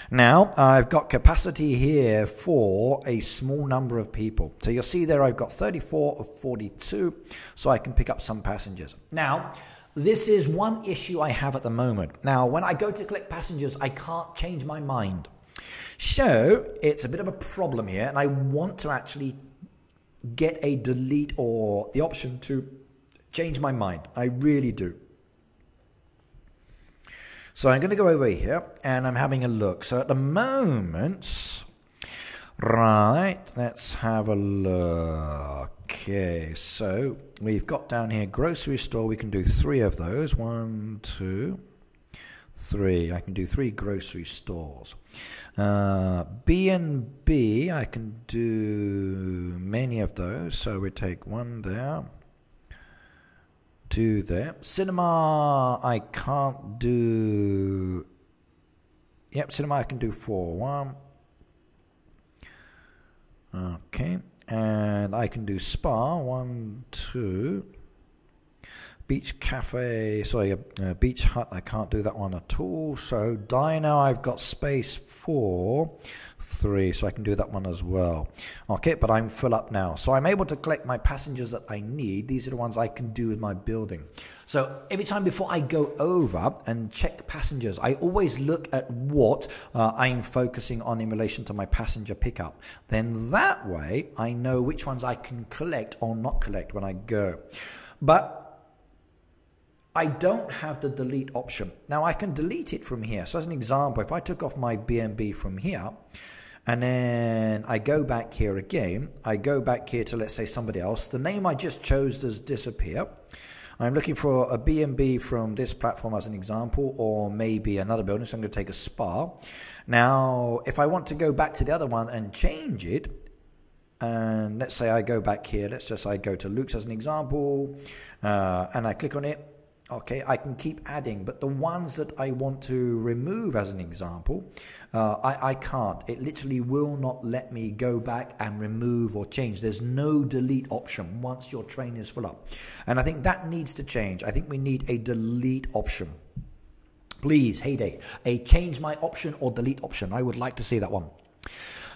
Now, I've got capacity here for a small number of people. So you'll see there I've got 34 of 42, so I can pick up some passengers. Now, this is one issue I have at the moment. Now, when I go to collect passengers, I can't change my mind. So, it's a bit of a problem here, and I want to actually get a delete or the option to change my mind. I really do. So, I'm going to go over here, and I'm having a look. So, at the moment, right, let's have a look. Okay, so we've got down here grocery store. We can do 3 of those. 1, 2, 3. I can do 3 grocery stores. B&B, I can do many of those. So we take 1 there, 2 there. Cinema, I can't do. Yep, cinema I can do 4. 1. Okay. And I can do spa, 1, 2. Beach cafe, sorry, beach hut, I can't do that one at all. So diner, I've got space for 3, so I can do that one as well. Okay, but I'm full up now. So I'm able to collect my passengers that I need. These are the ones I can do in my building. So every time before I go over and check passengers, I always look at what I'm focusing on in relation to my passenger pickup. Then that way I know which ones I can collect or not collect when I go. But I don't have the delete option. Now I can delete it from here. So as an example, if I took off my B&B from here, and then I go back here again, I go back here to, let's say, somebody else. The name I just chose does disappear. I'm looking for a B&B from this platform as an example, or maybe another building, so I'm going to take a spa. Now, if I want to go back to the other one and change it, And let's say I go back here. Let's just I go to Luke's as an example, and I click on it. Okay, I can keep adding, but the ones that I want to remove as an example, I can't. It literally will not let me go back and remove or change. There's no delete option once your train is full up. And I think that needs to change. I think we need a delete option. Please, Heyday, a change my option or delete option. I would like to see that one.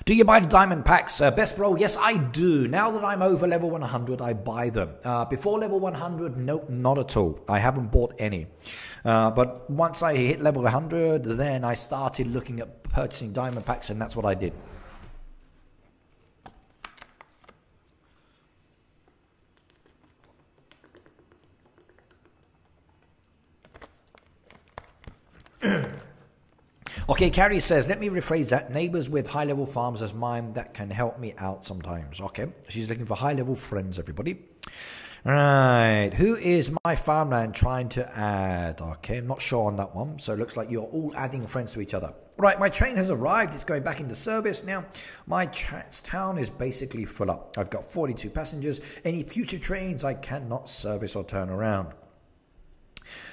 Do you buy the diamond packs? Best Bro, yes, I do. Now that I'm over level 100, I buy them. Before level 100, nope, not at all. I haven't bought any. But once I hit level 100, then I started looking at purchasing diamond packs, and that's what I did. Okay, Carrie says, let me rephrase that. Neighbors with high-level farms as mine, that can help me out sometimes. Okay, she's looking for high-level friends, everybody. Right, who is my farmland trying to add? Okay, I'm not sure on that one. So it looks like you're all adding friends to each other. Right, my train has arrived. It's going back into service now. My town is basically full up. I've got 42 passengers. Any future trains I cannot service or turn around.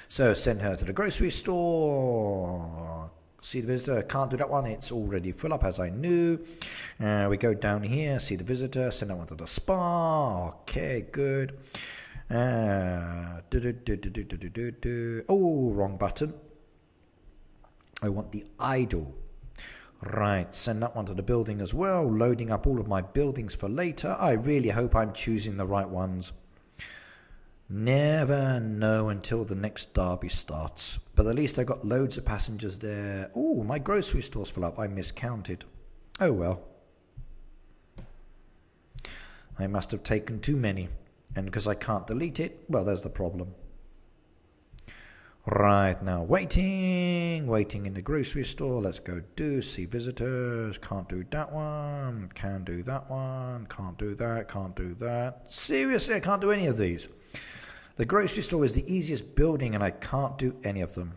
So send her to the grocery store. See the visitor, can't do that one, it's already full up as I knew. We go down here, see the visitor, send that one to the spa. Okay, good. Oh, wrong button. I want the idle. Right, send that one to the building as well, loading up all of my buildings for later. I really hope I'm choosing the right ones. Never know until the next derby starts. But at least I got loads of passengers there. Oh, my grocery store's full up. I miscounted. Oh well. I must have taken too many. And because I can't delete it, well, there's the problem. Right, now waiting in the grocery store. Let's go see visitors. Can't do that one. Can do that one. Can't do that. Can't do that. Seriously, I can't do any of these. The grocery store is the easiest building and I can't do any of them.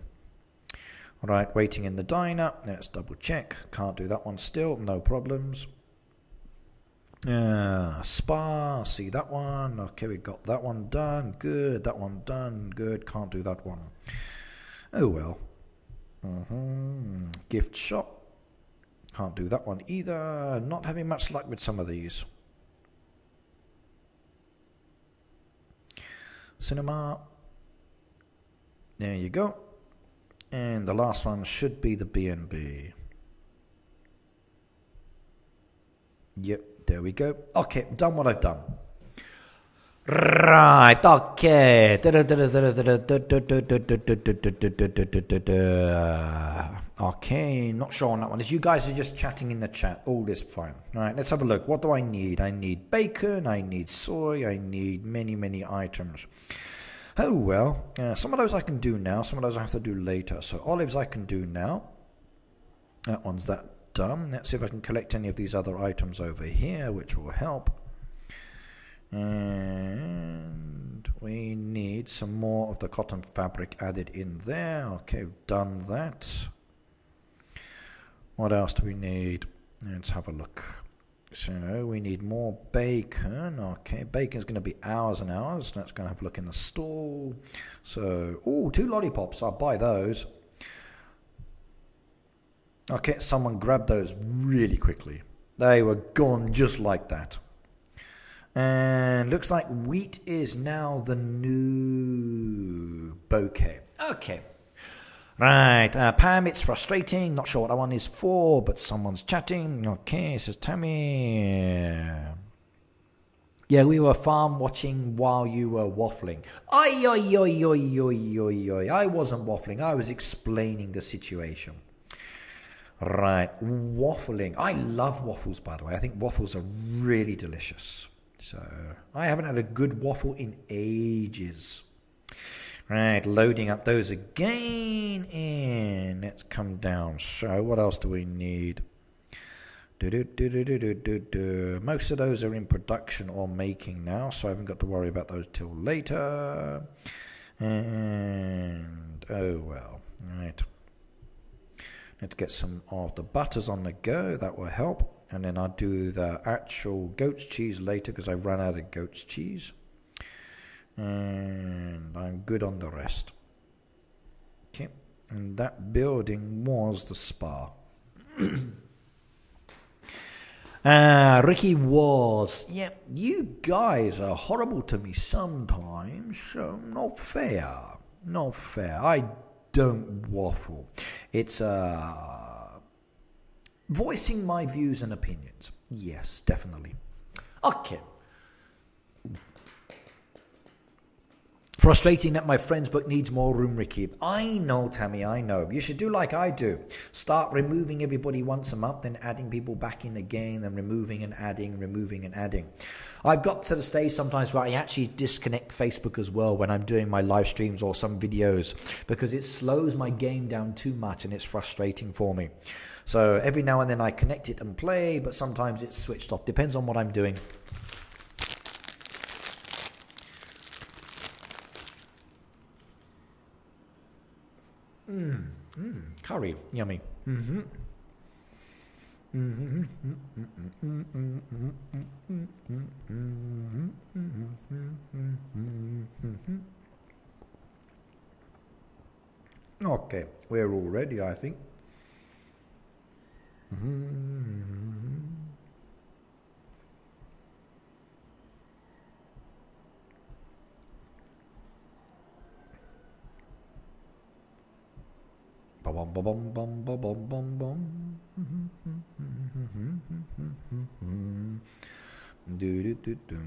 Right, waiting in the diner. Let's double check. Can't do that one still. No problems. Spa. See that one. Okay, we got that one done. Good. That one done. Good. Can't do that one. Oh well. Gift shop. Can't do that one either. Not having much luck with some of these. Cinema. There you go. And the last one should be the B&B. Yep, there we go. Okay, done what I've done. Right, okay. Okay, not sure on that one. As you guys are just chatting in the chat, all is fine. All right, let's have a look. What do I need? I need bacon, I need soy, I need many, many items. Oh, well, some of those I can do now, some of those I have to do later. So olives I can do now. That one's that done. Let's see if I can collect any of these other items over here, which will help. And we need some more of the cotton fabric added in there. Okay, we've done that. What else do we need? Let's have a look. So we need more bacon. Okay, bacon's going to be hours and hours. Let's go and have a look in the stall. So, oh, 2 lollipops. I'll buy those. Okay, someone grabbed those really quickly. They were gone just like that. And looks like wheat is now the new bouquet. Okay. Right, Pam, it's frustrating. Not sure what that one is for, but someone's chatting. Okay, says Tammy. Yeah, we were farm watching while you were waffling. Oi, oi, oi, oi, oi, oi, oi. I wasn't waffling. I was explaining the situation. Right, waffling. I love waffles, by the way. I think waffles are really delicious. So, I haven't had a good waffle in ages. Right, loading up those again, and let's come down. So, what else do we need? Most of those are in production or making now, so I haven't got to worry about those till later. And, oh well, right. Let's get some of the butters on the go. That will help. And then I'll do the actual goat's cheese later because I ran out of goat's cheese. And I'm good on the rest. Okay. And that building was the spa. Ricky was, yeah, you guys are horrible to me sometimes, so not fair. Not fair. I don't waffle. It's voicing my views and opinions. Yes, definitely. Okay. Frustrating that my friend's book needs more room, Ricky. I know, Tammy, I know. You should do like I do. Start removing everybody once a month, then adding people back in again, then removing and adding, removing and adding. I've got to the stage sometimes where I actually disconnect Facebook as well when I'm doing my live streams or some videos because it slows my game down too much and it's frustrating for me. So every now and then I connect it and play, but sometimes it's switched off. Depends on what I'm doing. Curry, yummy. Okay, we're all ready, I think. Bum bum bum bum bum bum bum bum. Do do do do.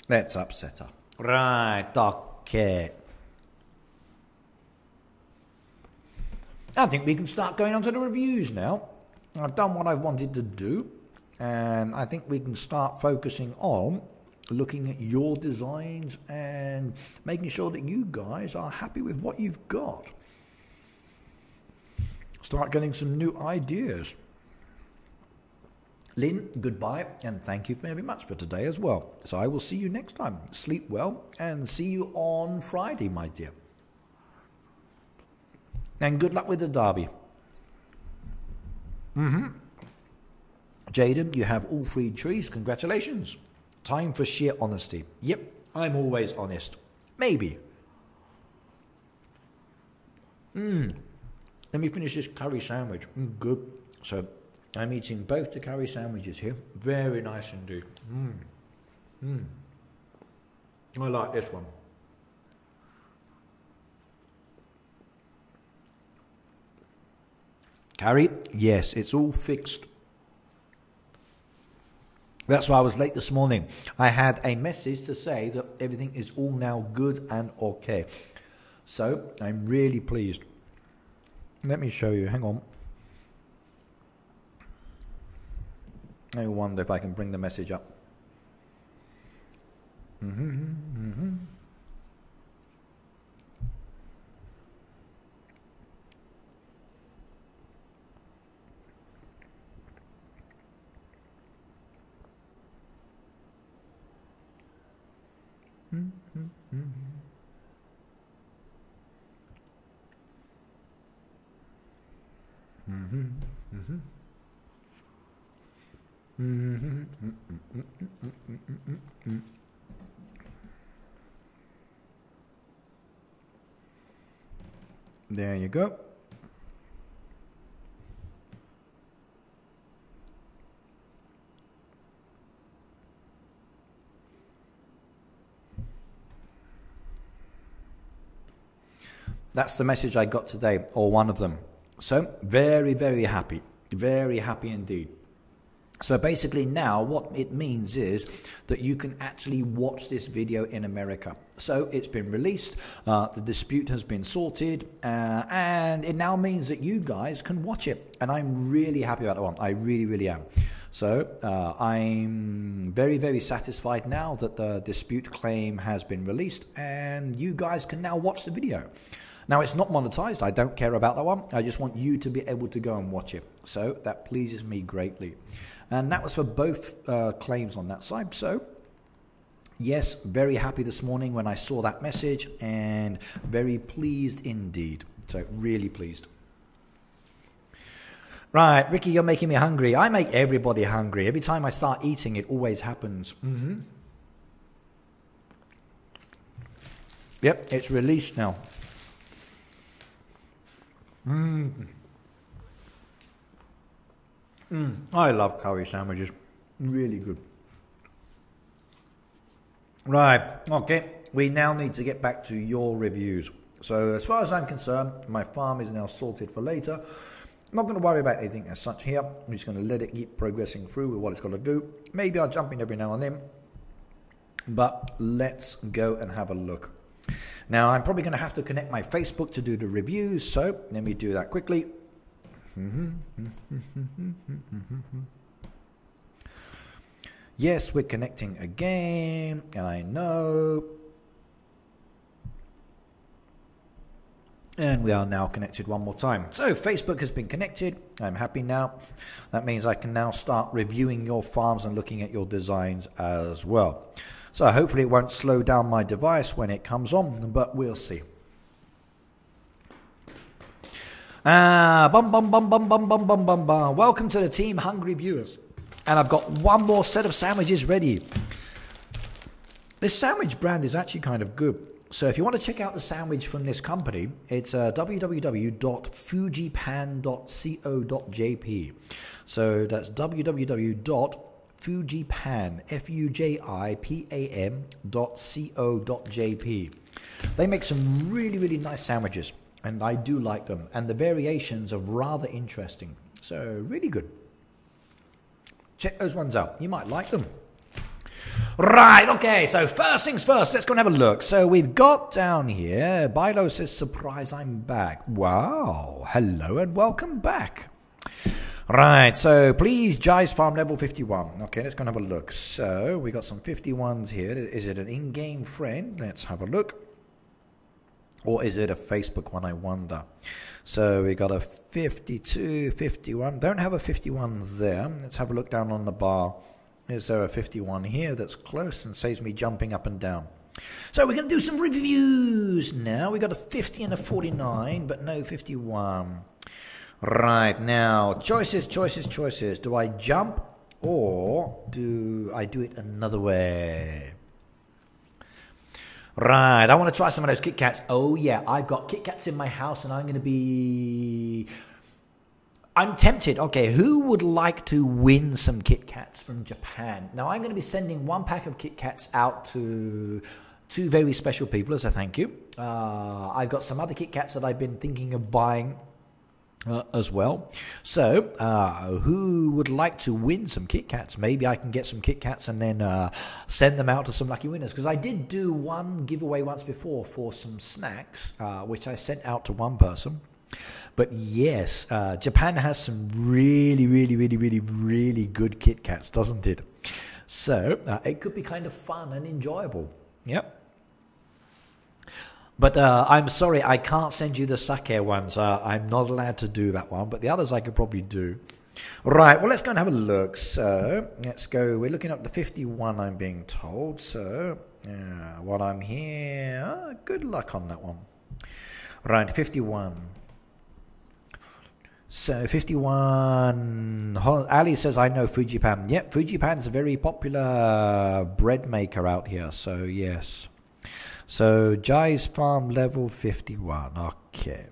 Let's upset her. Right, okay. I think we can start going on to the reviews now. I've done what I wanted to do, and I think we can start focusing on looking at your designs and making sure that you guys are happy with what you've got. Start getting some new ideas. Lynn, goodbye, and thank you very much for today as well. So I will see you next time. Sleep well, and see you on Friday, my dear. And good luck with the derby. Jaden, you have all 3 trees. Congratulations. Time for sheer honesty. Yep, I'm always honest. Maybe. Let me finish this curry sandwich. Good. So I'm eating both the curry sandwiches here. Very nice indeed. I like this one. Curry? Yes, it's all fixed. That's why I was late this morning. I had a message to say that everything is all now good and okay. So I'm really pleased. Let me show you. Hang on. I wonder if I can bring the message up. There you go. That's the message I got today, or one of them. So, very, very happy. Very happy indeed. So basically now what it means is that you can actually watch this video in America. So it's been released, the dispute has been sorted, and it now means that you guys can watch it. And I'm really happy about that one. I really, really am. So I'm very, very satisfied now that the dispute claim has been released and you guys can now watch the video. Now, it's not monetized. I don't care about that one. I just want you to be able to go and watch it. So that pleases me greatly. And that was for both claims on that side. So Yes, very happy this morning when I saw that message, and very pleased indeed. So really pleased. Right, Ricky, you're making me hungry. I make everybody hungry. Every time I start eating, it always happens. Yep, it's released now. I love curry sandwiches. Really good. Right, okay. We now need to get back to your reviews. So as far as I'm concerned, my farm is now sorted for later. I'm not going to worry about anything as such here. I'm just going to let it keep progressing through with what it's got to do. Maybe I'll jump in every now and then. But let's go and have a look. Now, I'm probably going to have to connect my Facebook to do the reviews. So let me do that quickly. Yes, we're connecting again. And I know. And we are now connected one more time. So Facebook has been connected. I'm happy now. That means I can now start reviewing your farms and looking at your designs as well. So hopefully it won't slow down my device when it comes on, but we'll see. Welcome to the team, hungry viewers. And I've got one more set of sandwiches ready. This sandwich brand is actually kind of good. So if you want to check out the sandwich from this company, it's www.fujipan.co.jp. So that's www.fujipan.co.jp. They make some really, really nice sandwiches, and I do like them. And the variations are rather interesting. So really good. Check those ones out. You might like them. Right, okay, so first things first, let's go and have a look. So we've got down here, Bilo says, surprise, I'm back. Wow, hello and welcome back. Right, so please, Jai's Farm level 51. Okay, let's go and have a look. So we got some 51s here. Is it an in-game friend? Let's have a look. Or is it a Facebook one, I wonder? So we got a 52, 51. Don't have a 51 there. Let's have a look down on the bar. Is there a 51 here that's close and saves me jumping up and down? So we're going to do some reviews now. We got a 50 and a 49, but no 51. Right, now, choices. Do I jump or do I do it another way? Right, I want to try some of those Kit Kats. Oh yeah, I've got Kit Kats in my house and I'm tempted. Okay, who would like to win some Kit Kats from Japan? Now, I'm going to be sending one pack of Kit Kats out to two very special people as a thank you. I've got some other Kit Kats that I've been thinking of buying as well. So, who would like to win some Kit Kats? Maybe I can get some Kit Kats and then send them out to some lucky winners. Because I did do one giveaway once before for some snacks, which I sent out to one person. But yes, Japan has some really good Kit Kats, doesn't it? So it could be kind of fun and enjoyable. Yep. But I'm sorry, I can't send you the sake ones. I'm not allowed to do that one, but the others I could probably do. Right, well, let's go and have a look. So let's go. We're looking up the 51, I'm being told. So while I'm here, good luck on that one. Right, 51. So 51, Ali says, I know Fujipan. Yep, Fujipan's a very popular bread maker out here, so yes. So Jai's Farm level 51, okay.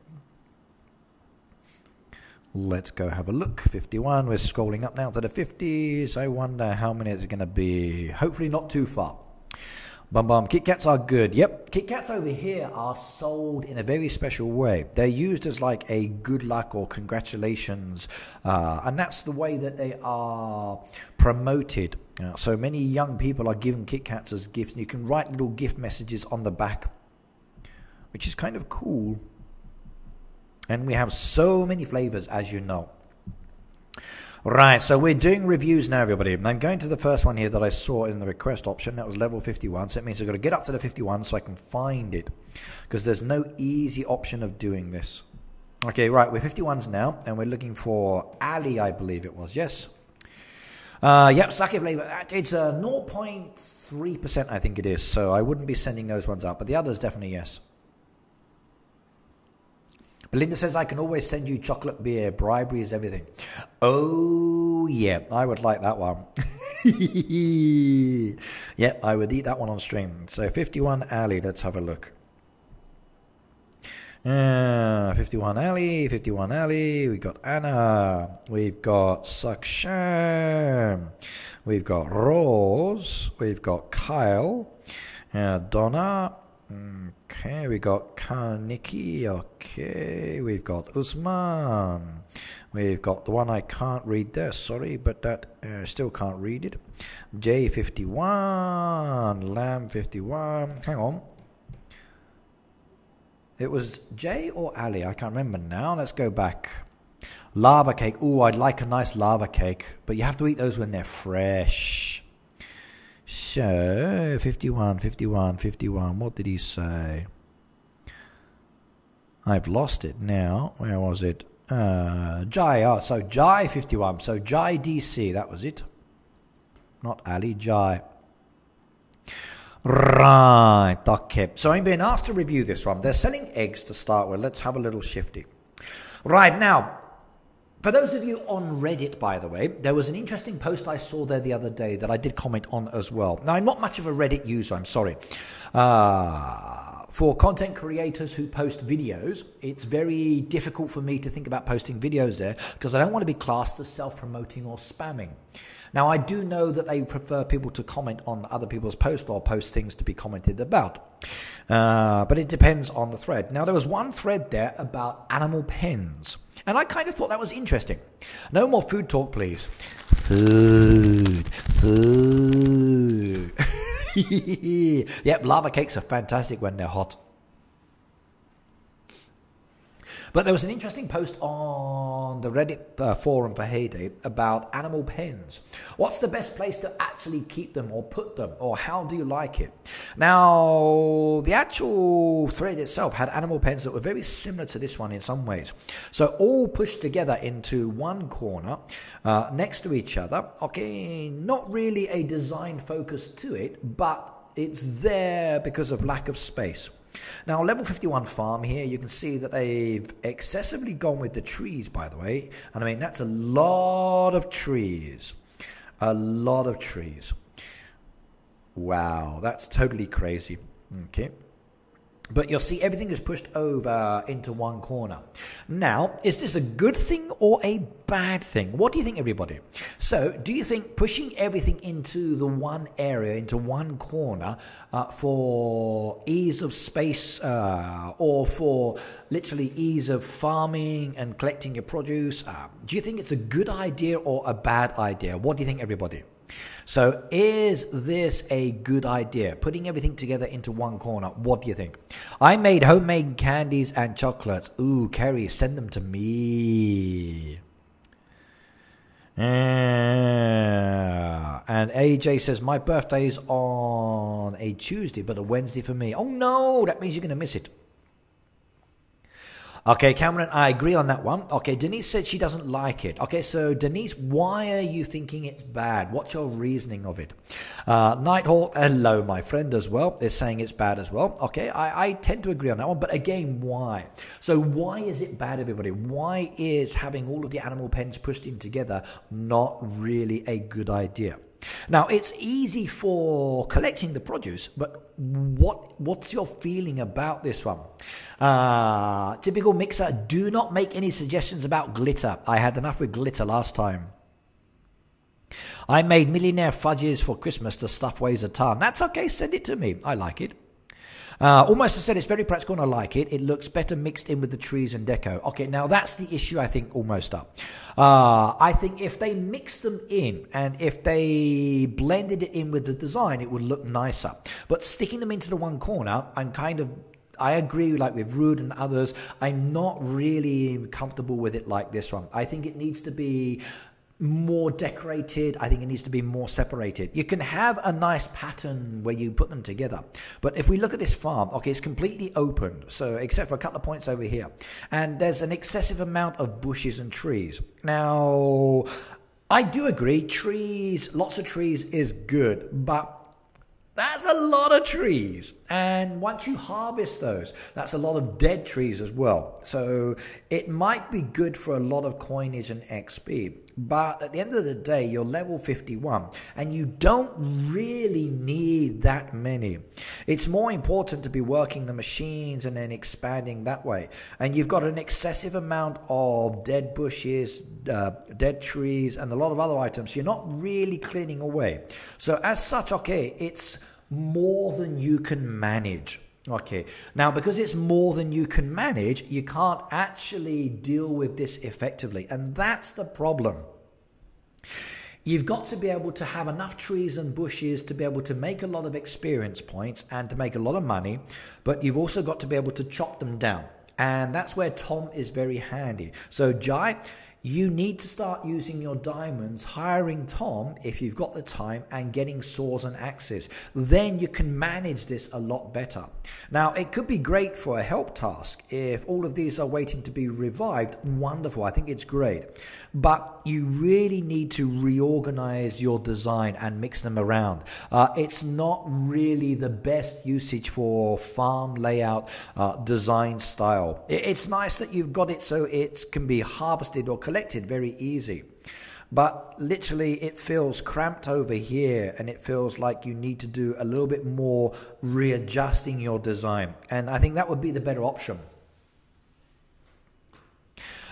Let's go have a look. 51, we're scrolling up now to the 50s. I wonder how many it's going to be. Hopefully not too far. Kit Kats are good. Yep, Kit Kats over here are sold in a very special way. They're used as like a good luck or congratulations, and that's the way that they are promoted. So many young people are given Kit Kats as gifts. You can write little gift messages on the back, which is kind of cool. And we have so many flavors, as you know. Right, so we're doing reviews now, everybody. I'm going to the first one here that I saw in the request option. That was level 51. So it means I've got to get up to the 51 so I can find it. Because there's no easy option of doing this. Okay, right, we're 51s now. And we're looking for Ali, I believe it was. Yes. Yep, sake flavor. It's 0.3%, I think it is. So I wouldn't be sending those ones out. But the others, definitely yes. Belinda says, I can always send you chocolate beer. Bribery is everything. Oh, yeah. I would like that one. Yeah, I would eat that one on stream. So 51 Ali, let's have a look. 51 Ali, we've got Anna, we've got Saksham, we've got Rose, we've got Kyle, Donna, okay, we got Kaniki, okay, we've got Usman, we've got the one I can't read there, sorry, but that still can't read it, J51, Lamb 51, hang on. It was Jay or Ali? I can't remember now. Let's go back. Lava cake. Oh, I'd like a nice lava cake. But you have to eat those when they're fresh. So, 51. What did he say? I've lost it now. Where was it? Jai. Oh, so Jai 51. So Jai DC. That was it. Not Ali. Jai. Right, okay. So I'm being asked to review this one. They're selling eggs to start with. Let's have a little shifty. Right, now, for those of you on Reddit, by the way, there was an interesting post I saw there the other day that I did comment on as well. Now, I'm not much of a Reddit user, I'm sorry. For content creators who post videos, it's very difficult for me to think about posting videos there because I don't want to be classed as self-promoting or spamming. Now, I do know that they prefer people to comment on other people's posts or post things to be commented about. But it depends on the thread. Now, there was one thread there about animal pens. And I kind of thought that was interesting. No more food talk, please. Food. Yep, lava cakes are fantastic when they're hot. But there was an interesting post on the Reddit forum for Heyday about animal pens. What's the best place to actually keep them or put them, or how do you like it? Now, the actual thread itself had animal pens that were very similar to this one in some ways. So all pushed together into one corner next to each other. Okay, not really a design focus to it, but it's there because of lack of space. Now, level 51 farm here, you can see that they've excessively gone with the trees, by the way. And I mean, that's a lot of trees. A lot of trees. Wow, that's totally crazy. Okay. But you'll see everything is pushed over into one corner. Now, is this a good thing or a bad thing? What do you think, everybody? So, do you think pushing everything into the one area, into one corner, for ease of space or for literally ease of farming and collecting your produce, do you think it's a good idea or a bad idea? What do you think, everybody? So is this a good idea? Putting everything together into one corner. What do you think? I made homemade candies and chocolates. Ooh, Kerry, send them to me. And AJ says, my birthday's on a Tuesday, but a Wednesday for me. Oh no, that means you're going to miss it. Okay, Cameron, I agree on that one. Okay, Denise said she doesn't like it. Okay, so Denise, why are you thinking it's bad? What's your reasoning of it? Nighthall, hello, my friend, as well, is saying it's bad as well. Okay, I tend to agree on that one, but again, why? So why is it bad, everybody? Why is having all of the animal pens pushed in together not really a good idea? Now, it's easy for collecting the produce, but what's your feeling about this one? Typical mixer, do not make any suggestions about glitter. I had enough with glitter last time. I made millionaire fudges for Christmas. The stuff weighs a ton. That's okay, send it to me. I like it. Almost I said it's very practical and I like it. It looks better mixed in with the trees and deco. Okay, now that's the issue I think almost up. I think if they mix them in and if they blended it in with the design, it would look nicer. But sticking them into the one corner, I agree like with Rude and others, I'm not really comfortable with it like this one. I think it needs to be more decorated. I think it needs to be more separated. You can have a nice pattern where you put them together, but if we look at this farm, okay, it's completely open, so except for a couple of points over here, and there's an excessive amount of bushes and trees. Now, I do agree. Trees, lots of trees is good, but that's a lot of trees. And once you harvest those, that's a lot of dead trees as well. So it might be good for a lot of coinage and XP. But at the end of the day, you're level 51 and you don't really need that many. It's more important to be working the machines and then expanding that way. And you've got an excessive amount of dead bushes, dead trees, and a lot of other items you're not really cleaning away. So as such, okay, it's more than you can manage. Okay, now because it's more than you can manage, you can't actually deal with this effectively, and that's the problem. You've got to be able to have enough trees and bushes to be able to make a lot of experience points and to make a lot of money, but you've also got to be able to chop them down, and that's where Tom is very handy. So Jai, you need to start using your diamonds, hiring Tom if you've got the time, and getting saws and axes. Then you can manage this a lot better. Now, it could be great for a help task. If all of these are waiting to be revived, wonderful. I think it's great. But you really need to reorganize your design and mix them around. It's not really the best usage for farm layout design style. It's nice that you've got it so it can be harvested or collected very easy, but literally it feels cramped over here, and it feels like you need to do a little bit more readjusting your design, and I think that would be the better option.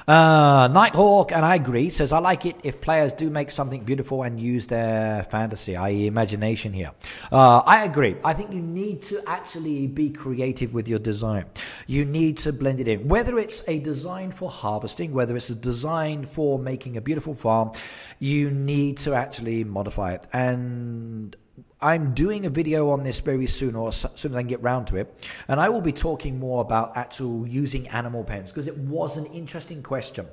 Nighthawk, and I agree, says I like it if players do make something beautiful and use their fantasy, i.e. imagination here. I agree. I think you need to actually be creative with your design. You need to blend it in. Whether it's a design for harvesting, whether it's a design for making a beautiful farm, you need to actually modify it. And I'm doing a video on this very soon, or as soon as I can get round to it, and I will be talking more about actual using animal pens, because it was an interesting question.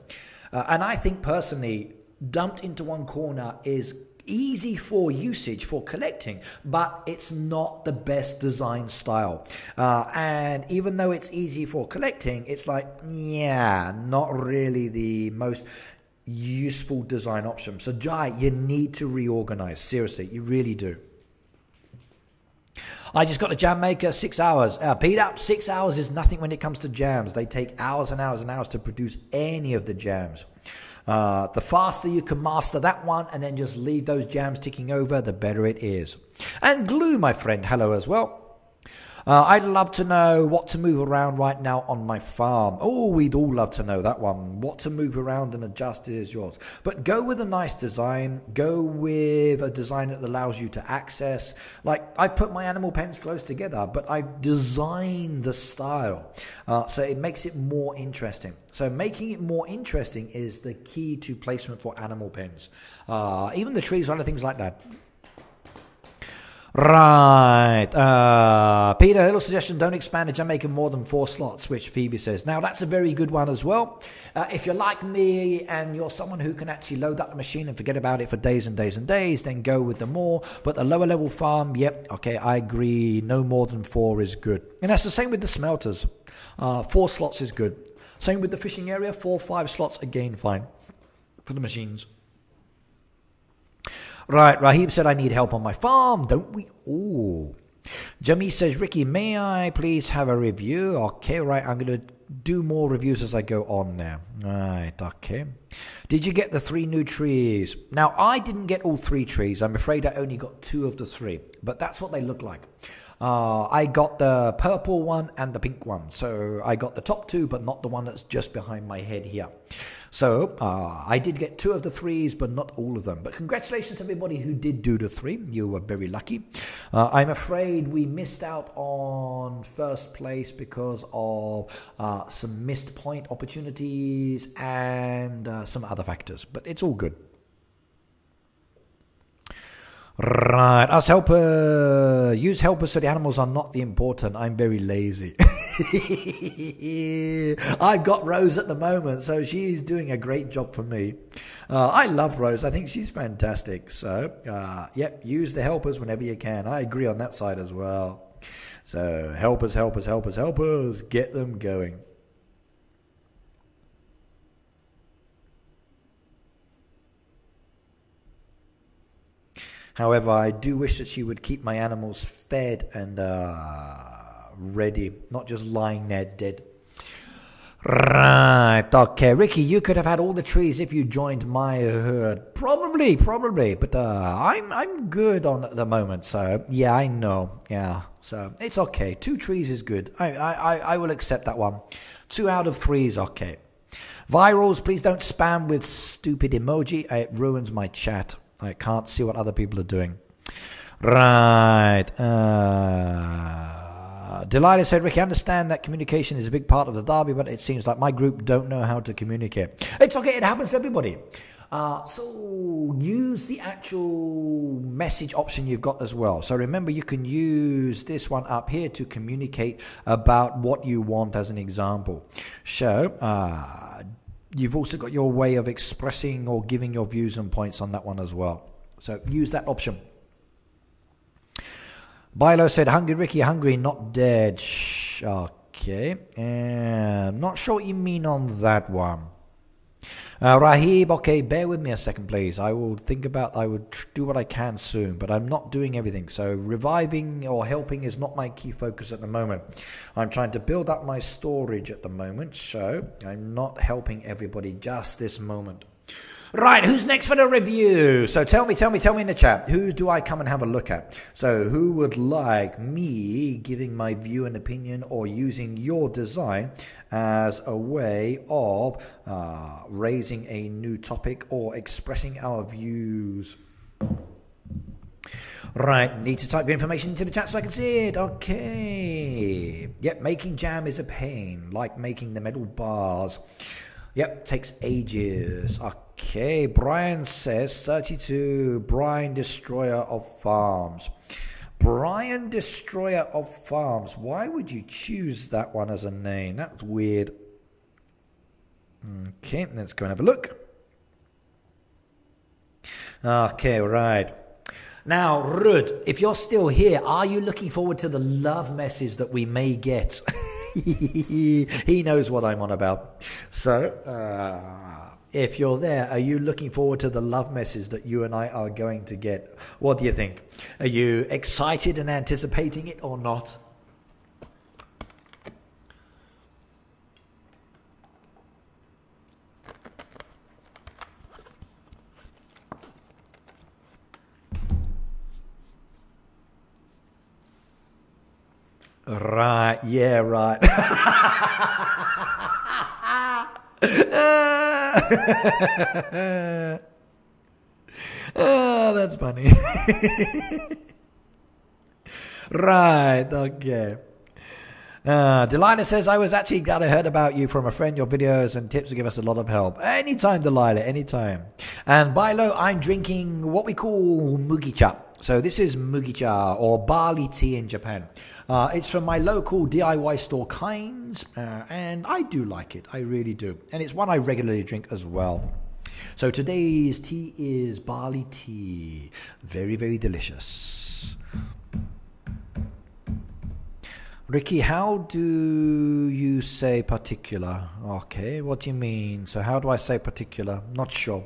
And I think personally, dumped into one corner is easy for usage, for collecting, but it's not the best design style. And even though it's easy for collecting, it's like, yeah, not really the most useful design option. So Jai, you need to reorganize. Seriously, you really do. I just got a jam maker, 6 hours. Peter, 6 hours is nothing when it comes to jams. They take hours and hours and hours to produce any of the jams. The faster you can master that one and then just leave those jams ticking over, the better it is. And Glue, my friend, hello as well. I'd love to know what to move around right now on my farm. Oh, we'd all love to know that one. What to move around and adjust is yours. But go with a nice design. Go with a design that allows you to access. Like, I put my animal pens close together, but I've designed the style. So it makes it more interesting. So making it more interesting is the key to placement for animal pens. Even the trees, other things like that. Right. Peter, a little suggestion, don't expand a jam maker more than 4 slots, which Phoebe says. Now, that's a very good one as well. If you're like me and you're someone who can actually load up the machine and forget about it for days and days and days, then go with the more. But the lower level farm, yep, okay, I agree. No more than 4 is good. And that's the same with the smelters. 4 slots is good. Same with the fishing area, 4, 5 slots, again, fine for the machines. Right, Rahib said, I need help on my farm, don't we all? Jamie says, Ricky, may I please have a review? Okay, right, I'm going to do more reviews as I go on now. Right, okay. Did you get the 3 new trees? Now, I didn't get all 3 trees. I'm afraid I only got 2 of the 3, but that's what they look like. I got the purple one and the pink one. So I got the top 2, but not the one that's just behind my head here. So I did get 2 of the 3s, but not all of them. But congratulations to everybody who did do the 3. You were very lucky. I'm afraid we missed out on first place because of some missed point opportunities and some other factors. But it's all good. Right, us helper, use helpers so the animals are not the important. I'm very lazy. I've got Rose at the moment, so she's doing a great job for me. I love Rose. I think she's fantastic. So, yep, use the helpers whenever you can. I agree on that side as well. So, helpers, helpers, helpers, helpers. Get them going. However, I do wish that she would keep my animals fed and ready, not just lying there dead. Right, okay. Ricky, you could have had all the trees if you joined my herd. Probably, but I'm good on at the moment, so yeah, I know. Yeah, so it's okay. 2 trees is good. I will accept that one. 2 out of 3 is okay. Virals, please don't spam with stupid emoji. It ruins my chat. I can't see what other people are doing. Right. Delilah said, Ricky, I understand that communication is a big part of the derby, but it seems like my group don't know how to communicate. It's okay. It happens to everybody. So use the actual message option you've got as well. So remember, you can use this one up here to communicate about what you want as an example. So you've also got your way of expressing or giving your views and points on that one as well. So use that option. Bilo said, hungry Ricky, hungry, not dead. Okay. I'm not sure what you mean on that one. Rahib, okay, bear with me a second, please. I will think about, I would do what I can soon, but I'm not doing everything. So reviving or helping is not my key focus at the moment. I'm trying to build up my storage at the moment, so I'm not helping everybody just this moment. Right, who's next for the review? So tell me in the chat. Who do I come and have a look at? So who would like me giving my view and opinion or using your design as a way of raising a new topic or expressing our views? Right, need to type your information into the chat so I can see it. Okay. Yep, making jam is a pain, like making the metal bars. Yep, takes ages. Okay, Brian says 32. Brian, Destroyer of Farms. Brian, Destroyer of Farms. Why would you choose that one as a name? That's weird. Okay, let's go and have a look. Okay, right. Now, Rud, if you're still here, are you looking forward to the love message that we may get? He knows what I'm on about. So, if you're there, are you looking forward to the love message that you and I are going to get? What do you think? Are you excited and anticipating it or not? Right, yeah, right. Oh, that's funny. Right, okay. Delilah says, I was actually glad I heard about you from a friend. Your videos and tips will give us a lot of help. Anytime, Delilah, anytime. And Bilo, I'm drinking what we call mugicha. So this is mugicha or barley tea in Japan. It's from my local DIY store, Kinds, and I do like it. I really do. And it's one I regularly drink as well. So today's tea is barley tea. Very, very delicious. Ricky, how do you say particular? Okay, what do you mean? So how do I say particular? Not sure.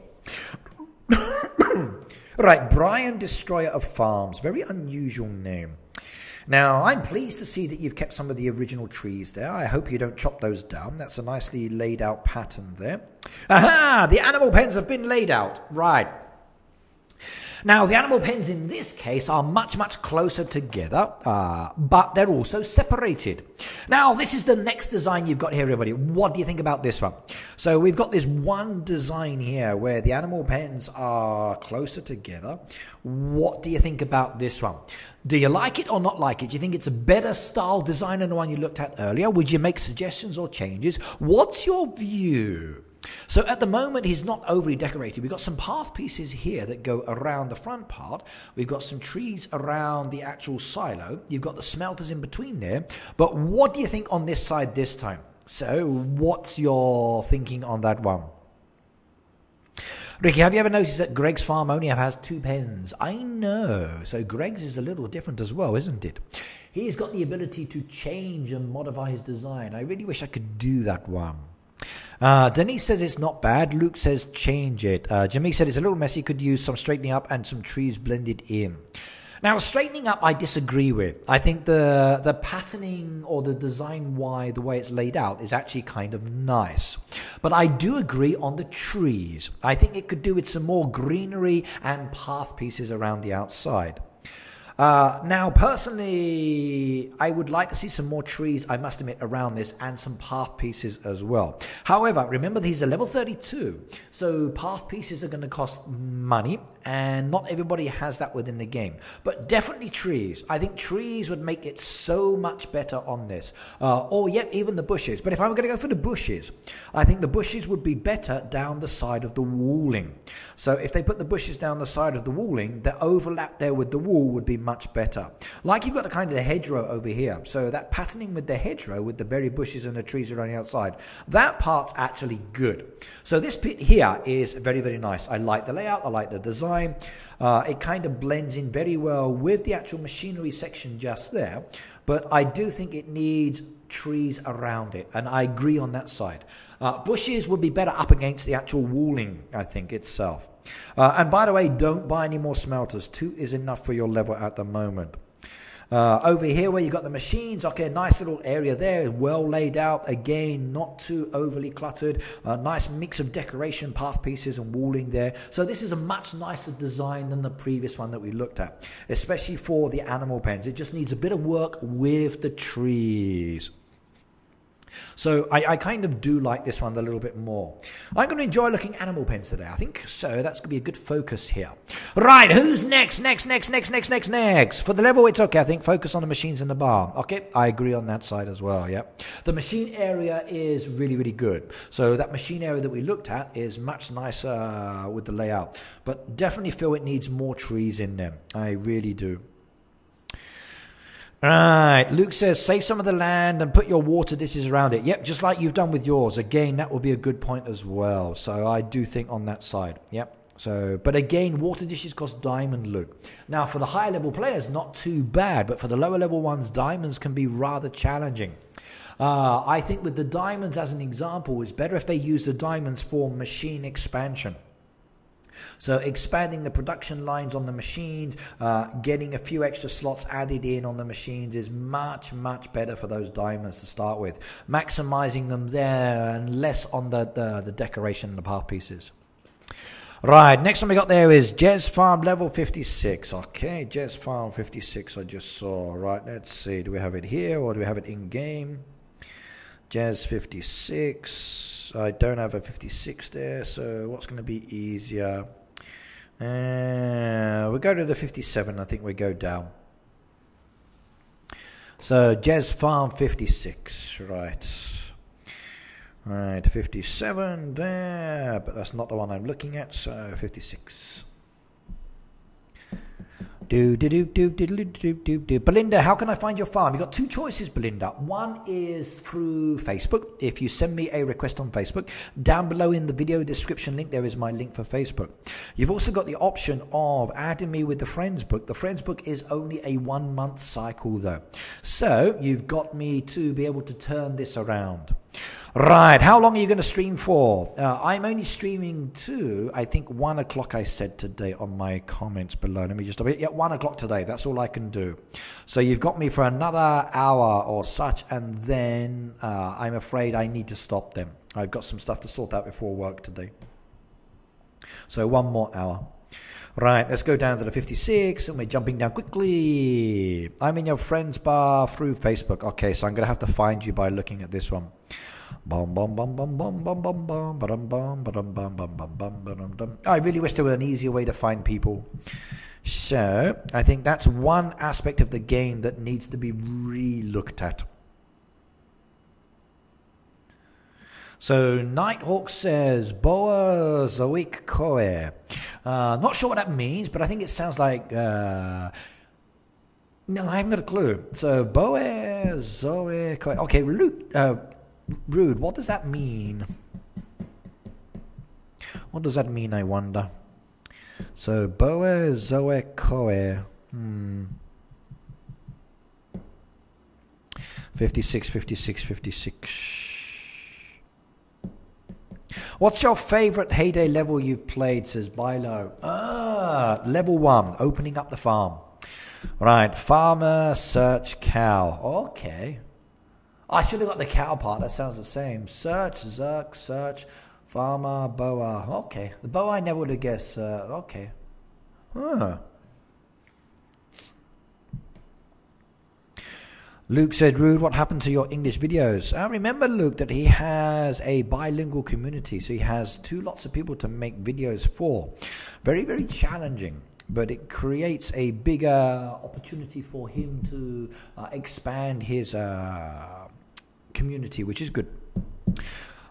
Right, Brian, Destroyer of Farms. Very unusual name. Now, I'm pleased to see that you've kept some of the original trees there. I hope you don't chop those down. That's a nicely laid out pattern there. Aha! The animal pens have been laid out. Right. Now, the animal pens in this case are much, much closer together, but they're also separated. Now, this is the next design you've got here, everybody. What do you think about this one? So we've got this one design here where the animal pens are closer together. What do you think about this one? Do you like it or not like it? Do you think it's a better style design than the one you looked at earlier? Would you make suggestions or changes? What's your view? So at the moment, he's not overly decorated. We've got some path pieces here that go around the front part. We've got some trees around the actual silo. You've got the smelters in between there. But what do you think on this side this time? So what's your thinking on that one? Ricky, have you ever noticed that Greg's farm only has 2 pens? I know. So Greg's is a little different as well, isn't it? He's got the ability to change and modify his design. I really wish I could do that one. Denise says it's not bad. Luke says change it. Jimmy said it's a little messy. Could use some straightening up and some trees blended in. Now, straightening up, I disagree with. I think the patterning or the design the way it's laid out is actually kind of nice. But I do agree on the trees. I think it could do with some more greenery and path pieces around the outside. Now, personally, I would like to see some more trees, I must admit, around this and some path pieces as well. However, remember, these are level 32, so path pieces are going to cost money, and not everybody has that within the game. But definitely trees. I think trees would make it so much better on this. Or yet, even the bushes. But if I'm going to go for the bushes, I think the bushes would be better down the side of the walling. So if they put the bushes down the side of the walling, the overlap there with the wall would be much better. Like you've got the kind of the hedgerow over here. So that patterning with the hedgerow, with the berry bushes and the trees around the outside, that part's actually good. So this bit here is very, very nice. I like the layout. I like the design. It kind of blends in very well with the actual machinery section just there. But I do think it needs trees around it. And I agree on that side. Bushes would be better up against the actual walling, I think, itself. And by the way, don't buy any more smelters. 2 is enough for your level at the moment. Over here where you got the machines, okay, nice little area there, well laid out. Again, not too overly cluttered. Nice mix of decoration, path pieces and walling there. So this is a much nicer design than the previous one that we looked at, especially for the animal pens. It just needs a bit of work with the trees. So I kind of do like this one a little bit more. I'm going to enjoy looking animal pens today, I think. So that's going to be a good focus here. Right, who's next? Next. For the level, it's okay, I think. Focus on the machines in the barn. Okay, I agree on that side as well, yeah. The machine area is really, really good. So that machine area that we looked at is much nicer with the layout. But definitely feel it needs more trees in them. I really do. Right, Luke says, save some of the land and put your water dishes around it. Yep, just like you've done with yours. Again, that would be a good point as well. So I do think on that side. Yep. So, but again, water dishes cost diamond, Luke. Now, for the higher level players, not too bad. But for the lower level ones, diamonds can be rather challenging. I think with the diamonds as an example, it's better if they use the diamonds for machine expansion. So expanding the production lines on the machines, getting a few extra slots added in on the machines is much, much better for those diamonds to start with. Maximizing them there and less on the decoration and the path pieces. Right, next one we got there is Jez Farm level 56. Okay, Jez Farm 56 I just saw. Right, let's see. Do we have it here or do we have it in game? Jez 56. I don't have a 56 there, so what's going to be easier? We'll go to the 57. I think we go down. So Jez Farm 56. Right, 57 there, but that's not the one I'm looking at, so 56. Belinda, how can I find your farm? You've got 2 choices, Belinda. One is through Facebook. If you send me a request on Facebook, down below in the video description link, there is my link for Facebook. You've also got the option of adding me with the Friends book. The Friends book is only a 1-month cycle, though. So you've got me to be able to turn this around. Right, how long are you going to stream for? I'm only streaming to, I think, 1 o'clock I said today on my comments below. Let me just, yeah, 1 o'clock today. That's all I can do. So you've got me for another hour or such, and then I'm afraid I need to stop them. I've got some stuff to sort out before work today. So 1 more hour. Right, let's go down to the 56, and we're jumping down quickly. I'm in your friends bar through Facebook. Okay, so I'm going to have to find you by looking at this one. I really wish there were an easier way to find people. So I think that's one aspect of the game that needs to be re-looked at. So Nighthawk says Boa Zoik Koe. Not sure what that means, but I think it sounds like no, I haven't got a clue. So Boa Zoe Koe. Okay, Rude, what does that mean? What does that mean, I wonder? So, Boa Zoe Koe. 56. What's your favorite Heyday level you've played, says Bilo. Level 1, opening up the farm. Right, farmer, search, cow. Okay. I should have got the cow part, that sounds the same. Search, Zerk, search, farmer, boa. Okay, the boa I never would have guessed. Okay. Huh. Luke said, Rude, what happened to your English videos? I remember, Luke, that he has a bilingual community, so he has lots of people to make videos for. Very, very challenging, but it creates a bigger opportunity for him to expand his community, which is good.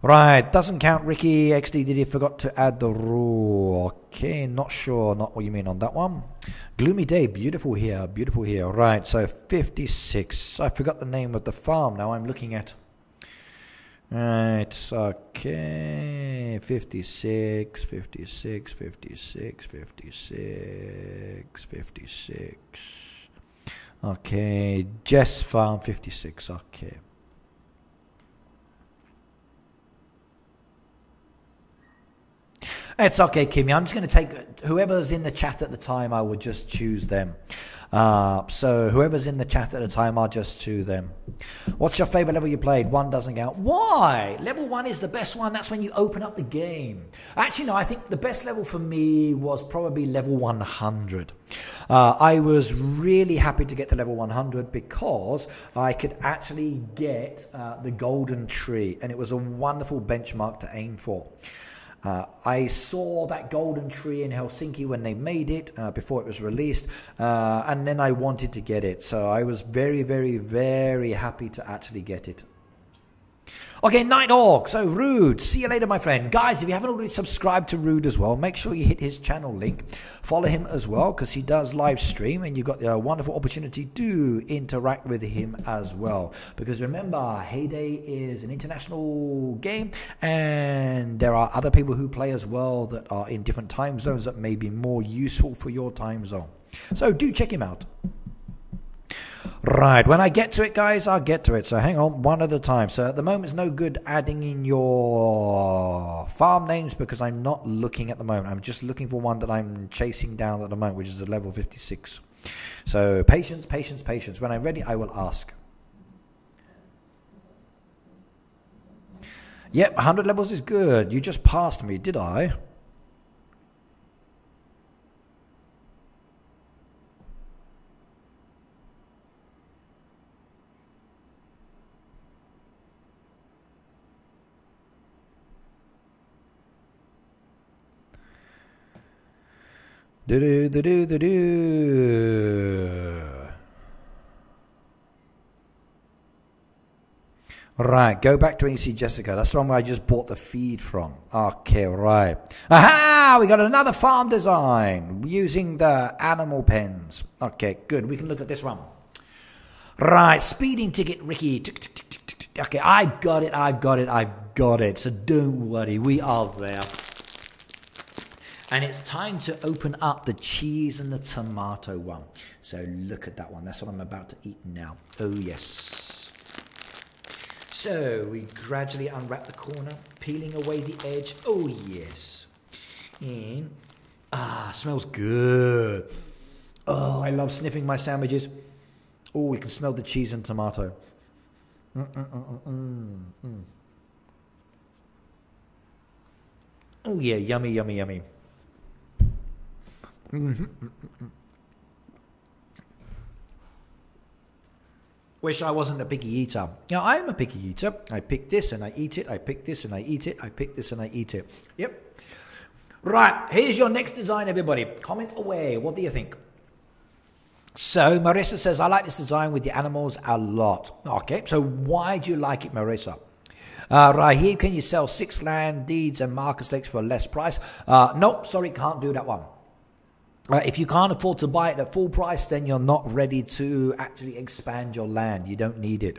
Right, doesn't count, Ricky. XD, did he forgot to add the rule? Okay, not sure, not what you mean on that one. Gloomy day, beautiful here, beautiful here. Right, so 56. I forgot the name of the farm now I'm looking at. Right, okay, 56, 56, 56, 56, 56. Okay, Jess Farm 56, okay. It's okay, Kimmy. I'm just going to take whoever's in the chat at the time. I will just choose them. So whoever's in the chat at the time, I'll just choose them. What's your favorite level you played? 1 doesn't count. Why? Level 1 is the best one. That's when you open up the game. Actually, no, I think the best level for me was probably level 100. I was really happy to get to level 100 because I could actually get the golden tree, and it was a wonderful benchmark to aim for. I saw that golden tree in Helsinki when they made it, before it was released, and then I wanted to get it. So I was very, very, very happy to actually get it. Okay, Night Orc. So Rude, see you later, my friend. Guys, if you haven't already subscribed to Rude as well, make sure you hit his channel link. Follow him as well, because he does live stream, and you've got a wonderful opportunity to interact with him as well. Because remember, Heyday is an international game, and there are other people who play as well that are in different time zones that may be more useful for your time zone. So do check him out. Right, when I get to it, guys, I'll get to it. So hang on, one at a time. So at the moment, it's no good adding in your farm names because I'm not looking at the moment. I'm just looking for one that I'm chasing down at the moment, which is a level 56. So patience, patience, patience. When I'm ready, I will ask. Yep, 100 levels is good. You just passed me, did I? Right, go back to when you see Jessica. That's the one where I just bought the feed from. Okay, right. Aha! We got another farm design using the animal pens. Okay, good. We can look at this one. Right, speeding ticket, Ricky. Okay, I've got it, I've got it, I've got it. So don't worry, we are there. And it's time to open up the cheese and the tomato one. So look at that one. That's what I'm about to eat now. Oh, yes. So we gradually unwrap the corner, peeling away the edge. Oh, yes. And, smells good. Oh, I love sniffing my sandwiches. Oh, you can smell the cheese and tomato. Oh, yeah, yummy, yummy, yummy. Wish I wasn't a picky eater. Yeah, I'm a picky eater. I pick this and I eat it. I pick this and I eat it. I pick this and I eat it. Yep. Right, here's your next design, everybody. Comment away. What do you think? So Marissa says, I like this design with the animals a lot. Okay, so why do you like it, Marissa? Right here, can you sell 6 land deeds and marker stakes for a less price? Nope, sorry, can't do that one. If you can't afford to buy it at full price, then you're not ready to actually expand your land. You don't need it.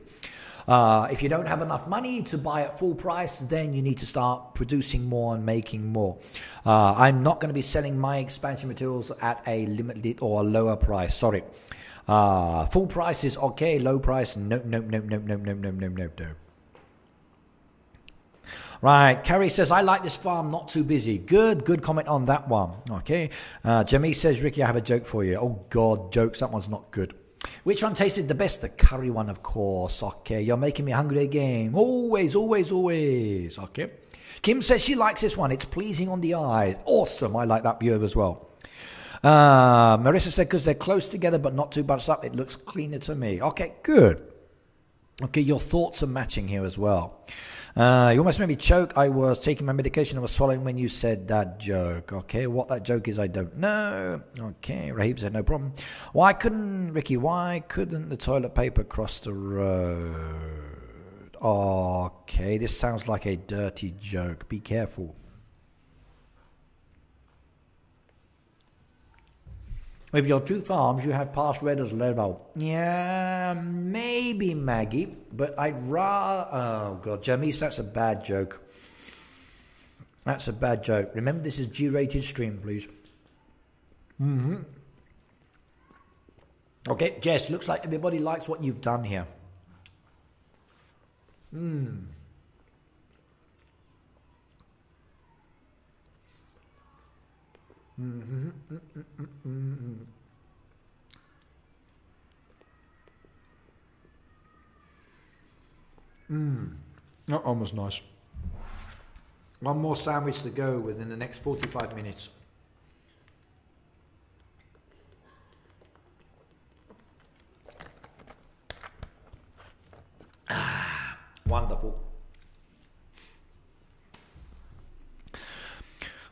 If you don't have enough money to buy at full price, then you need to start producing more and making more. I'm not going to be selling my expansion materials at a limited or a lower price. Sorry. Full price is okay. Low price, nope, nope, nope, nope, nope, nope, nope, nope, nope, nope. Right, Carrie says, I like this farm, not too busy. Good comment on that one. Okay. Jamie says, Ricky, I have a joke for you. Oh, God, jokes, that one's not good. Which one tasted the best? The curry one, of course. Okay, you're making me hungry again. Always. Okay. Kim says she likes this one. It's pleasing on the eyes. Awesome, I like that view as well. Marissa said, because they're close together but not too bunched up, it looks cleaner to me. Okay, good. Okay, your thoughts are matching here as well. You almost made me choke. I was taking my medication and was swallowing when you said that joke. Okay, what that joke is, I don't know. Okay, Rahib said no problem. Why couldn't the toilet paper cross the road? Okay, this sounds like a dirty joke. Be careful. With your two farms, you have passed red as level. Yeah, maybe Maggie, but I'd rather... Oh, God, Jamis, that's a bad joke. That's a bad joke. Remember, this is G-rated stream, please. Okay, Jess, looks like everybody likes what you've done here. That one was nice. One more sandwich to go within the next 45 minutes. Wonderful.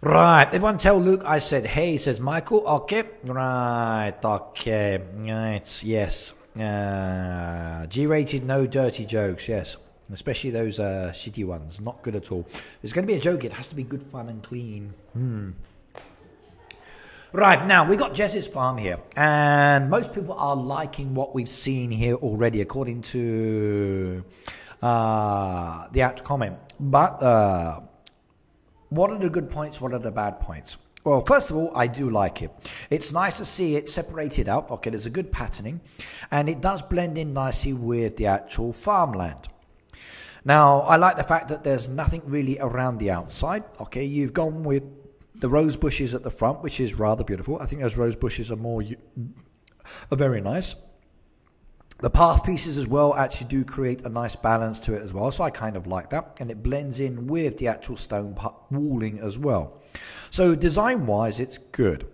Right, everyone tell Luke I said hey, says Michael. Okay, right, okay, right, yes. G-rated, no dirty jokes, yes. Especially those shitty ones, not good at all. If there's going to be a joke, it has to be good fun and clean. Right, now, we got Jess's farm here. And most people are liking what we've seen here already, according to the apt comment. But... what are the good points? What are the bad points? Well, first of all, I do like it. It's nice to see it separated out. Okay, there's a good patterning. And it does blend in nicely with the actual farmland. Now, I like the fact that there's nothing really around the outside. Okay, you've gone with the rose bushes at the front, which is rather beautiful. I think those rose bushes are very nice. The path pieces as well actually do create a nice balance to it as well. So I kind of like that. And it blends in with the actual stone walling as well. So design-wise, it's good.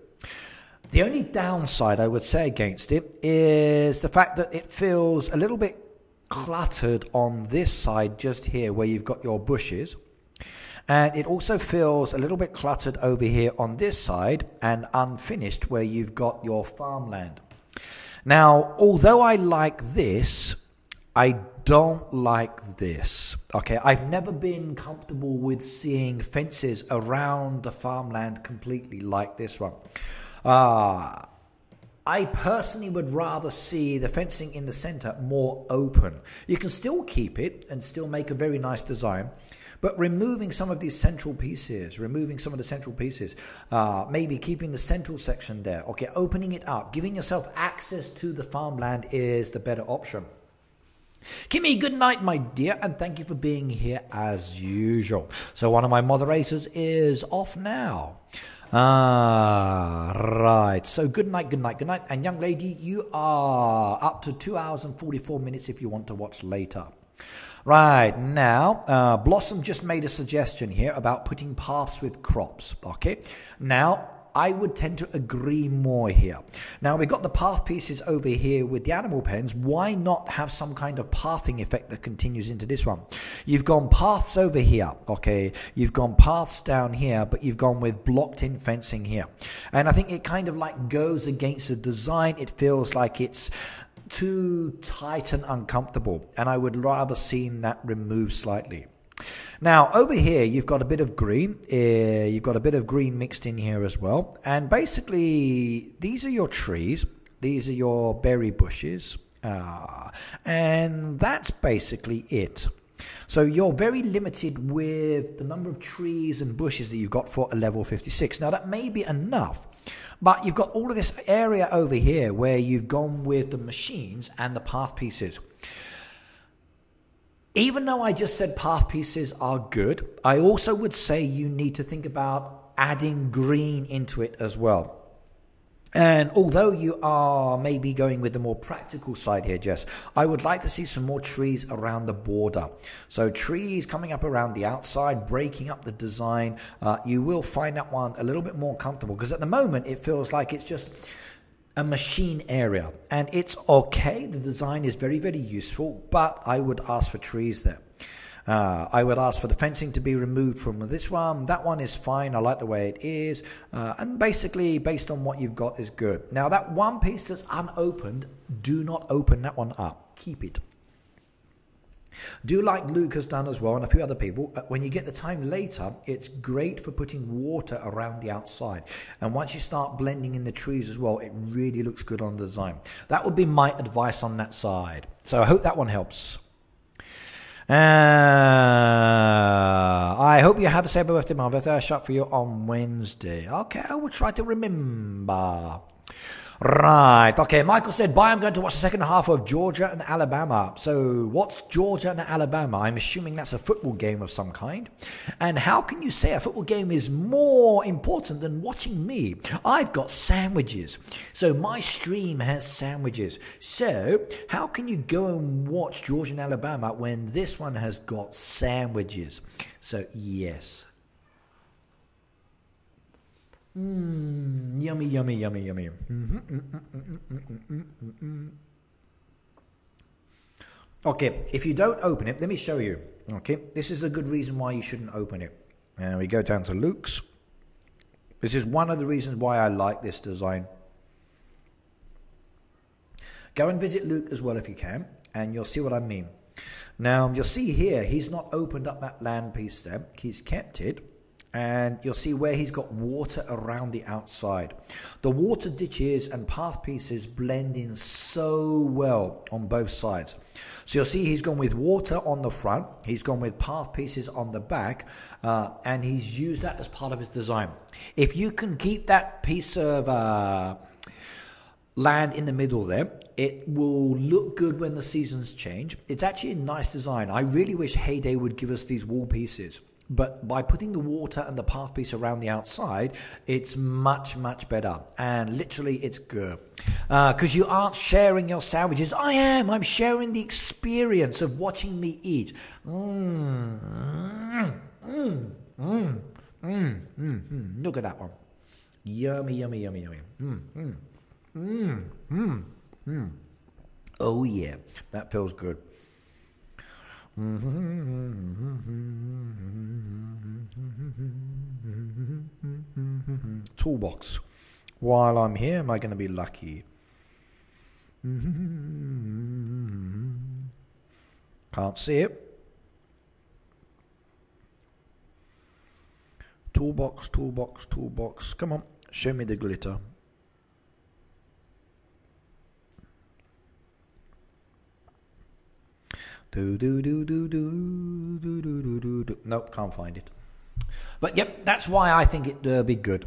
The only downside I would say against it is the fact that it feels a little bit cluttered on this side just here where you've got your bushes. And it also feels a little bit cluttered over here on this side and unfinished where you've got your farmland. Now, although I like this, I don't like this. Okay, I've never been comfortable with seeing fences around the farmland completely like this one. I personally would rather see the fencing in the center more open. You can still keep it and still make a very nice design. But removing some of these central pieces, maybe keeping the central section there, okay, opening it up, giving yourself access to the farmland is the better option. Kimmy, good night, my dear, and thank you for being here as usual. So one of my moderators is off now. Right, so good night. And young lady, you are up to 2 hours and 44 minutes if you want to watch later. Right, now, Blossom just made a suggestion here about putting paths with crops, okay? Now, I would tend to agree more here. Now, we've got the path pieces over here with the animal pens. Why not have some kind of pathing effect that continues into this one? You've gone paths over here, okay? You've gone paths down here, but you've gone with blocked-in fencing here. And I think it kind of like goes against the design. It feels like it's too tight and uncomfortable, and I would rather see that removed slightly. Now over here you've got a bit of green, mixed in here as well, and basically these are your trees, these are your berry bushes, and that's basically it. So you're very limited with the number of trees and bushes that you've got for a level 56. Now that may be enough, but you've got all of this area over here where you've gone with the machines and the path pieces. even though I just said path pieces are good, I also would say you need to think about adding green into it as well. And although you are maybe going with the more practical side here, Jess, I would like to see some more trees around the border. So trees coming up around the outside, breaking up the design. You will find that one a little bit more comfortable, because at the moment it feels like it's just a machine area. And it's okay. The design is very, very useful, but I would ask for trees there. I would ask for the fencing to be removed from this one. That one is fine. I like the way it is. And basically, based on what you've got is good. Now, that one piece that's unopened, do not open that one up. Keep it. Do like Luke has done as well, and a few other people. When you get the time later, it's great for putting water around the outside. And once you start blending in the trees as well, it really looks good on the design. That would be my advice on that side. So I hope that one helps. I hope you have a safe birthday. My birthday I shot for you on Wednesday. Okay, I will try to remember. Right, okay, Michael said, bye, I'm going to watch the second half of Georgia and Alabama. So, what's Georgia and Alabama? I'm assuming that's a football game of some kind. And how can you say a football game is more important than watching me? I've got sandwiches. So, my stream has sandwiches. So, how can you go and watch Georgia and Alabama when this one has got sandwiches? So, yes. Yummy, yummy, yummy, yummy. Okay, if you don't open it, let me show you. Okay, this is a good reason why you shouldn't open it. And we go down to Luke's. This is one of the reasons why I like this design. Go and visit Luke as well if you can, and you'll see what I mean. Now, you'll see here, he's not opened up that land piece there. He's kept it. And you'll see where he's got water around the outside. The water ditches and path pieces blend in so well on both sides. So you'll see he's gone with water on the front. He's gone with path pieces on the back. And he's used that as part of his design. If you can keep that piece of land in the middle there, it will look good when the seasons change. It's actually a nice design. I really wish Heyday would give us these wall pieces. But by putting the water and the path piece around the outside, it's much, much better. And literally, it's good. Because you aren't sharing your sandwiches. I am. I'm sharing the experience of watching me eat. Look at that one. Yummy, yummy, yummy, yummy. Oh, yeah. That feels good. Toolbox. While I'm here, am I going to be lucky? Can't see it. Toolbox, toolbox, toolbox. Come on, show me the glitter. Nope, can't find it. But yep, that's why I think it'd be good.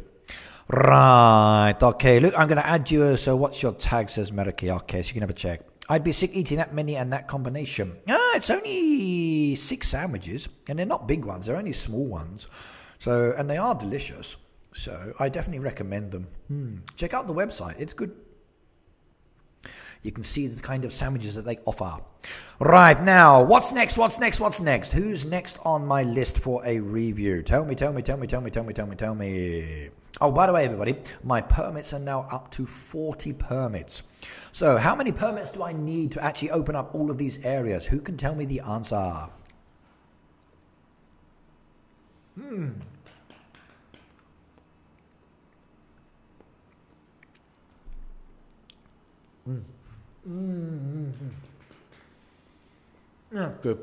Right, okay. Look, I'm going to add you. So what's your tag, says Meraki? Okay, so you can have a check. I'd be sick eating that many and that combination. It's only 6 sandwiches, and they're not big ones. They're only small ones. So, and they are delicious. So I definitely recommend them. Check out the website. It's good. You can see the kind of sandwiches that they offer. Right, now, what's next? What's next? What's next? Who's next on my list for a review? Tell me. Oh, by the way, everybody, my permits are now up to 40 permits. So how many permits do I need to actually open up all of these areas? Who can tell me the answer? Yeah, good.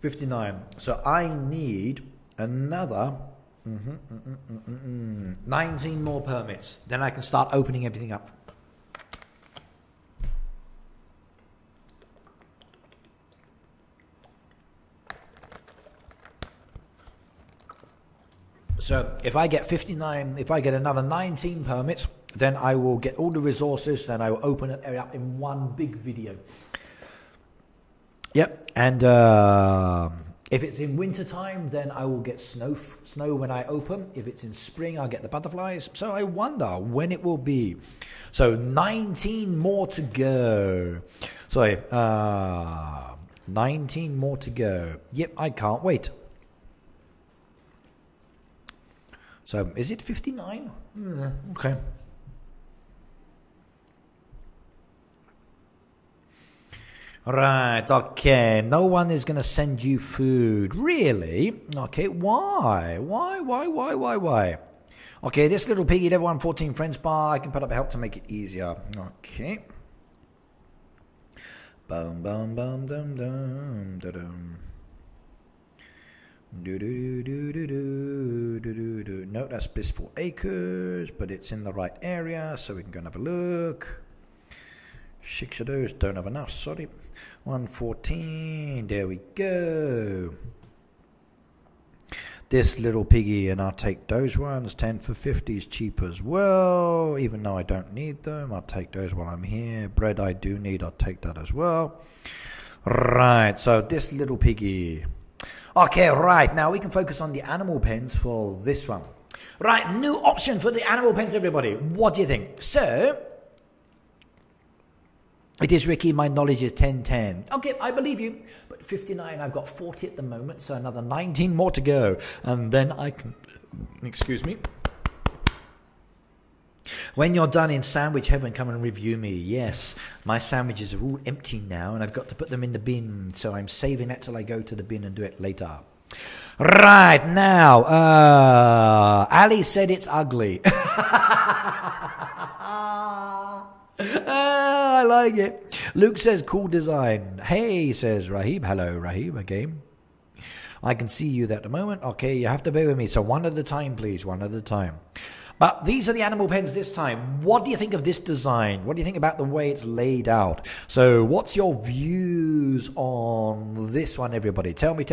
59. So I need another 19 more permits. Then I can start opening everything up. So So if I get 59, if I get another 19 permits, then I will get all the resources, then I will open it up in one big video. Yep, and if it's in winter time, then I will get snow when I open. If it's in spring, I'll get the butterflies. So I wonder when it will be. So 19 more to go. Sorry, 19 more to go. Yep, I can't wait. So is it 59? Okay. Right, okay. No one is going to send you food. Really? Okay, why? Why? Okay, this little piggy, level 114 friends bar. I can put up help to make it easier. Okay. Boom, boom, boom, dum, dum, da, dum. No, that's Blissful Acres, but it's in the right area, so we can go and have a look. 6 of those, don't have enough, sorry. 114, there we go. This little piggy, and I'll take those ones. 10 for 50 is cheap as well, even though I don't need them. I'll take those while I'm here. Bread I do need, I'll take that as well. Right, so this little piggy. Okay, right, now we can focus on the animal pens for this one. Right, new option for the animal pens, everybody. What do you think? So, it is Ricky, my knowledge is 1010. Okay, I believe you, but 59, I've got 40 at the moment, so another 19 more to go. And then I can, excuse me. When you're done in sandwich heaven, come and review me. Yes, my sandwiches are all empty now, and I've got to put them in the bin, so I'm saving that till I go to the bin and do it later. Right, now, Ali said it's ugly. I like it. Luke says, cool design. Hey, says Rahib. Hello, Rahib, again. I can see you at the moment. Okay, you have to bear with me. So one at a time, please. One at a time. But these are the animal pens this time. What do you think of this design? What do you think about the way it's laid out? So what's your views on this one, everybody? Tell me.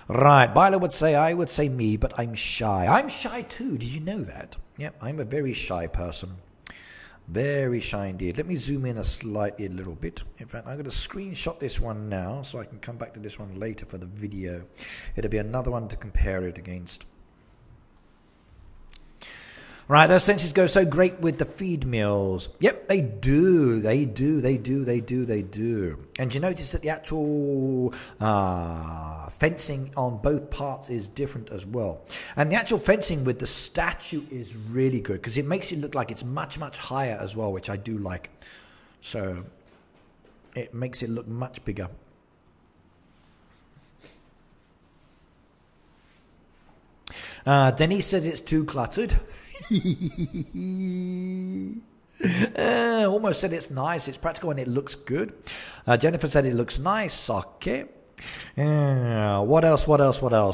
Right, Byler would say, I would say me, but I'm shy. I'm shy too. Did you know that? Yep, I'm a very shy person. Very shy indeed. Let me zoom in a little bit. In fact, I'm going to screenshot this one now so I can come back to this one later for the video. It'll be another one to compare it against. Right, those senses go so great with the feed mills. Yep, they do. They do. And you notice that the actual fencing on both parts is different as well. And the actual fencing with the statue is really good because it makes it look like it's much, much higher as well, which I do like. So it makes it look much bigger. Denise says it's too cluttered. Almost said it's nice, it's practical and it looks good. Jennifer said it looks nice. Okay. What else?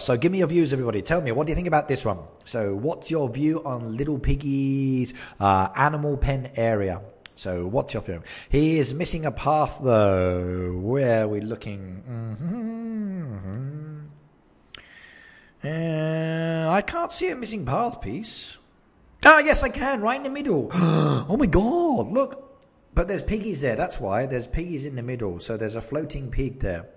So give me your views, everybody. Tell me, what do you think about this one? So what's your view on Little Piggy's animal pen area? So what's your view? He is missing a path though. Where are we looking? I can't see a missing path piece. Ah, yes, I can, right in the middle. Oh my god, look. But there's piggies there, that's why. There's piggies in the middle, so there's a floating pig there.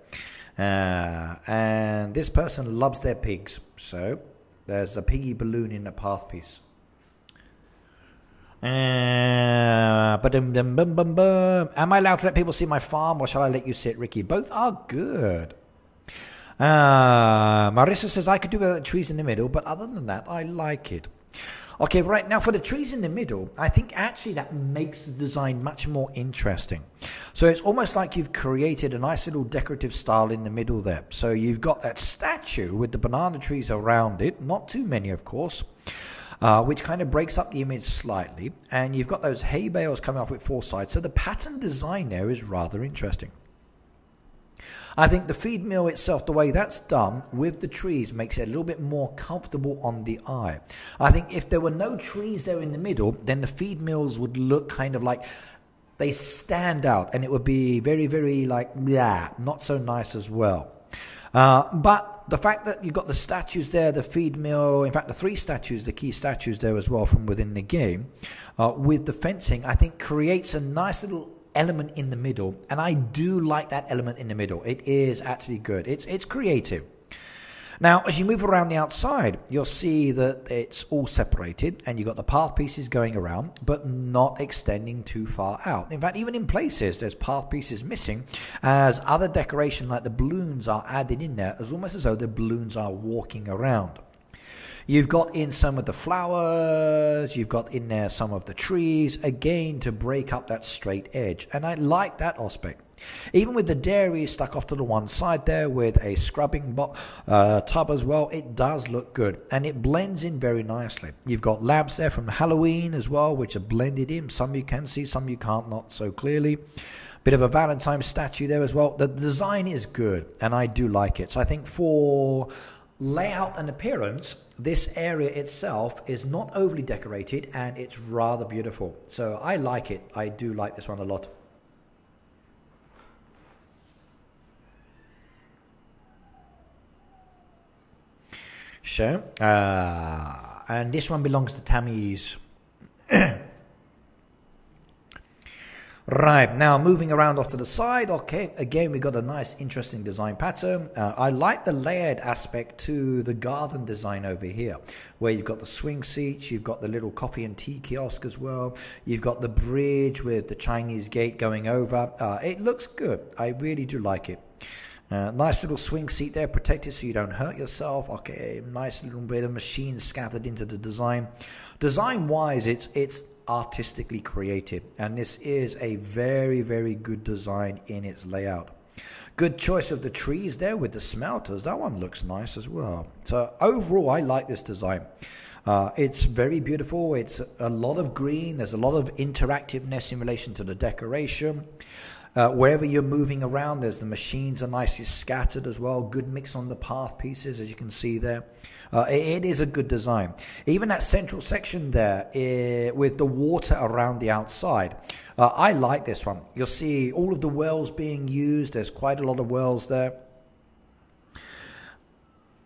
And this person loves their pigs, so there's a piggy balloon in the path piece. Am I allowed to let people see my farm, or shall I let you sit, Ricky? Both are good. Marissa says I could do without the trees in the middle, but other than that, I like it. Okay, right, now for the trees in the middle, I think actually that makes the design much more interesting. So it's almost like you've created a nice little decorative style in the middle there. So you've got that statue with the banana trees around it, not too many of course, which kind of breaks up the image slightly. And you've got those hay bales coming up with four sides. So the pattern design there is rather interesting. I think the feed mill itself, the way that's done with the trees, makes it a little bit more comfortable on the eye. I think if there were no trees there in the middle, then the feed mills would look kind of like they stand out, and it would be very, very like, yeah, not so nice as well. But the fact that you've got the statues there, the feed mill, in fact the 3 statues, the key statues there as well from within the game, with the fencing, I think creates a nice little element in the middle, and I do like that element in the middle. It is actually good. It's creative. Now, as you move around the outside, you'll see that it's all separated, and you've got the path pieces going around, but not extending too far out. In fact, even in places, there's path pieces missing, as other decoration like the balloons are added in there, as almost as though the balloons are walking around. You've got in some of the flowers, you've got in there some of the trees, again to break up that straight edge. And I like that aspect. Even with the dairy stuck off to the one side there with a scrubbing tub as well, it does look good. And it blends in very nicely. You've got lamps there from Halloween as well, which are blended in. Some you can see, some you can't, not so clearly. Bit of a Valentine's statue there as well. The design is good, and I do like it. So I think for layout and appearance, this area itself is not overly decorated, and it's rather beautiful. So I like it. I do like this one a lot. So, and this one belongs to Tammy's. Right, now moving around off to the side, okay, again we got a nice interesting design pattern. I like the layered aspect to the garden design over here, where you've got the swing seats, you've got the little coffee and tea kiosk as well, you've got the bridge with the Chinese gate going over. It looks good, I really do like it. Nice little swing seat there, protected so you don't hurt yourself. Okay, nice little bit of machines scattered into the design. Design wise, it's artistically created, and this is a very, very good design in its layout. Good choice of the trees there with the smelters. That one looks nice as well. So overall, I like this design. It's very beautiful. It's a lot of green. There's a lot of interactiveness in relation to the decoration. Wherever you're moving around, there's the machines are nicely scattered as well. Good mix on the path pieces, as you can see there. It is a good design. Even that central section there with the water around the outside. I like this one. You'll see all of the wells being used. There's quite a lot of wells there.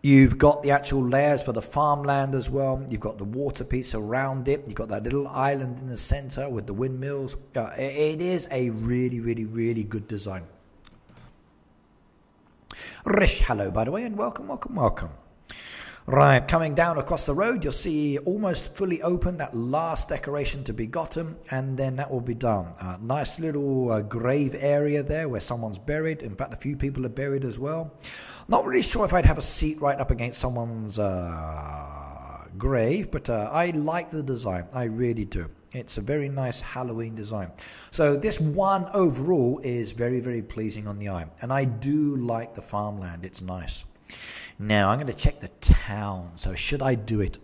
You've got the actual layers for the farmland as well. You've got the water piece around it. You've got that little island in the center with the windmills. It is a really, really, really good design. Rish, hello, by the way, and welcome, welcome, welcome. Right, coming down across the road, you'll see almost fully open, that last decoration to be gotten, and then that will be done. Nice little grave area there where someone's buried. In fact, a few people are buried as well. Not really sure if I'd have a seat right up against someone's grave, but I like the design. I really do. It's a very nice Halloween design. So this one overall is very, very pleasing on the eye, and I do like the farmland. It's nice. Now, I'm going to check the town, so should I do it?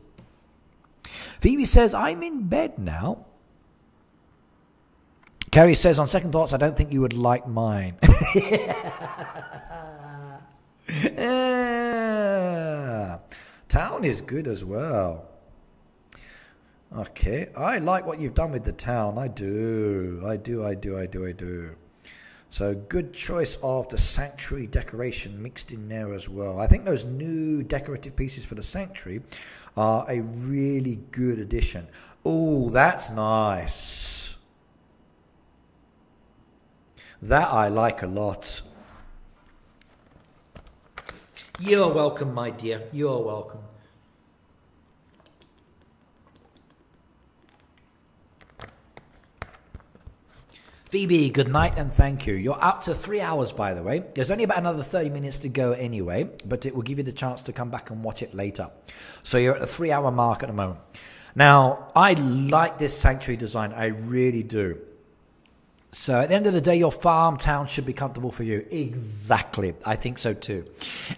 Phoebe says, I'm in bed now. Carrie says, on second thoughts, I don't think you would like mine. Town is good as well. Okay, I like what you've done with the town. I do. So good choice of the sanctuary decoration mixed in there as well. I think those new decorative pieces for the sanctuary are a really good addition. Oh, that's nice. That I like a lot. You're welcome, my dear. You're welcome. Phoebe, good night and thank you. You're up to 3 hours, by the way. There's only about another 30 minutes to go anyway, but it will give you the chance to come back and watch it later. So you're at the 3 hour mark at the moment. Now, I like this sanctuary design. I really do. So at the end of the day, your farm town should be comfortable for you. Exactly. I think so too.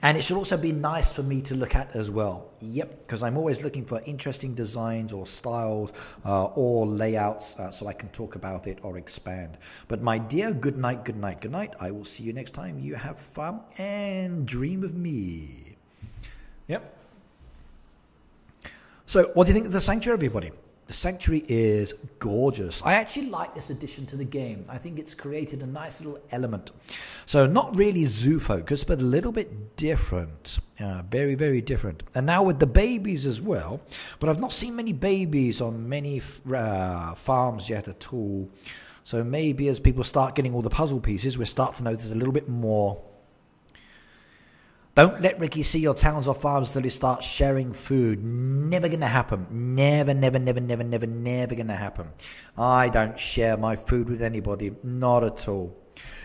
And it should also be nice for me to look at as well. Yep, because I'm always looking for interesting designs or styles or layouts so I can talk about it or expand. But my dear, good night, good night, good night. I will see you next time. You have fun and dream of me. Yep. So what do you think of the sanctuary, everybody? The sanctuary is gorgeous. I actually like this addition to the game. I think it's created a nice little element. So not really zoo focused, but a little bit different. Very, very different. And now with the babies as well. But I've not seen many babies on many farms yet at all. So maybe as people start getting all the puzzle pieces, we'll start to notice a little bit more. Don't let Ricky see your towns or farms until he starts sharing food. Never going to happen. Never, never, never, never, never, never going to happen. I don't share my food with anybody. Not at all.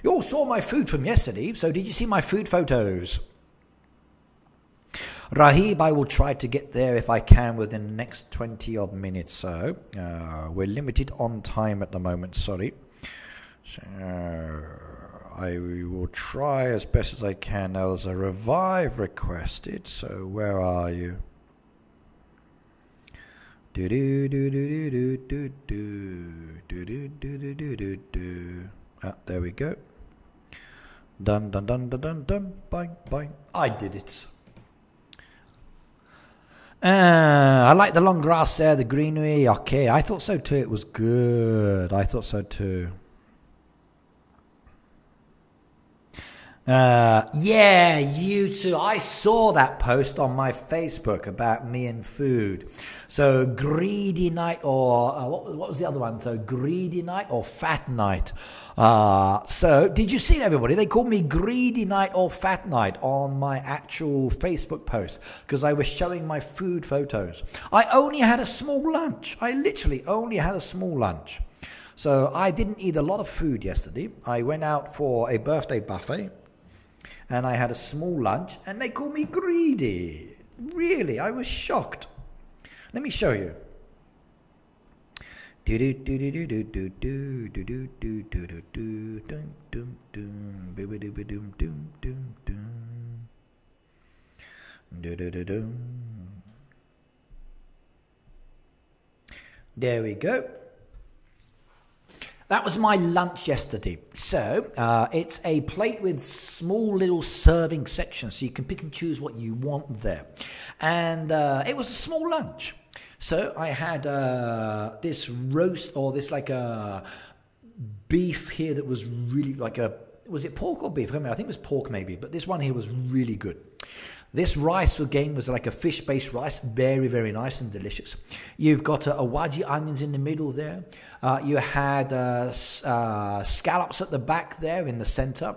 You all saw my food from yesterday, so did you see my food photos? Rahib, I will try to get there if I can within the next 20 odd minutes. So we're limited on time at the moment, sorry. So I will try as best as I can. Now there's a revive requested, so where are you? Do do do do do do do do do do do do do. Ah, there we go. Dun dun dun dun dun dun. Bang bang. I did it. I like the long grass there, the greenery. Okay, I thought so too. It was good. I thought so too. Yeah, you too. I saw that post on my Facebook about me and food. So greedy night, or what was the other one? So greedy night or fat night. So did you see it, everybody? They called me greedy night or fat night on my actual Facebook post because I was showing my food photos. I only had a small lunch. I literally only had a small lunch. So I didn't eat a lot of food yesterday. I went out for a birthday buffet. And I had a small lunch, and they called me greedy. Really, I was shocked. Let me show you. There we go. That was my lunch yesterday. So it's a plate with small little serving sections, so you can pick and choose what you want there. And it was a small lunch. So I had this roast, or this like a beef here that was really like a, was it pork or beef? I think it was pork maybe, but this one here was really good. This rice again was like a fish-based rice, very, very nice and delicious. You've got awaji onions in the middle there. You had scallops at the back there in the center,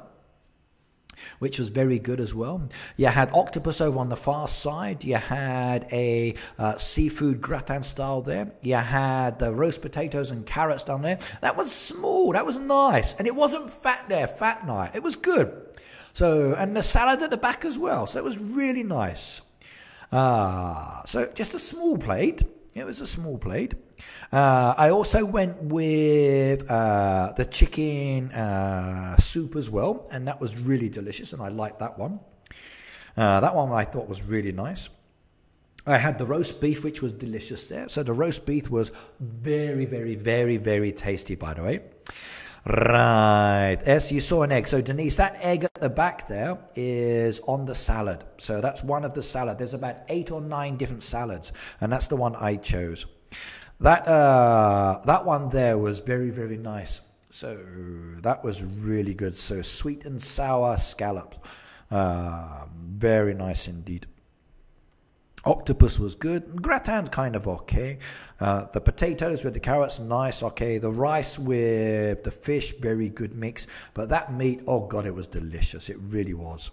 which was very good as well. You had octopus over on the far side. You had a seafood gratin style there. You had the roast potatoes and carrots down there. That was small. That was nice. And it wasn't fat there, fat night. It was good. So, and the salad at the back as well. So it was really nice. So just a small plate. It was a small plate. I also went with the chicken soup as well. And that was really delicious. And I liked that one. That one I thought was really nice. I had the roast beef, which was delicious there. So the roast beef was very, very, very, very tasty, by the way. Right. Yes, you saw an egg. So, Denise, that egg at the back there is on the salad. So that's one of the salad. There's about 8 or 9 different salads, and that's the one I chose. That one there was very, very nice. So that was really good. So sweet and sour scallops. Very nice indeed. Octopus was good. Gratin kind of okay. The potatoes with the carrots, nice, okay. The rice with the fish, very good mix. But that meat, oh God, it was delicious. It really was.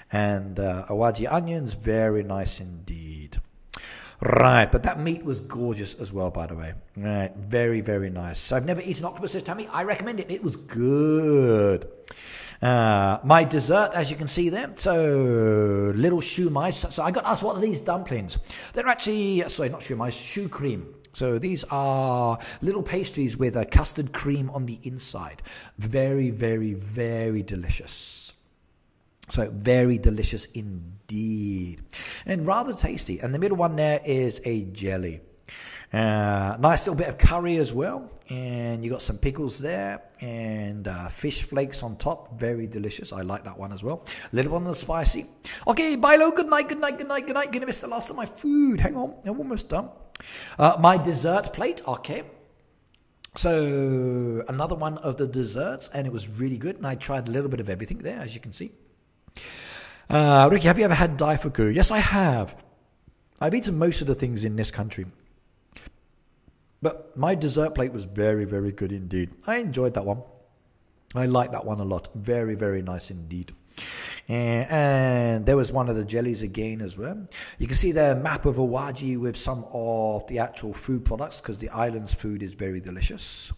And awaji onions, very nice indeed. Right, but that meat was gorgeous as well, by the way. Right, very, very nice. So I've never eaten octopus this time. I recommend it. It was good. My dessert, as you can see there, so little shumai. So I got asked, what are these dumplings? They're actually, sorry, not shumai, shoe cream. So these are little pastries with a custard cream on the inside. Very, very, very delicious. So very delicious indeed. And rather tasty. And the middle one there is a jelly. Nice little bit of curry as well. And you got some pickles there. And fish flakes on top. Very delicious. I like that one as well. A little one of the spicy. Okay, Bilo, good night, good night, good night, good night. Gonna miss the last of my food. Hang on, I'm almost done. My dessert plate, okay. So another one of the desserts, and it was really good. And I tried a little bit of everything there, as you can see. Ricky, have you ever had daifuku? Yes, I have. I've eaten most of the things in this country. But my dessert plate was very, very good indeed. I enjoyed that one. I like that one a lot. Very, very nice indeed. And there was one of the jellies again as well. You can see the map of Awaji with some of the actual food products, because the island's food is very delicious.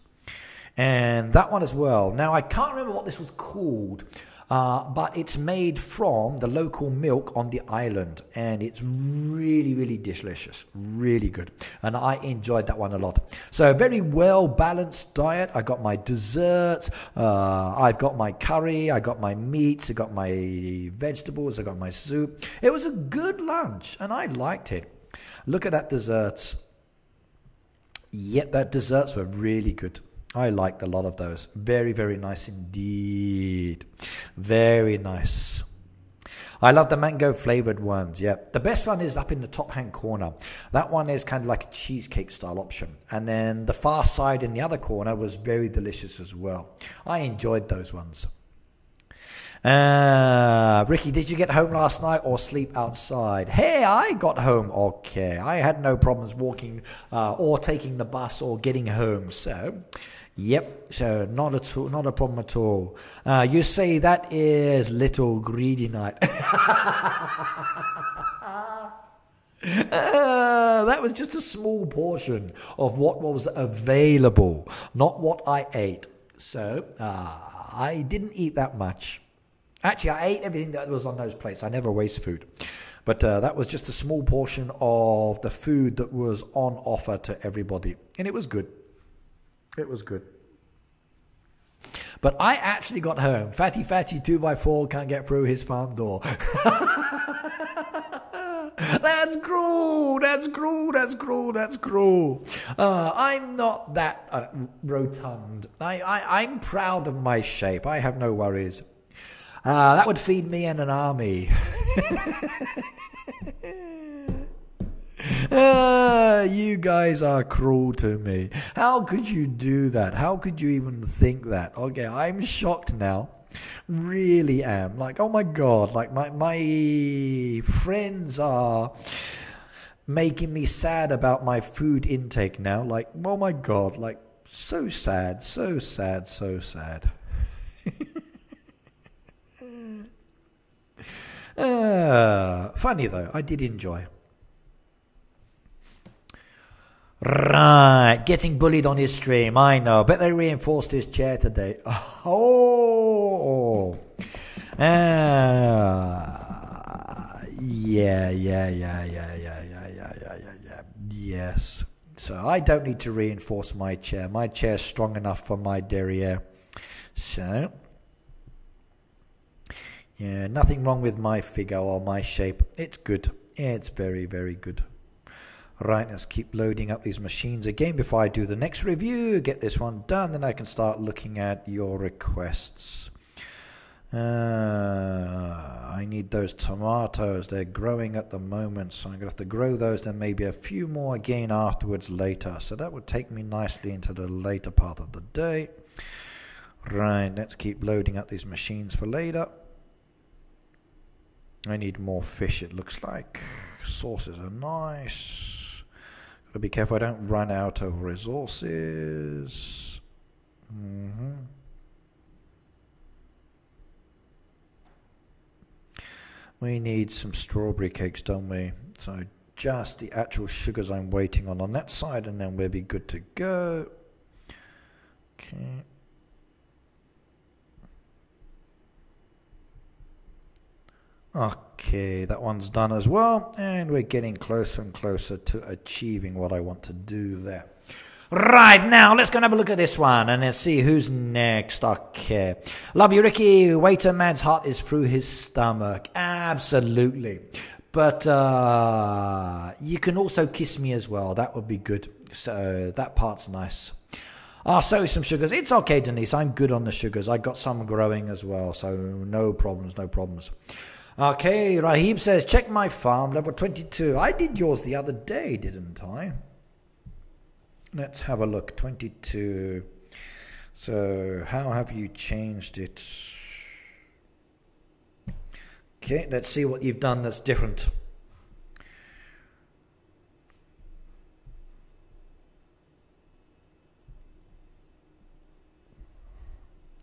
And that one as well. Now, I can't remember what this was called, but it's made from the local milk on the island, and it's really, really delicious, really good, and I enjoyed that one a lot. So, very well balanced diet. I got my desserts, I've got my curry, I got my meats, I got my vegetables, I got my soup. It was a good lunch, and I liked it. Look at that desserts. Yep, that desserts were really good. I liked a lot of those. Very, very nice indeed. Very nice. I love the mango flavored ones. Yeah, the best one is up in the top hand corner. That one is kind of like a cheesecake style option. And then the far side in the other corner was very delicious as well. I enjoyed those ones. Ricky, did you get home last night or sleep outside? Hey, I got home okay. I had no problems walking or taking the bus or getting home. So, yep, so not a problem at all. You say that is little greedy night. That was just a small portion of what was available, not what I ate. So, I didn't eat that much. Actually, I ate everything that was on those plates. I never waste food. But that was just a small portion of the food that was on offer to everybody. And it was good. It was good. But I actually got home. Fatty 2x4 can't get through his farm door. That's cruel. That's cruel. That's cruel. That's cruel. I'm not that rotund. I'm proud of my shape. I have no worries. That would feed me and an army. You guys are cruel to me. How could you do that? How could you even think that? Okay, I'm shocked now. Really am. Like, oh my God. Like, my friends are making me sad about my food intake now. Like, oh my God. Like, so sad. So sad. So sad. Funny though, I did enjoy. Right, getting bullied on his stream, I know. Bet they reinforced his chair today. Oh, yeah. Yes. So I don't need to reinforce my chair. My chair's strong enough for my derriere. So. Yeah, nothing wrong with my figure or my shape. It's good. It's very, very good. Right, let's keep loading up these machines again before I do the next review. Get this one done, then I can start looking at your requests. I need those tomatoes. They're growing at the moment, so I'm going to have to grow those, then maybe a few more again afterwards later. So that would take me nicely into the later part of the day. Right, let's keep loading up these machines for later. I need more fish, it looks like. Sauces are nice. Gotta be careful I don't run out of resources. We need some strawberry cakes, don't we? So just the actual sugars I'm waiting on that side, and then we'll be good to go. Okay. Okay, that one's done as well, and we're getting closer and closer to achieving what I want to do there. Right, now let's go and have a look at this one, and let's see who's next. Okay. Love you, Ricky. Waiter man's heart is through his stomach. Absolutely. But you can also kiss me as well. That would be good. So that part's nice. So some sugars. It's okay, Denise. I'm good on the sugars. I got some growing as well, so no problems, no problems. Okay, Rahib says, check my farm, level 22. I did yours the other day, didn't I? Let's have a look. 22. So how have you changed it? Okay, let's see what you've done that's different.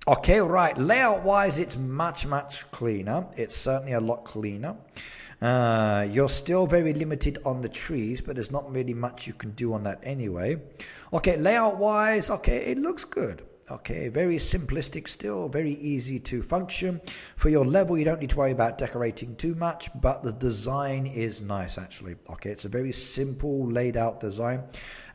Okay, right. Layout-wise, it's much cleaner. It's certainly a lot cleaner. You're still very limited on the trees, but there's not really much you can do on that anyway. Okay, layout-wise, okay, it looks good. Okay, very simplistic still, very easy to function. For your level, you don't need to worry about decorating too much, but the design is nice actually. Okay, it's a very simple laid out design.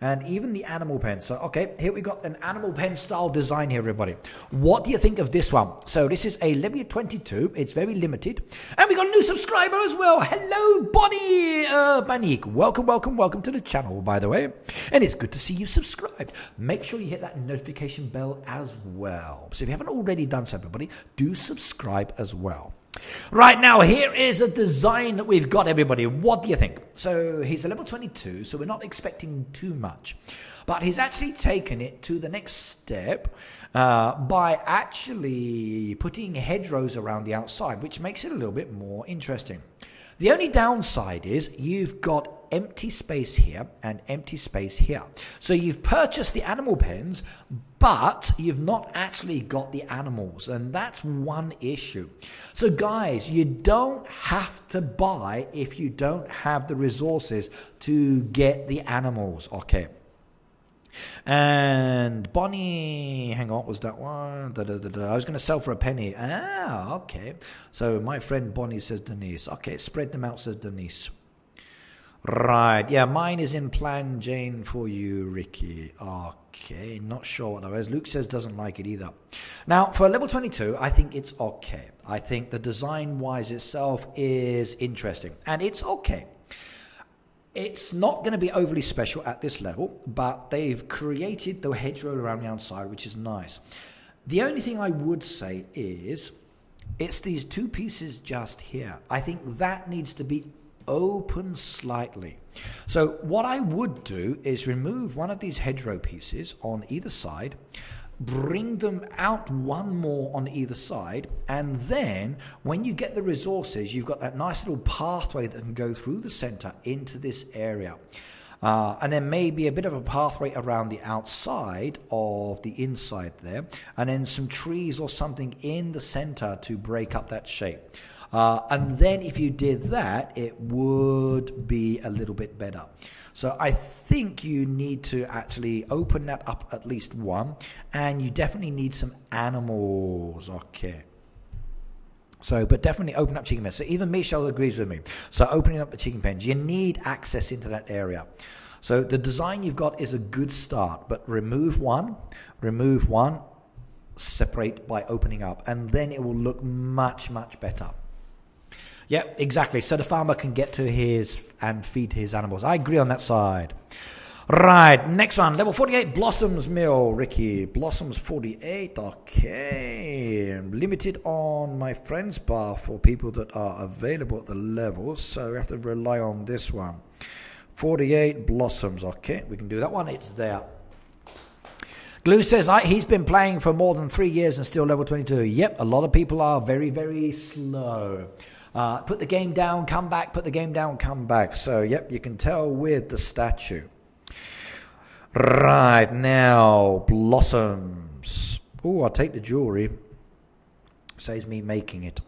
And even the animal pen. So, okay, here we got an animal pen style design here, everybody. What do you think of this one? So this is a level 22. It's very limited. And we got a new subscriber as well. Hello, Bonnie Manik. Welcome to the channel, by the way. And it's good to see you subscribed. Make sure you hit that notification bell as well. So if you haven't already done so, everybody, do subscribe as well. Right, now here is a design that we've got, everybody. What do you think? So he's a level 22, so we're not expecting too much, but he's actually taken it to the next step by actually putting hedgerows around the outside, which makes it a little bit more interesting. The only downside is you've got empty space here and empty space here. So you've purchased the animal pens, but you've not actually got the animals, and that's one issue. So guys, you don't have to buy if you don't have the resources to get the animals, okay? And Bonnie, hang on, was that one? I was going to sell for a penny. Ah, okay. So my friend Bonnie says Denise. Okay, spread them out, says Denise. Right, yeah, mine is in plan, Jane, for you, Ricky. Okay, not sure what that is. Luke says doesn't like it either. Now, for level 22, I think it's okay. I think the design-wise itself is interesting, and it's okay. It's not going to be overly special at this level, but they've created the hedgerow around the outside, which is nice. The only thing I would say is it's these two pieces just here. I think that needs to be open slightly. So what I would do is remove one of these hedgerow pieces on either side, bring them out one more on either side, and then when you get the resources, you've got that nice little pathway that can go through the center into this area. And then maybe a bit of a pathway around the outside of the inside there, and then some trees or something in the center to break up that shape. And then if you did that, it would be a little bit better. So I think you need to actually open that up at least one, and you definitely need some animals. Okay. So, but definitely open up chicken pens. So even Michelle agrees with me. So opening up the chicken pens, you need access into that area. So the design you've got is a good start, but remove one, separate by opening up, and then it will look much better. Yeah, exactly. So the farmer can get to his and feed his animals. I agree on that side. Right, next one. Level 48, Blossoms Mill, Ricky. Blossoms 48, okay. Limited on my friends bar for people that are available at the level, so we have to rely on this one. 48 Blossoms, okay. We can do that one. It's there. Glue says he's been playing for more than 3 years and still level 22. Yep, a lot of people are very slow. Put the game down, come back, put the game down, come back. So, yep, you can tell with the statue. Right, now, Blossoms. Oh, I'll take the jewelry. Saves me making it.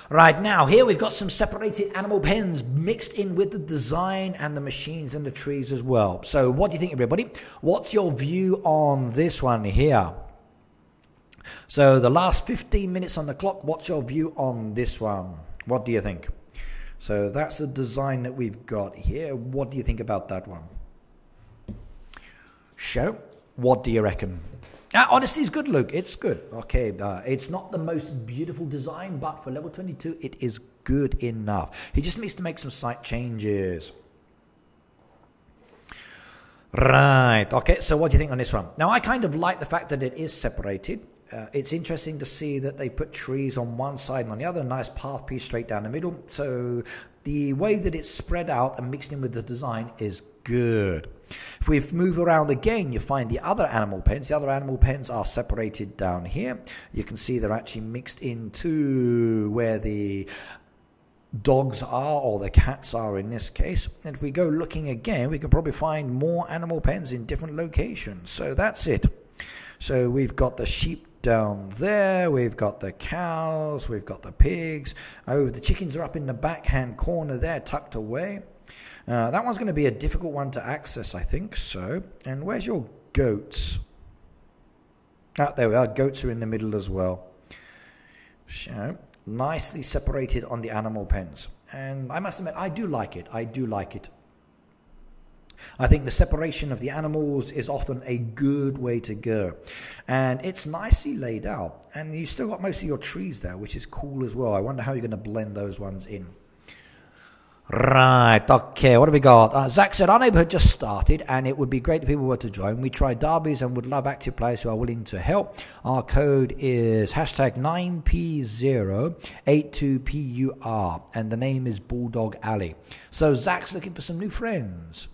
Right, now, here we've got some separated animal pens mixed in with the design and the machines and the trees as well. So, what do you think, everybody? What's your view on this one here? So, the last 15 minutes on the clock, what's your view on this one? What do you think? So that's the design that we've got here. What do you think about that one? So, what do you reckon? Honestly, it's good, Luke. It's good. Okay, it's not the most beautiful design, but for level 22, it is good enough. He just needs to make some slight changes. Right. Okay, so what do you think on this one? Now, I kind of like the fact that it is separated. It's interesting to see that they put trees on one side and on the other, a nice path piece straight down the middle. So the way that it's spread out and mixed in with the design is good. If we move around again, you find the other animal pens. The other animal pens are separated down here. You can see they're actually mixed into where the dogs are, or the cats are in this case. And if we go looking again, we can probably find more animal pens in different locations. So that's it. So we've got the sheep down there, we've got the cows, we've got the pigs. Oh, the chickens are up in the backhand corner there, tucked away. That one's going to be a difficult one to access, I think so. And where's your goats? Ah, there we are. Goats are in the middle as well. So, nicely separated on the animal pens. And I must admit, I do like it. I do like it. I think the separation of the animals is often a good way to go. And it's nicely laid out. And you've still got most of your trees there, which is cool as well. I wonder how you're going to blend those ones in. Right, okay, what have we got? Zach said, our neighborhood just started and it would be great if people were to join. We tried derbies and would love active players who are willing to help. Our code is hashtag 9P082PUR and the name is Bulldog Alley. So Zach's looking for some new friends.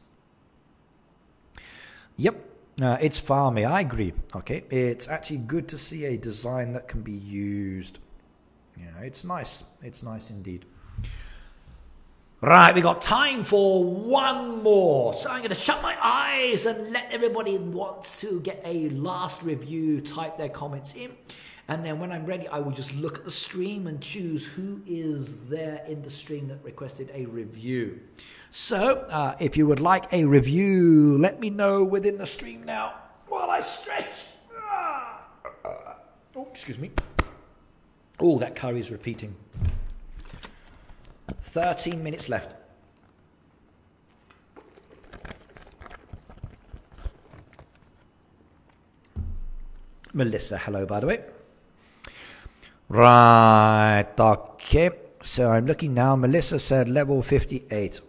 Yep, it's farmy, I agree. Okay, it's actually good to see a design that can be used. Yeah, it's nice indeed. Right, we got time for one more. So I'm going to shut my eyes and let everybody who wants to get a last review type their comments in. And then when I'm ready, I will just look at the stream and choose who is there in the stream that requested a review. So if you would like a review, let me know within the stream now while I stretch. Oh, excuse me. Oh, that curry is repeating. 13 minutes left. Melissa, hello, by the way. Right, okay. So I'm looking now. Melissa said level 58.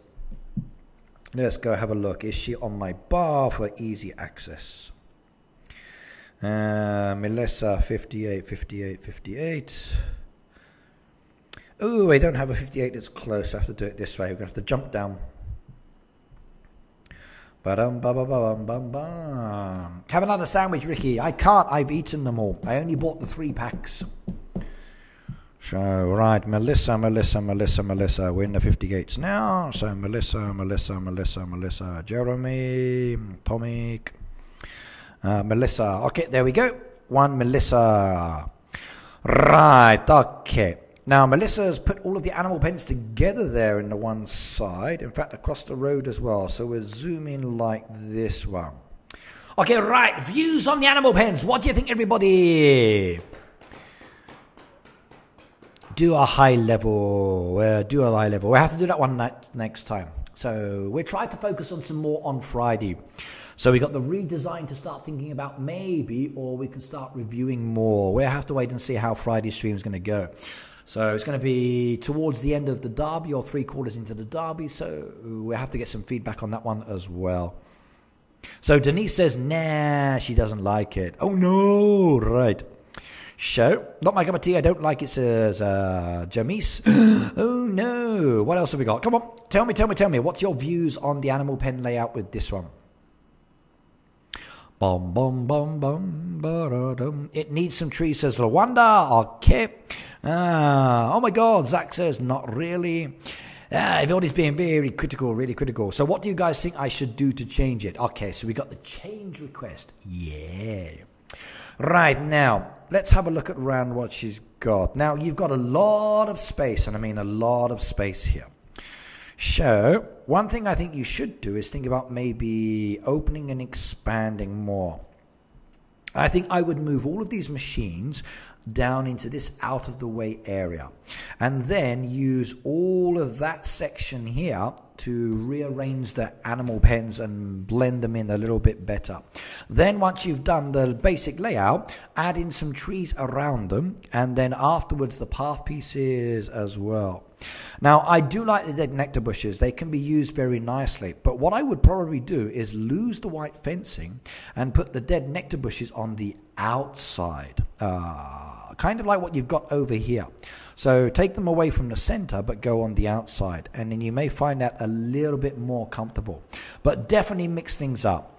Let's go have a look. Is she on my bar for easy access? Melissa, 58. Oh, I don't have a 58 that's close. I have to do it this way. We're going to have to jump down. Ba-dum-ba-ba-bum-bum-bum. Have another sandwich, Ricky. I can't. I've eaten them all. I only bought the 3 packs. So, right. Melissa. We're in the 58s now. So, Melissa. Jeremy. Tomic. Melissa. Okay, there we go. 1 Melissa. Right. Okay. Now, Melissa's put all of the animal pens together there in the one side. In fact, across the road as well. So we'll zoom in like this one. Okay, right. Views on the animal pens. What do you think, everybody? Do a high level. We'll have to do that one next time. So we're trying to focus on some more on Friday. So we got the redesign to start thinking about maybe, or we can start reviewing more. We'll have to wait and see how Friday's stream is going to go. So it's going to be towards the end of the derby or 3/4 into the derby. So we'll have to get some feedback on that one as well. So Denise says, nah, she doesn't like it. Oh, no. Right. So, not my cup of tea. I don't like it, says Jamise. Oh, no. What else have we got? Come on. Tell me. What's your views on the animal pen layout with this one? Bum, bum, bum, bum, ba-da-dum. It needs some trees, says Lawanda. Okay. Oh my God, Zach says, not really. Everybody's being very critical, really critical. So what do you guys think I should do to change it? Okay, so we got the change request. Yeah. Right, now, let's have a look around what she's got. Now, you've got a lot of space, and I mean a lot of space here. So, one thing I think you should do is think about maybe opening and expanding more. I think I would move all of these machines down into this out of the way area and then use all of that section here to rearrange the animal pens and blend them in a little bit better. Then once you've done the basic layout, add in some trees around them and then afterwards the path pieces as well. Now, I do like the dead nectar bushes. They can be used very nicely. But what I would probably do is lose the white fencing and put the dead nectar bushes on the outside. kind of like what you've got over here. So take them away from the center, but go on the outside, and then you may find that a little bit more comfortable. But definitely mix things up.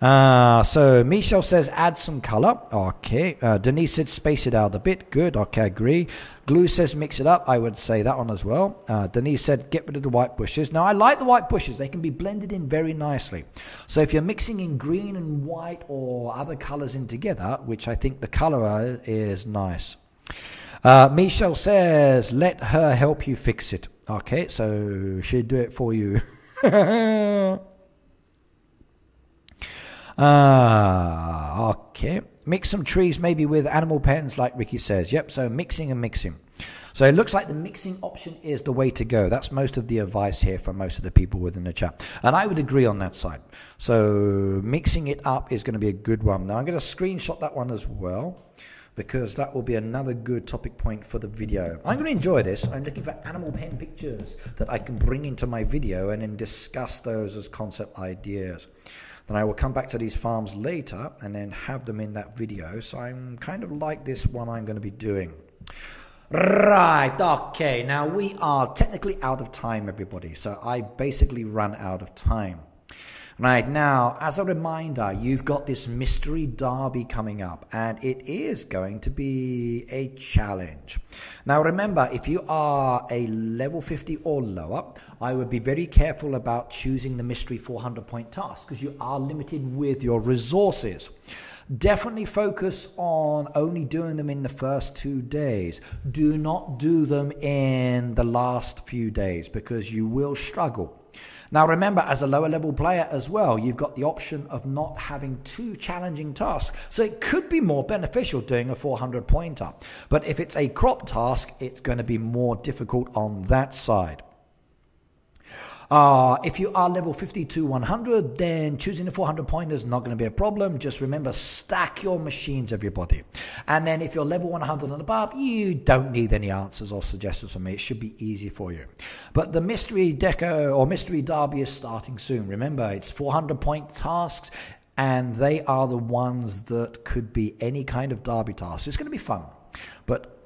So Michelle says add some color. Okay. Denise said space it out a bit. Good. Okay, agree. Glue says mix it up. I would say that one as well. Denise said get rid of the white bushes. Now I like the white bushes. They can be blended in very nicely. So if you're mixing in green and white or other colors in together, which I think the color is nice. Michelle says let her help you fix it. Okay, so she'll do it for you. Okay. Mix some trees maybe with animal pens like Ricky says. Yep, so mixing and mixing. So it looks like the mixing option is the way to go. That's most of the advice here from most of the people within the chat. And I would agree on that side. So mixing it up is going to be a good one. Now I'm going to screenshot that one as well, because that will be another good topic point for the video. I'm going to enjoy this. I'm looking for animal pen pictures that I can bring into my video and then discuss those as concept ideas. Then I will come back to these farms later and then have them in that video. So I'm kind of like this one I'm going to be doing. Right, okay. Now we are technically out of time, everybody. So I basically run out of time. Right, now, as a reminder, you've got this mystery derby coming up, and it is going to be a challenge. Now, remember, if you are a level 50 or lower, I would be very careful about choosing the mystery 400-point task, because you are limited with your resources. Definitely focus on only doing them in the first 2 days. Do not do them in the last few days, because you will struggle. Now remember, as a lower level player as well, you've got the option of not having too challenging tasks. So it could be more beneficial doing a 400 pointer. But if it's a crop task, it's going to be more difficult on that side. If you are level 50 to 100, then choosing the 400 pointer is not going to be a problem. Just remember, stack your machines, everybody. And then if you're level 100 and above, you don't need any answers or suggestions from me. It should be easy for you. But the mystery deco or mystery derby is starting soon. Remember, it's 400 point tasks, and they are the ones that could be any kind of derby task. It's going to be fun, but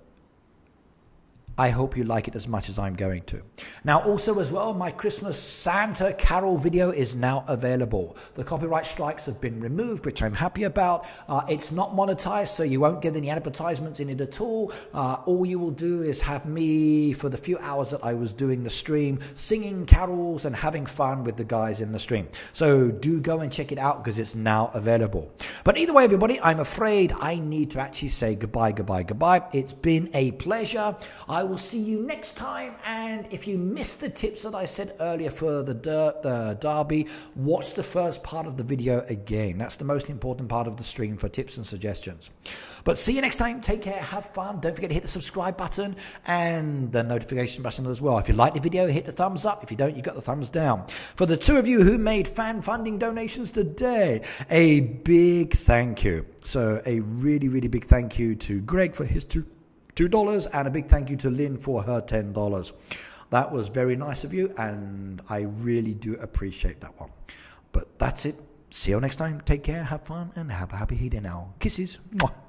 I hope you like it as much as I'm going to. Now, also as well, my Christmas Santa Carol video is now available. The copyright strikes have been removed, which I'm happy about. It's not monetized, so you won't get any advertisements in it at all. All you will do is have me, for the few hours that I was doing the stream, singing carols and having fun with the guys in the stream. So do go and check it out, because it's now available. But either way, everybody, I'm afraid I need to actually say goodbye, goodbye, goodbye. It's been a pleasure. I will see you next time, and if you missed the tips that I said earlier for the derby, watch the first part of the video again. That's the most important part of the stream for tips and suggestions. But see you next time. Take care, have fun. Don't forget to hit the subscribe button and the notification button as well. If you like the video, hit the thumbs up. If you don't, you got the thumbs down. For the 2 of you who made fan funding donations today, a big thank you. So a really, really big thank you to Greg for his $2, and a big thank you to Lynn for her $10. That was very nice of you, and I really do appreciate that one. But that's it. See you next time. Take care, have fun, and have a happy eating now. Kisses. Mwah.